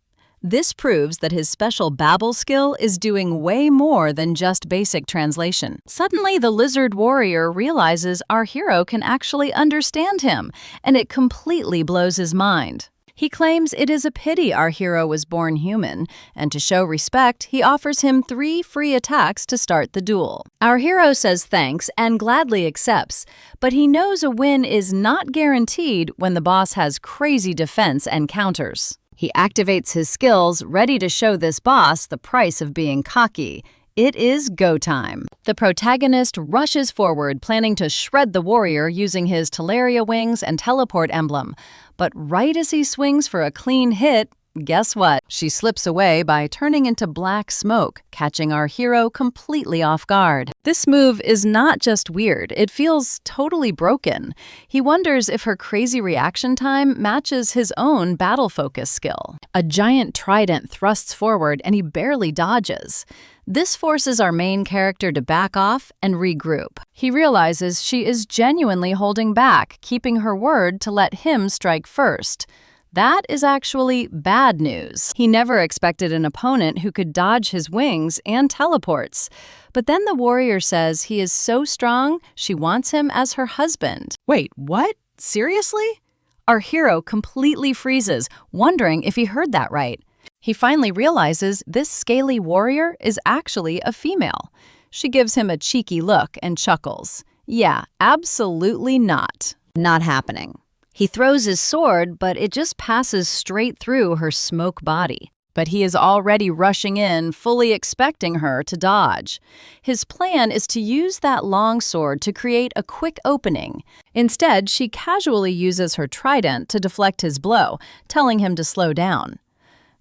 This proves that his special Babel skill is doing way more than just basic translation. Suddenly, the lizard warrior realizes our hero can actually understand him, and it completely blows his mind. He claims it is a pity our hero was born human, and to show respect, he offers him 3 free attacks to start the duel. Our hero says thanks and gladly accepts, but he knows a win is not guaranteed when the boss has crazy defense and counters. He activates his skills, ready to show this boss the price of being cocky. It is go time. The protagonist rushes forward, planning to shred the warrior using his Teleria wings and teleport emblem. But right as he swings for a clean hit, guess what? She slips away by turning into black smoke, catching our hero completely off guard. This move is not just weird, it feels totally broken. He wonders if her crazy reaction time matches his own battle focus skill. A giant trident thrusts forward and he barely dodges. This forces our main character to back off and regroup. He realizes she is genuinely holding back, keeping her word to let him strike first. That is actually bad news. He never expected an opponent who could dodge his wings and teleports. But then the warrior says he is so strong, she wants him as her husband. Wait, what? Seriously? Our hero completely freezes, wondering if he heard that right. He finally realizes this scaly warrior is actually a female. She gives him a cheeky look and chuckles. Yeah, absolutely not. Not happening. He throws his sword, but it just passes straight through her smoke body. But he is already rushing in, fully expecting her to dodge. His plan is to use that long sword to create a quick opening. Instead, she casually uses her trident to deflect his blow, telling him to slow down.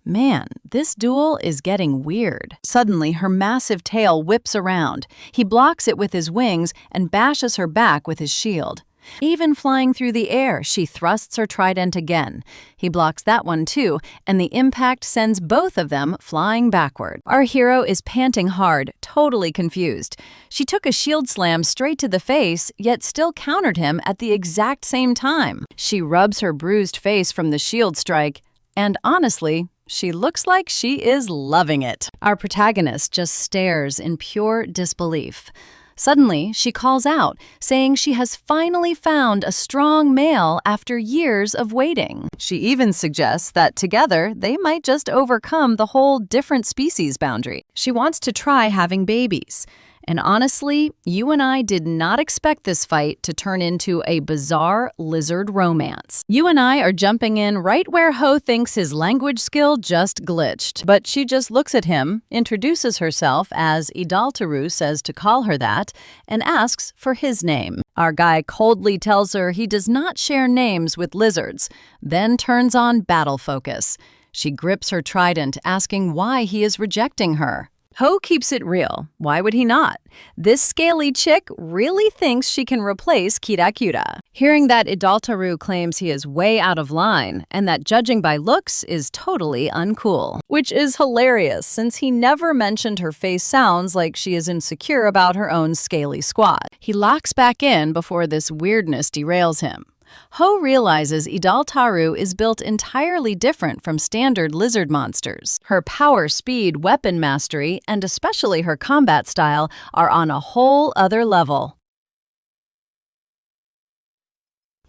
Man, this duel is getting weird. Suddenly, her massive tail whips around. He blocks it with his wings and bashes her back with his shield. Even flying through the air, she thrusts her trident again. He blocks that one too, and the impact sends both of them flying backward. Our hero is panting hard, totally confused. She took a shield slam straight to the face, yet still countered him at the exact same time. She rubs her bruised face from the shield strike, and honestly, she looks like she is loving it. Our protagonist just stares in pure disbelief. Suddenly, she calls out, saying she has finally found a strong male after years of waiting. She even suggests that together, they might just overcome the whole different species boundary. She wants to try having babies. And honestly, you and I did not expect this fight to turn into a bizarre lizard romance. You and I are jumping in right where Ho thinks his language skill just glitched. But she just looks at him, introduces herself as Idaltaru says to call her that, and asks for his name. Our guy coldly tells her he does not share names with lizards, then turns on battle focus. She grips her trident, asking why he is rejecting her. Ho keeps it real. Why would he not? This scaly chick really thinks she can replace Kira. Hearing that Idaltaru claims he is way out of line and that judging by looks is totally uncool. Which is hilarious since he never mentioned her face sounds like she is insecure about her own scaly squat. He locks back in before this weirdness derails him. Ho realizes Idaltaru is built entirely different from standard lizard monsters. Her power, speed, weapon mastery, and especially her combat style are on a whole other level.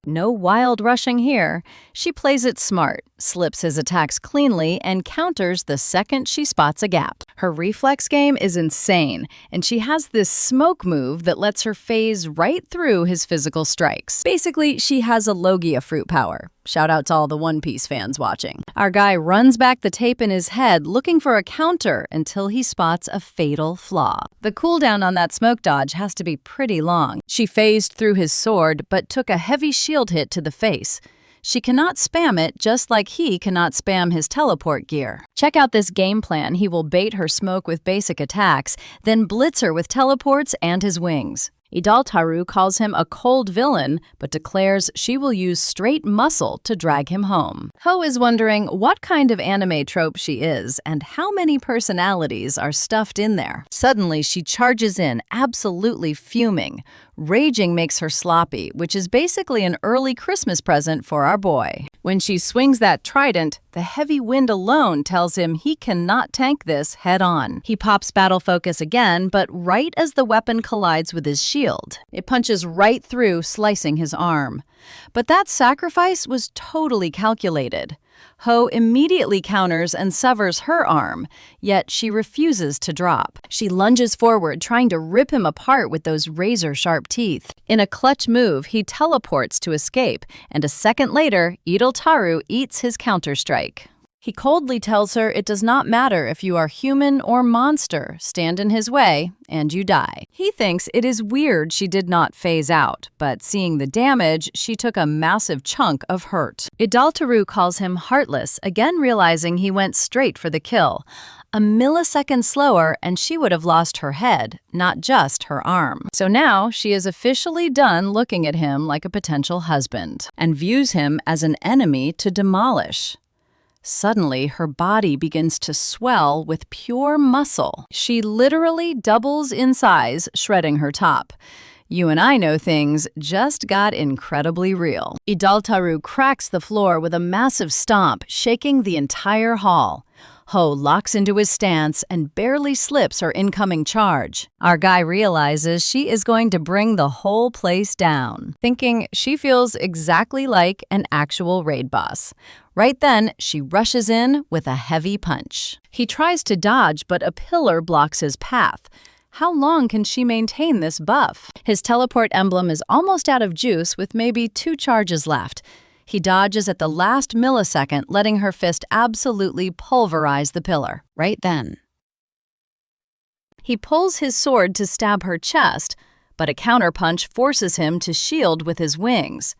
No wild rushing here. She plays it smart, slips his attacks cleanly, and counters the second she spots a gap. Her reflex game is insane, and she has this smoke move that lets her phase right through his physical strikes. Basically, she has a Logia fruit power. Shout out to all the One Piece fans watching. Our guy runs back the tape in his head looking for a counter until he spots a fatal flaw. The cooldown on that smoke dodge has to be pretty long. She phased through his sword but took a heavy shield hit to the face. She cannot spam it just like he cannot spam his teleport gear. Check out this game plan. He will bait her smoke with basic attacks, then blitz her with teleports and his wings. Idaltaru calls him a cold villain, but declares she will use straight muscle to drag him home. Ho is wondering what kind of anime trope she is and how many personalities are stuffed in there. Suddenly, she charges in, absolutely fuming. Raging makes her sloppy, which is basically an early Christmas present for our boy. When she swings that trident, the heavy wind alone tells him he cannot tank this head on. He pops battle focus again, but right as the weapon collides with his shield, it punches right through, slicing his arm. But that sacrifice was totally calculated. Ho immediately counters and severs her arm, yet she refuses to drop. She lunges forward, trying to rip him apart with those razor-sharp teeth. In a clutch move, he teleports to escape, and a second later, Idaltaru eats his counter-strike. He coldly tells her it does not matter if you are human or monster, stand in his way, and you die. He thinks it is weird she did not phase out, but seeing the damage, she took a massive chunk of hurt. Idaltaru calls him heartless, again realizing he went straight for the kill. A millisecond slower, and she would have lost her head, not just her arm. So now she is officially done looking at him like a potential husband, and views him as an enemy to demolish. Suddenly, her body begins to swell with pure muscle. She literally doubles in size, shredding her top. You and I know things just got incredibly real. Idaltaru cracks the floor with a massive stomp, shaking the entire hall. Ho locks into his stance and barely slips her incoming charge. Our guy realizes she is going to bring the whole place down, thinking she feels exactly like an actual raid boss. Right then, she rushes in with a heavy punch. He tries to dodge, but a pillar blocks his path. How long can she maintain this buff? His teleport emblem is almost out of juice with maybe 2 charges left. He dodges at the last millisecond, letting her fist absolutely pulverize the pillar. Right then, he pulls his sword to stab her chest, but a counterpunch forces him to shield with his wings.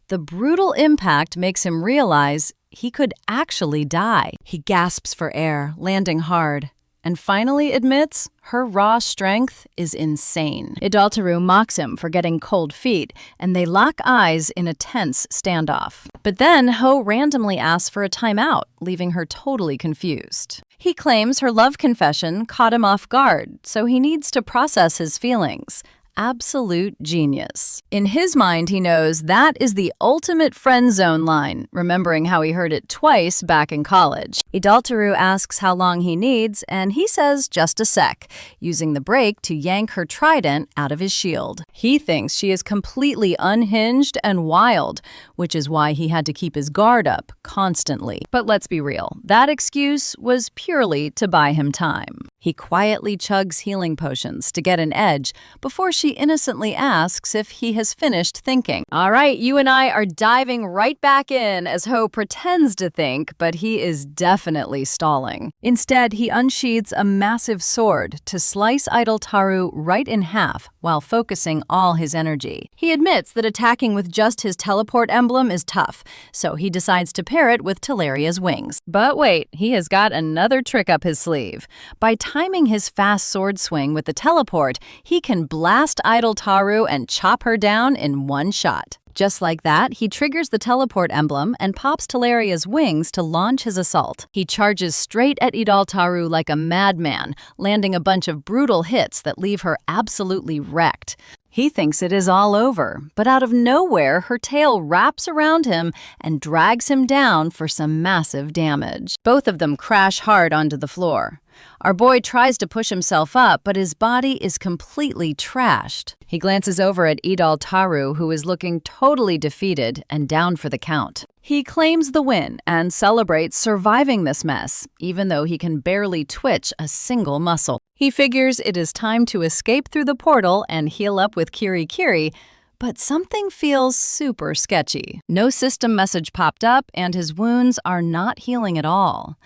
The brutal impact makes him realize he could actually die. He gasps for air, landing hard, and finally admits her raw strength is insane. Idaltaru mocks him for getting cold feet, and they lock eyes in a tense standoff. But then Ho randomly asks for a timeout, leaving her totally confused. He claims her love confession caught him off guard, so he needs to process his feelings. Absolute genius. In his mind, he knows that is the ultimate friend zone line, remembering how he heard it twice back in college. Idaltaru asks how long he needs, and he says just a sec, using the break to yank her trident out of his shield. He thinks she is completely unhinged and wild, which is why he had to keep his guard up constantly. But let's be real, that excuse was purely to buy him time. He quietly chugs healing potions to get an edge before she innocently asks if he has finished thinking. All right, you and I are diving right back in as Ho pretends to think, but he is definitely stalling. Instead, he unsheathes a massive sword to slice Idaltaru right in half while focusing all his energy. He admits that attacking with just his teleport emblem is tough, so he decides to pair it with Teleria's wings. But wait, he has got another trick up his sleeve. By timing his fast sword swing with the teleport, he can blast Idol Taru and chop her down in one shot. Just like that, he triggers the teleport emblem and pops Talaria's wings to launch his assault. He charges straight at Idaltaru like a madman, landing a bunch of brutal hits that leave her absolutely wrecked. He thinks it is all over, but out of nowhere, her tail wraps around him and drags him down for some massive damage. Both of them crash hard onto the floor. Our boy tries to push himself up, but his body is completely trashed. He glances over at Idaltaru, who is looking totally defeated and down for the count. He claims the win and celebrates surviving this mess, even though he can barely twitch a single muscle. He figures it is time to escape through the portal and heal up with Kiri Kiri, but something feels super sketchy. No system message popped up, and his wounds are not healing at all.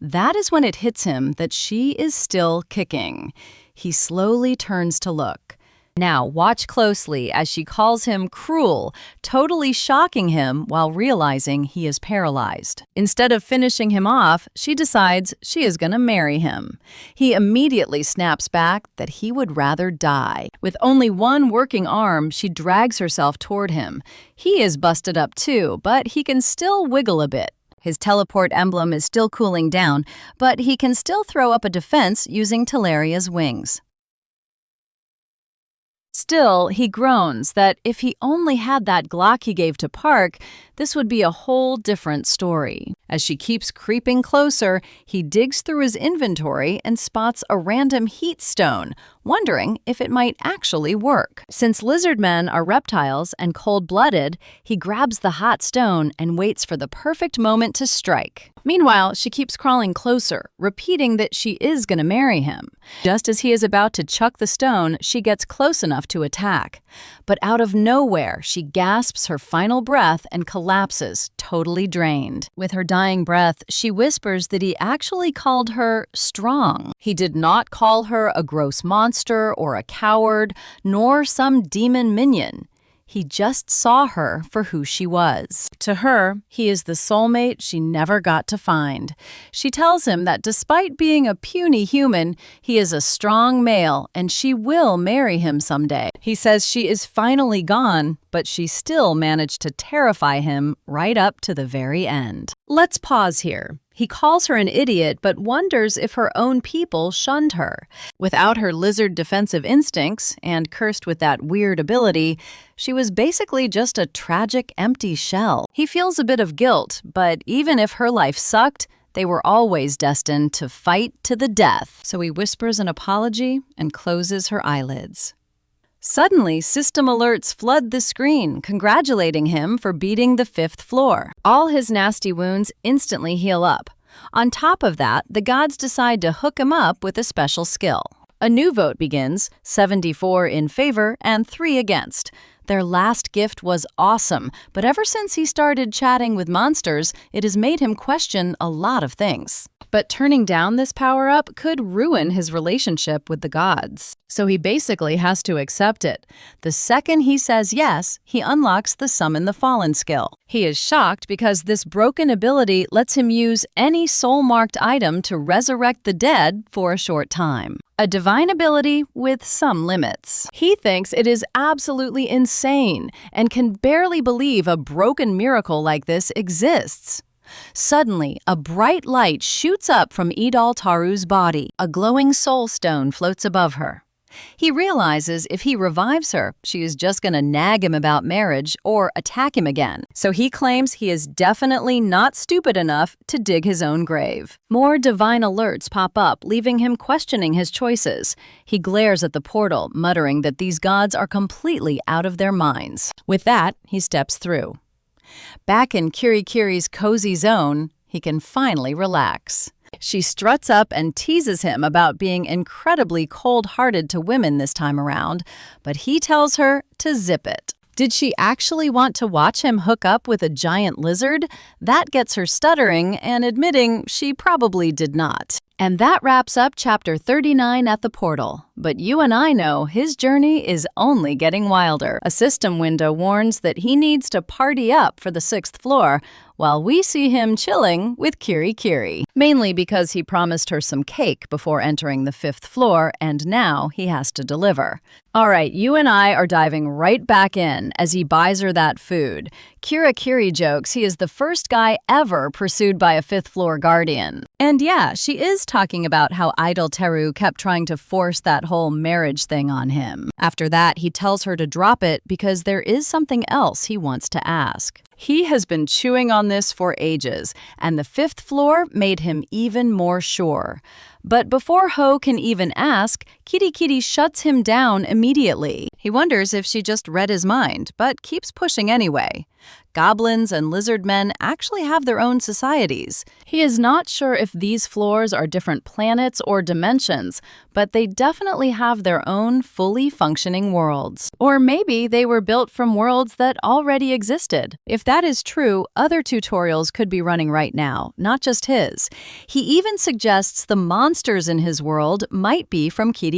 That is when it hits him that she is still kicking. He slowly turns to look. Now watch closely as she calls him cruel, totally shocking him while realizing he is paralyzed. Instead of finishing him off, she decides she is going to marry him. He immediately snaps back that he would rather die. With only one working arm, she drags herself toward him. He is busted up too, but he can still wiggle a bit. His teleport emblem is still cooling down, but he can still throw up a defense using Talaria's wings. Still, he groans that if he only had that Glock he gave to Park, this would be a whole different story. As she keeps creeping closer, he digs through his inventory and spots a random heat stone, wondering if it might actually work. Since lizard men are reptiles and cold-blooded, he grabs the hot stone and waits for the perfect moment to strike. Meanwhile, she keeps crawling closer, repeating that she is going to marry him. Just as he is about to chuck the stone, she gets close enough to attack. But out of nowhere, she gasps her final breath and collapses, totally drained. With her dying breath, she whispers that he actually called her strong. He did not call her a gross monster or a coward, nor some demon minion. He just saw her for who she was. To her, he is the soulmate she never got to find. She tells him that despite being a puny human, he is a strong male and she will marry him someday. He says she is finally gone, but she still managed to terrify him right up to the very end. Let's pause here. He calls her an idiot, but wonders if her own people shunned her. Without her lizard defensive instincts, and cursed with that weird ability, she was basically just a tragic, empty shell. He feels a bit of guilt, but even if her life sucked, they were always destined to fight to the death. So he whispers an apology and closes her eyelids. Suddenly, system alerts flood the screen, congratulating him for beating the 5th floor. All his nasty wounds instantly heal up. On top of that, the gods decide to hook him up with a special skill. A new vote begins, 74 in favor and 3 against. Their last gift was awesome, but ever since he started chatting with monsters, it has made him question a lot of things. But turning down this power-up could ruin his relationship with the gods. So he basically has to accept it. The second he says yes, he unlocks the Summon the Fallen skill. He is shocked because this broken ability lets him use any soul-marked item to resurrect the dead for a short time. A divine ability with some limits. He thinks it is absolutely insane and can barely believe a broken miracle like this exists. Suddenly, a bright light shoots up from Idaltaru's body. A glowing soul stone floats above her. He realizes if he revives her, she is just going to nag him about marriage or attack him again. So he claims he is definitely not stupid enough to dig his own grave. More divine alerts pop up, leaving him questioning his choices. He glares at the portal, muttering that these gods are completely out of their minds. With that, he steps through. Back in Kiri Kiri's cozy zone, he can finally relax. She struts up and teases him about being incredibly cold-hearted to women this time around, but he tells her to zip it. Did she actually want to watch him hook up with a giant lizard? That gets her stuttering and admitting she probably did not. And that wraps up Chapter 39 at the portal. But you and I know his journey is only getting wilder. A system window warns that he needs to party up for the 6th floor, while we see him chilling with Kiri Kiri. Mainly because he promised her some cake before entering the 5th floor, and now he has to deliver. All right, you and I are diving right back in as he buys her that food. Kiri jokes he is the first guy ever pursued by a 5th floor guardian. And yeah, she is talking about how Idol Teru kept trying to force that whole marriage thing on him. After that, he tells her to drop it because there is something else he wants to ask. He has been chewing on this for ages, and the 5th floor made him even more sure. But before Ho can even ask, Kiri shuts him down immediately. He wonders if she just read his mind, but keeps pushing anyway. Goblins and lizard men actually have their own societies. He is not sure if these floors are different planets or dimensions, but they definitely have their own fully functioning worlds. Or maybe they were built from worlds that already existed. If that is true, other tutorials could be running right now, not just his. He even suggests the monsters in his world might be from Kiri.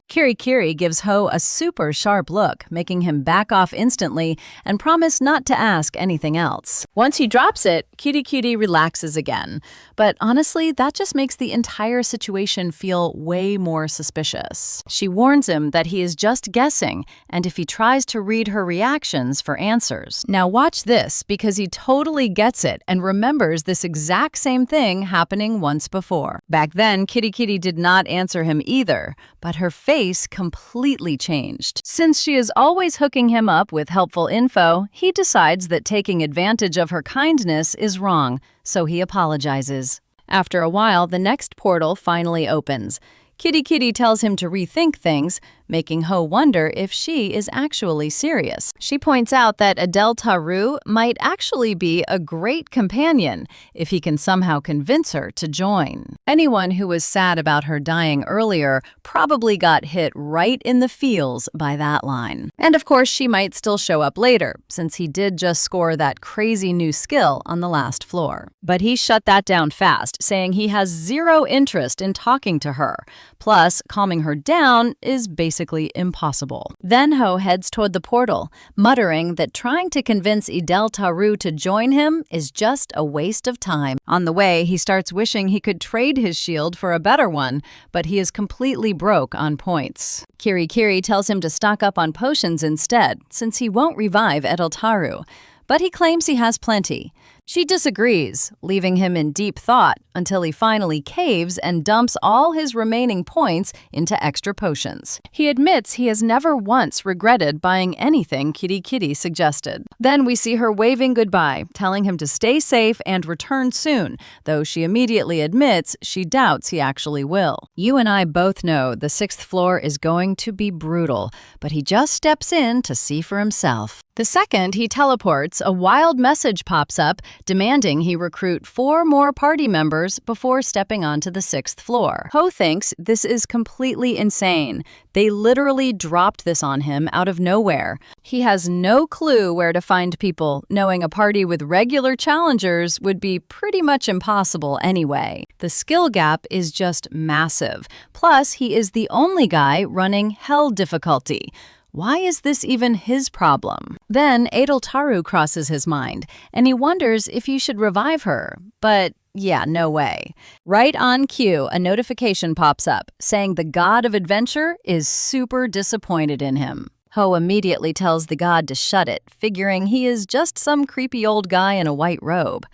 Kiri gives Ho a super sharp look, making him back off instantly and promise not to ask anything else. Once he drops it, Kiri relaxes again. But honestly, that just makes the entire situation feel way more suspicious. She warns him that he is just guessing, and if he tries to read her reactions for answers. Now watch this, because he totally gets it and remembers this exact same thing happening once before. Back then, Kiri did not answer him either, but her face completely changed. Since she is always hooking him up with helpful info, he decides that taking advantage of her kindness is wrong, so he apologizes. After a while, the next portal finally opens. Kiri tells him to rethink things, making Ho wonder if she is actually serious. She points out that Idol Teru might actually be a great companion if he can somehow convince her to join. Anyone who was sad about her dying earlier probably got hit right in the feels by that line. And of course, she might still show up later, since he did just score that crazy new skill on the last floor. But he shut that down fast, saying he has zero interest in talking to her. Plus, calming her down is basically impossible. Then Ho heads toward the portal, muttering that trying to convince Idol Teru to join him is just a waste of time. On the way, he starts wishing he could trade his shield for a better one, but he is completely broke on points. Kiri tells him to stock up on potions instead, since he won't revive Idol Teru, but he claims he has plenty. She disagrees, leaving him in deep thought until he finally caves and dumps all his remaining points into extra potions. He admits he has never once regretted buying anything Kiri suggested. Then we see her waving goodbye, telling him to stay safe and return soon, though she immediately admits she doubts he actually will. You and I both know the 6th floor is going to be brutal, but he just steps in to see for himself. The second he teleports, a wild message pops up demanding he recruit 4 more party members before stepping onto the 6th floor. Ho thinks this is completely insane. They literally dropped this on him out of nowhere. He has no clue where to find people, knowing a party with regular challengers would be pretty much impossible anyway. The skill gap is just massive. Plus, he is the only guy running Hell difficulty. Why is this even his problem? Then Idol Teru crosses his mind, and he wonders if he should revive her. But yeah, no way. Right on cue, a notification pops up, saying the god of adventure is super disappointed in him. Ho immediately tells the god to shut it, figuring he is just some creepy old guy in a white robe.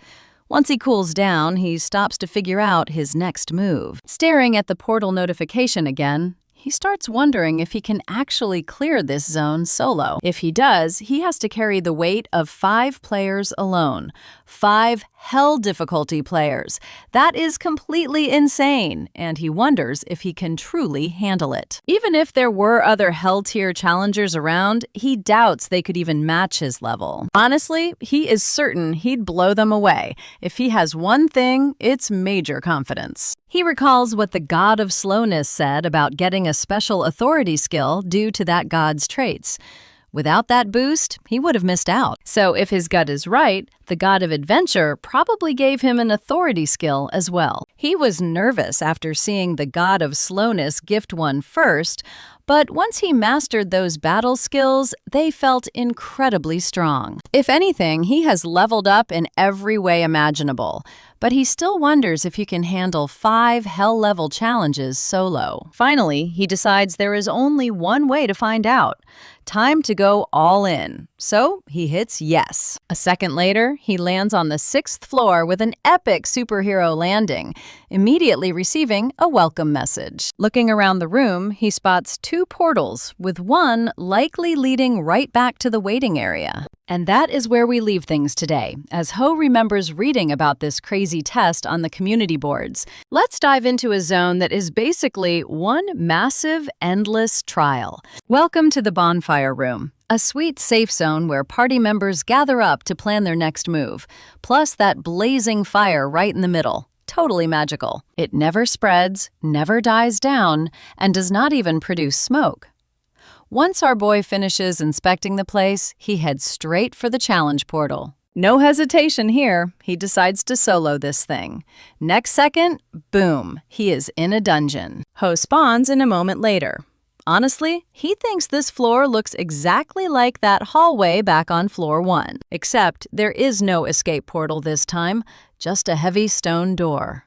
Once he cools down, he stops to figure out his next move. Staring at the portal notification again, he starts wondering if he can actually clear this zone solo. If he does, he has to carry the weight of 5 players alone. 5 Hell difficulty players. That is completely insane, and he wonders if he can truly handle it. Even if there were other Hell tier challengers around, he doubts they could even match his level. Honestly, he is certain he'd blow them away. If he has one thing, it's major confidence. He recalls what the god of slowness said about getting a special authority skill due to that god's traits. Without that boost, he would have missed out. So if his gut is right, the god of adventure probably gave him an authority skill as well. He was nervous after seeing the god of slowness gift one first, but once he mastered those battle skills, they felt incredibly strong. If anything, he has leveled up in every way imaginable, but he still wonders if he can handle 5 hell-level challenges solo. Finally, he decides there is only one way to find out. Time to go all in. So he hits yes. A second later, he lands on the 6th floor with an epic superhero landing, immediately receiving a welcome message. Looking around the room, he spots 2 portals, with one likely leading right back to the waiting area. And that is where we leave things today, as Ho remembers reading about this crazy test on the community boards. Let's dive into a zone that is basically one massive, endless trial. Welcome to the Bonfire Room, a sweet safe zone where party members gather up to plan their next move, plus that blazing fire right in the middle. Totally magical. It never spreads, never dies down, and does not even produce smoke. Once our boy finishes inspecting the place, he heads straight for the challenge portal. No hesitation here, he decides to solo this thing. Next second, boom, he is in a dungeon. Ho spawns in a moment later. Honestly, he thinks this floor looks exactly like that hallway back on floor 1. Except there is no escape portal this time, just a heavy stone door.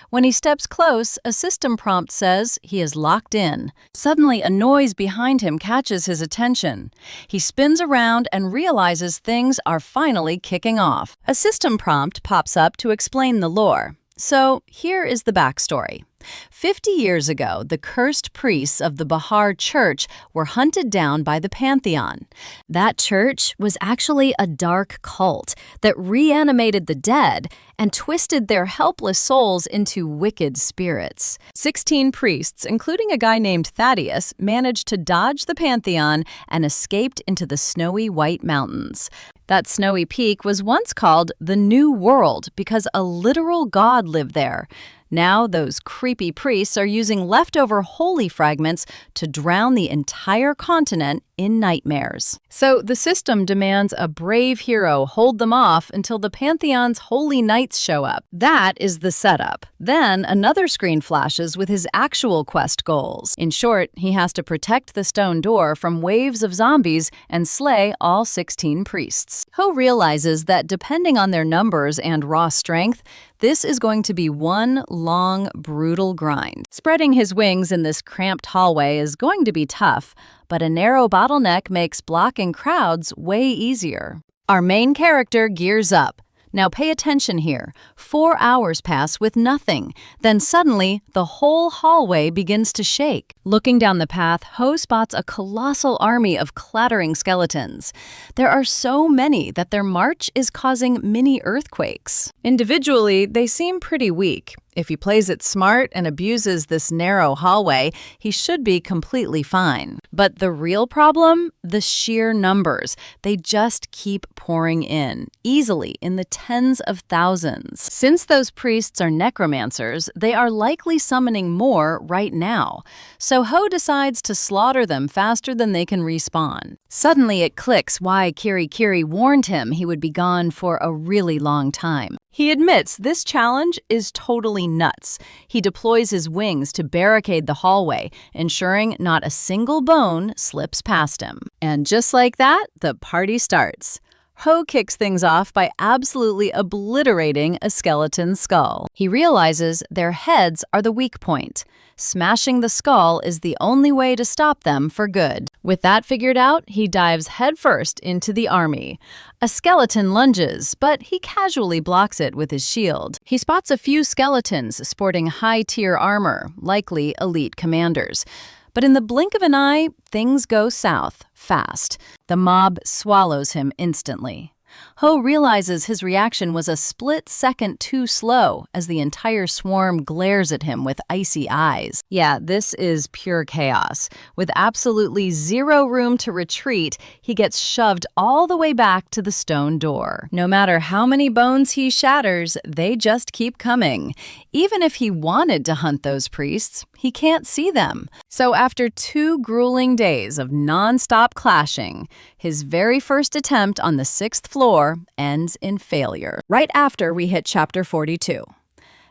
When he steps close, a system prompt says he is locked in. Suddenly, a noise behind him catches his attention. He spins around and realizes things are finally kicking off. A system prompt pops up to explain the lore. So here is the backstory. 50 years ago, the cursed priests of the Bahar Church were hunted down by the Pantheon. That church was actually a dark cult that reanimated the dead and twisted their helpless souls into wicked spirits. 16 priests, including a guy named Thaddeus, managed to dodge the Pantheon and escaped into the snowy white mountains. That snowy peak was once called the New World because a literal god lived there. Now, those creepy priests are using leftover holy fragments to drown the entire continent in nightmares. So the system demands a brave hero hold them off until the Pantheon's holy knights show up. That is the setup. Then another screen flashes with his actual quest goals. In short, he has to protect the stone door from waves of zombies and slay all 16 priests. Ho realizes that depending on their numbers and raw strength, this is going to be one long, brutal grind. Spreading his wings in this cramped hallway is going to be tough, but a narrow bottleneck makes blocking crowds way easier. Our main character gears up. Now pay attention here. 4 hours pass with nothing. Then suddenly, the whole hallway begins to shake. Looking down the path, Ho spots a colossal army of clattering skeletons. There are so many that their march is causing mini earthquakes. Individually, they seem pretty weak. If he plays it smart and abuses this narrow hallway, he should be completely fine. But the real problem? The sheer numbers. They just keep pouring in, easily in the tens of thousands. Since those priests are necromancers, they are likely summoning more right now. So Ho decides to slaughter them faster than they can respawn. Suddenly it clicks why Kiri warned him he would be gone for a really long time. He admits this challenge is totally nuts. He deploys his wings to barricade the hallway, ensuring not a single bone slips past him. And just like that, the party starts. Ho kicks things off by absolutely obliterating a skeleton's skull. He realizes their heads are the weak point. Smashing the skull is the only way to stop them for good. With that figured out, he dives headfirst into the army. A skeleton lunges, but he casually blocks it with his shield. He spots a few skeletons sporting high-tier armor, likely elite commanders. But in the blink of an eye, things go south, fast. The mob swallows him instantly. Ho realizes his reaction was a split second too slow as the entire swarm glares at him with icy eyes. Yeah, this is pure chaos. With absolutely zero room to retreat, he gets shoved all the way back to the stone door. No matter how many bones he shatters, they just keep coming. Even if he wanted to hunt those priests, he can't see them. So after 2 grueling days of non-stop clashing, his very first attempt on the 6th floor ends in failure, right after we hit chapter 42.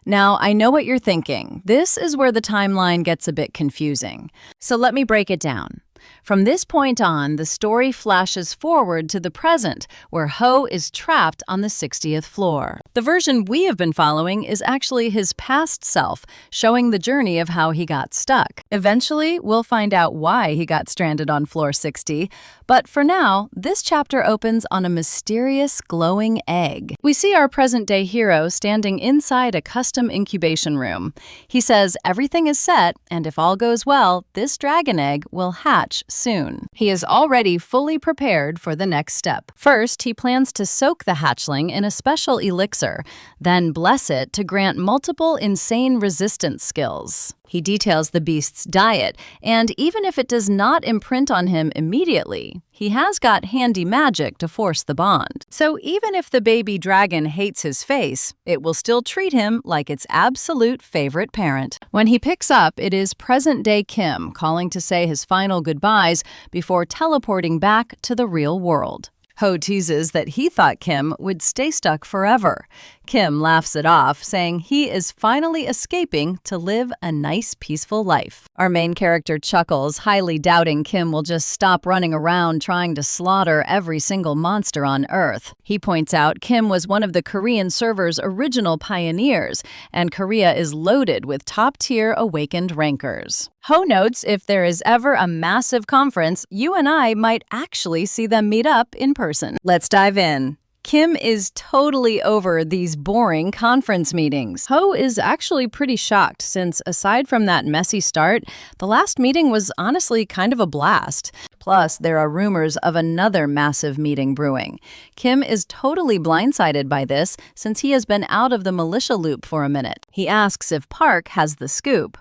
Now, I know what you're thinking. This is where the timeline gets a bit confusing. So let me break it down. From this point on, the story flashes forward to the present, where Ho is trapped on the 60th floor. The version we have been following is actually his past self, showing the journey of how he got stuck. Eventually, we'll find out why he got stranded on floor 60, but for now, this chapter opens on a mysterious glowing egg. We see our present-day hero standing inside a custom incubation room. He says everything is set, and if all goes well, this dragon egg will hatch soon. He is already fully prepared for the next step. First, he plans to soak the hatchling in a special elixir, then bless it to grant multiple insane resistance skills. He details the beast's diet, and even if it does not imprint on him immediately, he has got handy magic to force the bond. So even if the baby dragon hates his face, it will still treat him like its absolute favorite parent. When he picks up, it is present-day Kim calling to say his final goodbyes before teleporting back to the real world. Ho teases that he thought Kim would stay stuck forever. Kim laughs it off, saying he is finally escaping to live a nice, peaceful life. Our main character chuckles, highly doubting Kim will just stop running around trying to slaughter every single monster on Earth. He points out Kim was one of the Korean server's original pioneers, and Korea is loaded with top-tier awakened rankers. Ho notes if there is ever a massive conference, you and I might actually see them meet up in person. Let's dive in. Kim is totally over these boring conference meetings. Ho is actually pretty shocked since, aside from that messy start, the last meeting was honestly kind of a blast. Plus, there are rumors of another massive meeting brewing. Kim is totally blindsided by this since he has been out of the militia loop for a minute. He asks if Park has the scoop.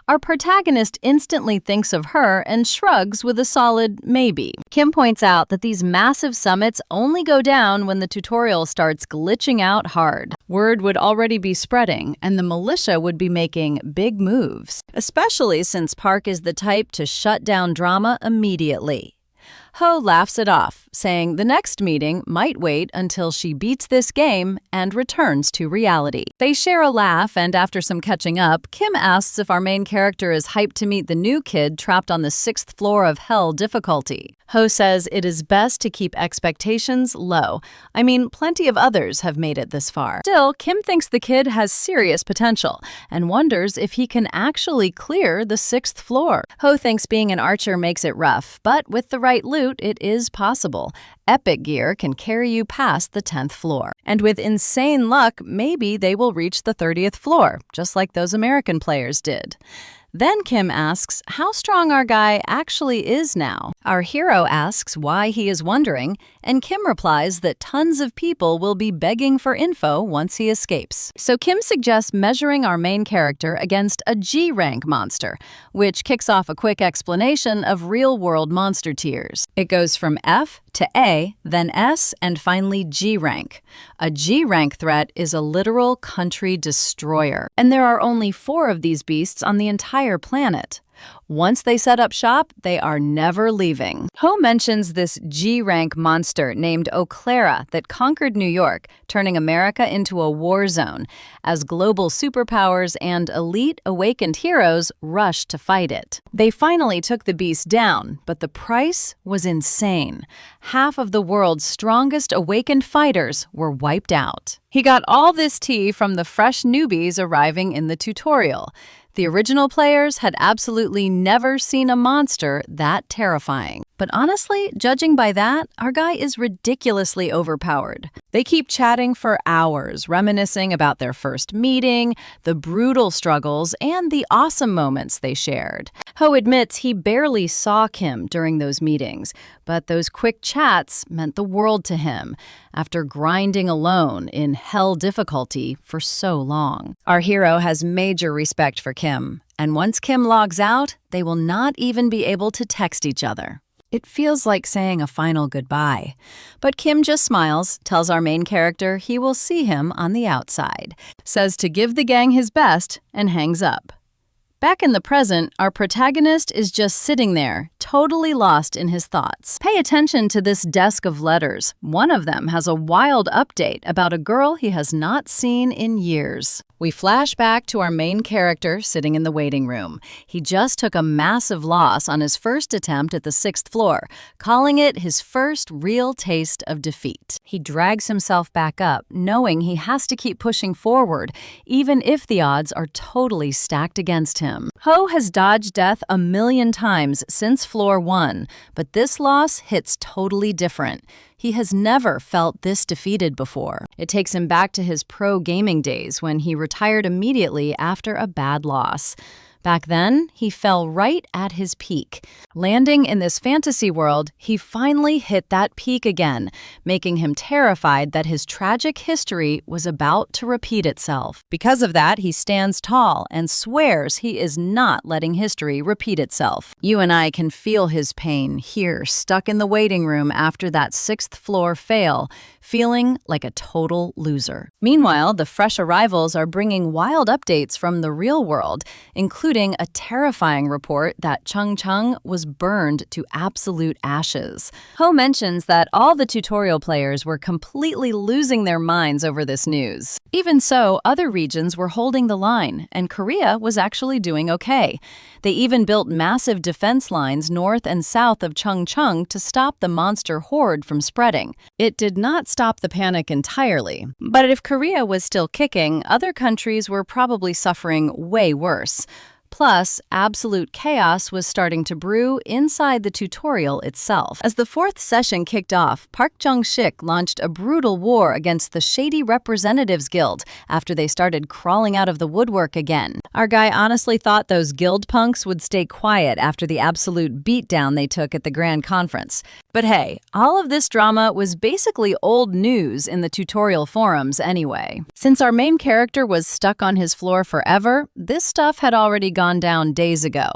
Our protagonist instantly thinks of her and shrugs with a solid maybe. Kim points out that these massive summits only go down when the tutorial starts glitching out hard. Word would already be spreading, and the militia would be making big moves, especially since Park is the type to shut down drama immediately. Ho laughs it off, saying the next meeting might wait until she beats this game and returns to reality. They share a laugh, and after some catching up, Kim asks if our main character is hyped to meet the new kid trapped on the 6th floor of hell difficulty. Ho says it is best to keep expectations low. I mean, plenty of others have made it this far. Still, Kim thinks the kid has serious potential and wonders if he can actually clear the 6th floor. Ho thinks being an archer makes it rough, but with the right loot, it is possible. Epic gear can carry you past the 10th floor. And with insane luck, maybe they will reach the 30th floor, just like those American players did. Then Kim asks how strong our guy actually is now. Our hero asks why he is wondering, and Kim replies that tons of people will be begging for info once he escapes. So Kim suggests measuring our main character against a G-rank monster, which kicks off a quick explanation of real-world monster tiers. It goes from F to A, then S, and finally G rank. A G rank threat is a literal country destroyer, and there are only 4 of these beasts on the entire planet. Once they set up shop, they are never leaving. Ho mentions this G-rank monster named O'Clara that conquered New York, turning America into a war zone, as global superpowers and elite awakened heroes rushed to fight it. They finally took the beast down, but the price was insane. Half of the world's strongest awakened fighters were wiped out. He got all this tea from the fresh newbies arriving in the tutorial. The original players had absolutely never seen a monster that terrifying. But honestly, judging by that, our guy is ridiculously overpowered. They keep chatting for hours, reminiscing about their first meeting, the brutal struggles, and the awesome moments they shared. Ho admits he barely saw Kim during those meetings, but those quick chats meant the world to him after grinding alone in hell difficulty for so long. Our hero has major respect for Kim, and once Kim logs out, they will not even be able to text each other. It feels like saying a final goodbye. But Kim just smiles, tells our main character he will see him on the outside, says to give the gang his best, and hangs up. Back in the present, our protagonist is just sitting there, totally lost in his thoughts. Pay attention to this desk of letters. One of them has a wild update about a girl he has not seen in years. We flash back to our main character sitting in the waiting room. He just took a massive loss on his first attempt at the 6th floor, calling it his first real taste of defeat. He drags himself back up, knowing he has to keep pushing forward, even if the odds are totally stacked against him. Ho has dodged death a million times since floor 1, but this loss hits totally different. He has never felt this defeated before. It takes him back to his pro gaming days when he retired immediately after a bad loss. Back then, he fell right at his peak. Landing in this fantasy world, he finally hit that peak again, making him terrified that his tragic history was about to repeat itself. Because of that, he stands tall and swears he is not letting history repeat itself. You and I can feel his pain here, stuck in the waiting room after that 6th floor fail, feeling like a total loser. Meanwhile, the fresh arrivals are bringing wild updates from the real world, including a terrifying report that Chung Chung was burned to absolute ashes. Ho mentions that all the tutorial players were completely losing their minds over this news. Even so, other regions were holding the line, and Korea was actually doing okay. They even built massive defense lines north and south of Chung Chung to stop the monster horde from spreading. It did not stop the panic entirely, but if Korea was still kicking, other countries were probably suffering way worse. Plus, absolute chaos was starting to brew inside the tutorial itself. As the 4th session kicked off, Park Jung-sik launched a brutal war against the Shady Representatives Guild after they started crawling out of the woodwork again. Our guy honestly thought those guild punks would stay quiet after the absolute beatdown they took at the Grand Conference. But hey, all of this drama was basically old news in the tutorial forums anyway. Since our main character was stuck on his floor forever, this stuff had already gone down days ago.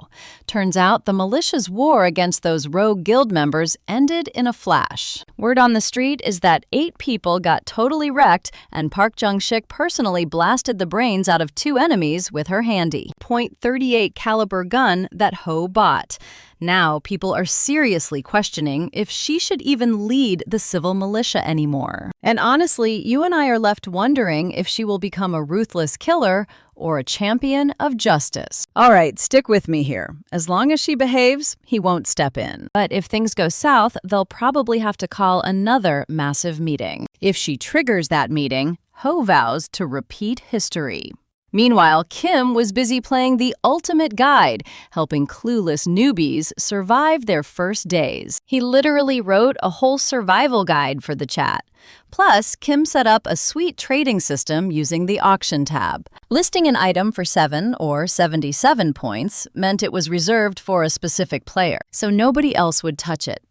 Turns out the militia's war against those rogue guild members ended in a flash. Word on the street is that 8 people got totally wrecked, and Park Jung-sik personally blasted the brains out of 2 enemies with her handy .38 caliber gun that Ho bought. Now, people are seriously questioning if she should even lead the civil militia anymore. And honestly, you and I are left wondering if she will become a ruthless killer or a champion of justice. All right, stick with me here. As long as she behaves, he won't step in. But if things go south, they'll probably have to call another massive meeting. If she triggers that meeting, Ho vows to repeat history. Meanwhile, Kim was busy playing the ultimate guide, helping clueless newbies survive their first days. He literally wrote a whole survival guide for the chat. Plus, Kim set up a sweet trading system using the auction tab. Listing an item for 7 or 77 points meant it was reserved for a specific player, so nobody else would touch it.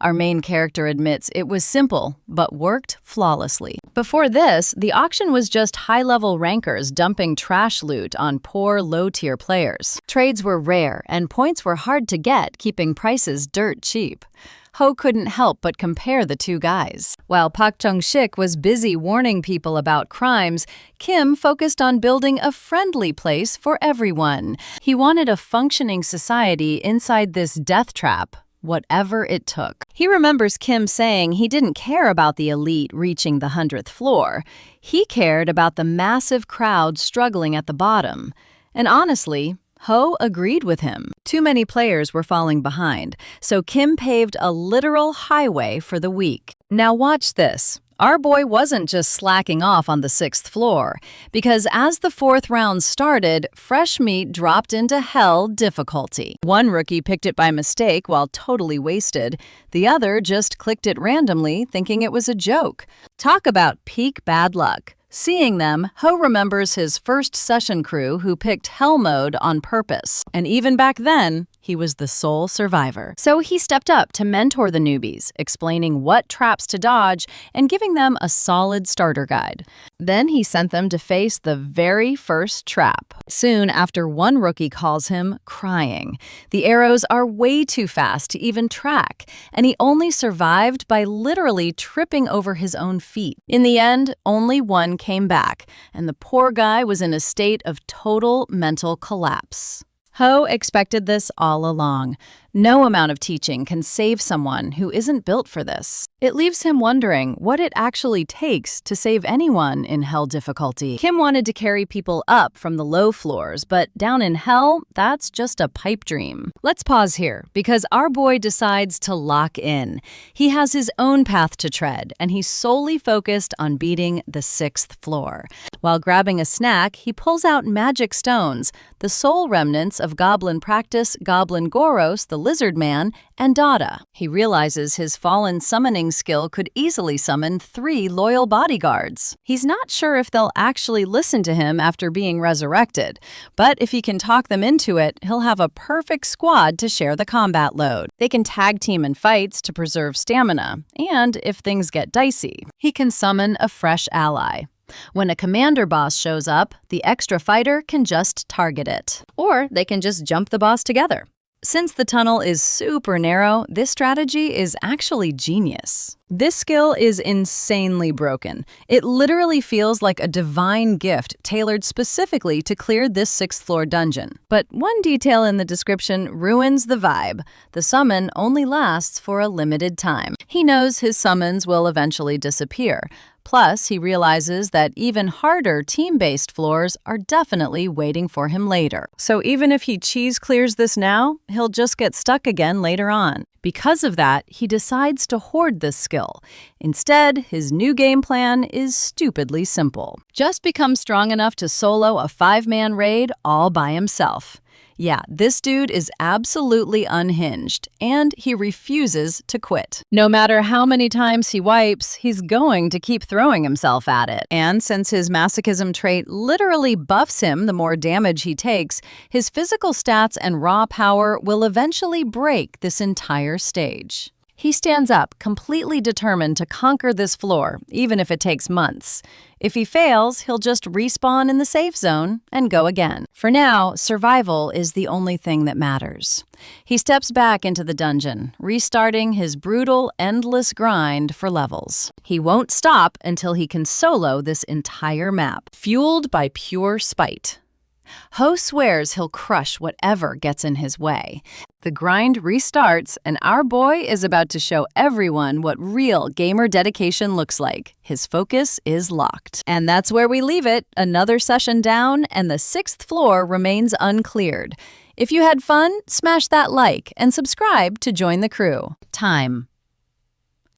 Our main character admits it was simple, but worked flawlessly. Before this, the auction was just high-level rankers dumping trash loot on poor, low-tier players. Trades were rare, and points were hard to get, keeping prices dirt cheap. Ho couldn't help but compare the 2 guys. While Park Jung-sik was busy warning people about crimes, Kim focused on building a friendly place for everyone. He wanted a functioning society inside this death trap, whatever it took. He remembers Kim saying he didn't care about the elite reaching the 100th floor. He cared about the massive crowd struggling at the bottom. And honestly, Ho agreed with him. Too many players were falling behind, so Kim paved a literal highway for the weak. Now watch this. Our boy wasn't just slacking off on the 6th floor, because as the 4th round started, fresh meat dropped into hell difficulty. One rookie picked it by mistake while totally wasted. The other just clicked it randomly, thinking it was a joke. Talk about peak bad luck. Seeing them, Ho remembers his first session crew who picked Hell Mode on purpose. And even back then, he was the sole survivor. So he stepped up to mentor the newbies, explaining what traps to dodge and giving them a solid starter guide. Then he sent them to face the very first trap. Soon after, one rookie calls him crying. The arrows are way too fast to even track, and he only survived by literally tripping over his own feet. In the end, only one came back, and the poor guy was in a state of total mental collapse. Ho expected this all along. No amount of teaching can save someone who isn't built for this. It leaves him wondering what it actually takes to save anyone in hell difficulty. Kim wanted to carry people up from the low floors, but down in hell, that's just a pipe dream. Let's pause here, because our boy decides to lock in. He has his own path to tread, and he's solely focused on beating the 6th floor. While grabbing a snack, he pulls out magic stones, the soul remnants of Goblin Practice, Goblin Goros, the Lizard Man, and Dada. He realizes his fallen summoning skill could easily summon 3 loyal bodyguards. He's not sure if they'll actually listen to him after being resurrected, but if he can talk them into it, he'll have a perfect squad to share the combat load. They can tag team in fights to preserve stamina, and if things get dicey, he can summon a fresh ally. When a commander boss shows up, the extra fighter can just target it. Or they can just jump the boss together. Since the tunnel is super narrow, this strategy is actually genius. This skill is insanely broken. It literally feels like a divine gift tailored specifically to clear this 6th floor dungeon. But one detail in the description ruins the vibe. The summon only lasts for a limited time. He knows his summons will eventually disappear. Plus, he realizes that even harder team-based floors are definitely waiting for him later. So even if he cheese clears this now, he'll just get stuck again later on. Because of that, he decides to hoard this skill. Instead, his new game plan is stupidly simple. Just become strong enough to solo a 5-man raid all by himself. Yeah, this dude is absolutely unhinged, and he refuses to quit. No matter how many times he wipes, he's going to keep throwing himself at it. And since his masochism trait literally buffs him the more damage he takes, his physical stats and raw power will eventually break this entire stage. He stands up, completely determined to conquer this floor, even if it takes months. If he fails, he'll just respawn in the safe zone and go again. For now, survival is the only thing that matters. He steps back into the dungeon, restarting his brutal, endless grind for levels. He won't stop until he can solo this entire map, fueled by pure spite. Ho swears he'll crush whatever gets in his way. The grind restarts, and our boy is about to show everyone what real gamer dedication looks like. His focus is locked. And that's where we leave it. Another session down, and the 6th floor remains uncleared. If you had fun, smash that like and subscribe to join the crew. Time.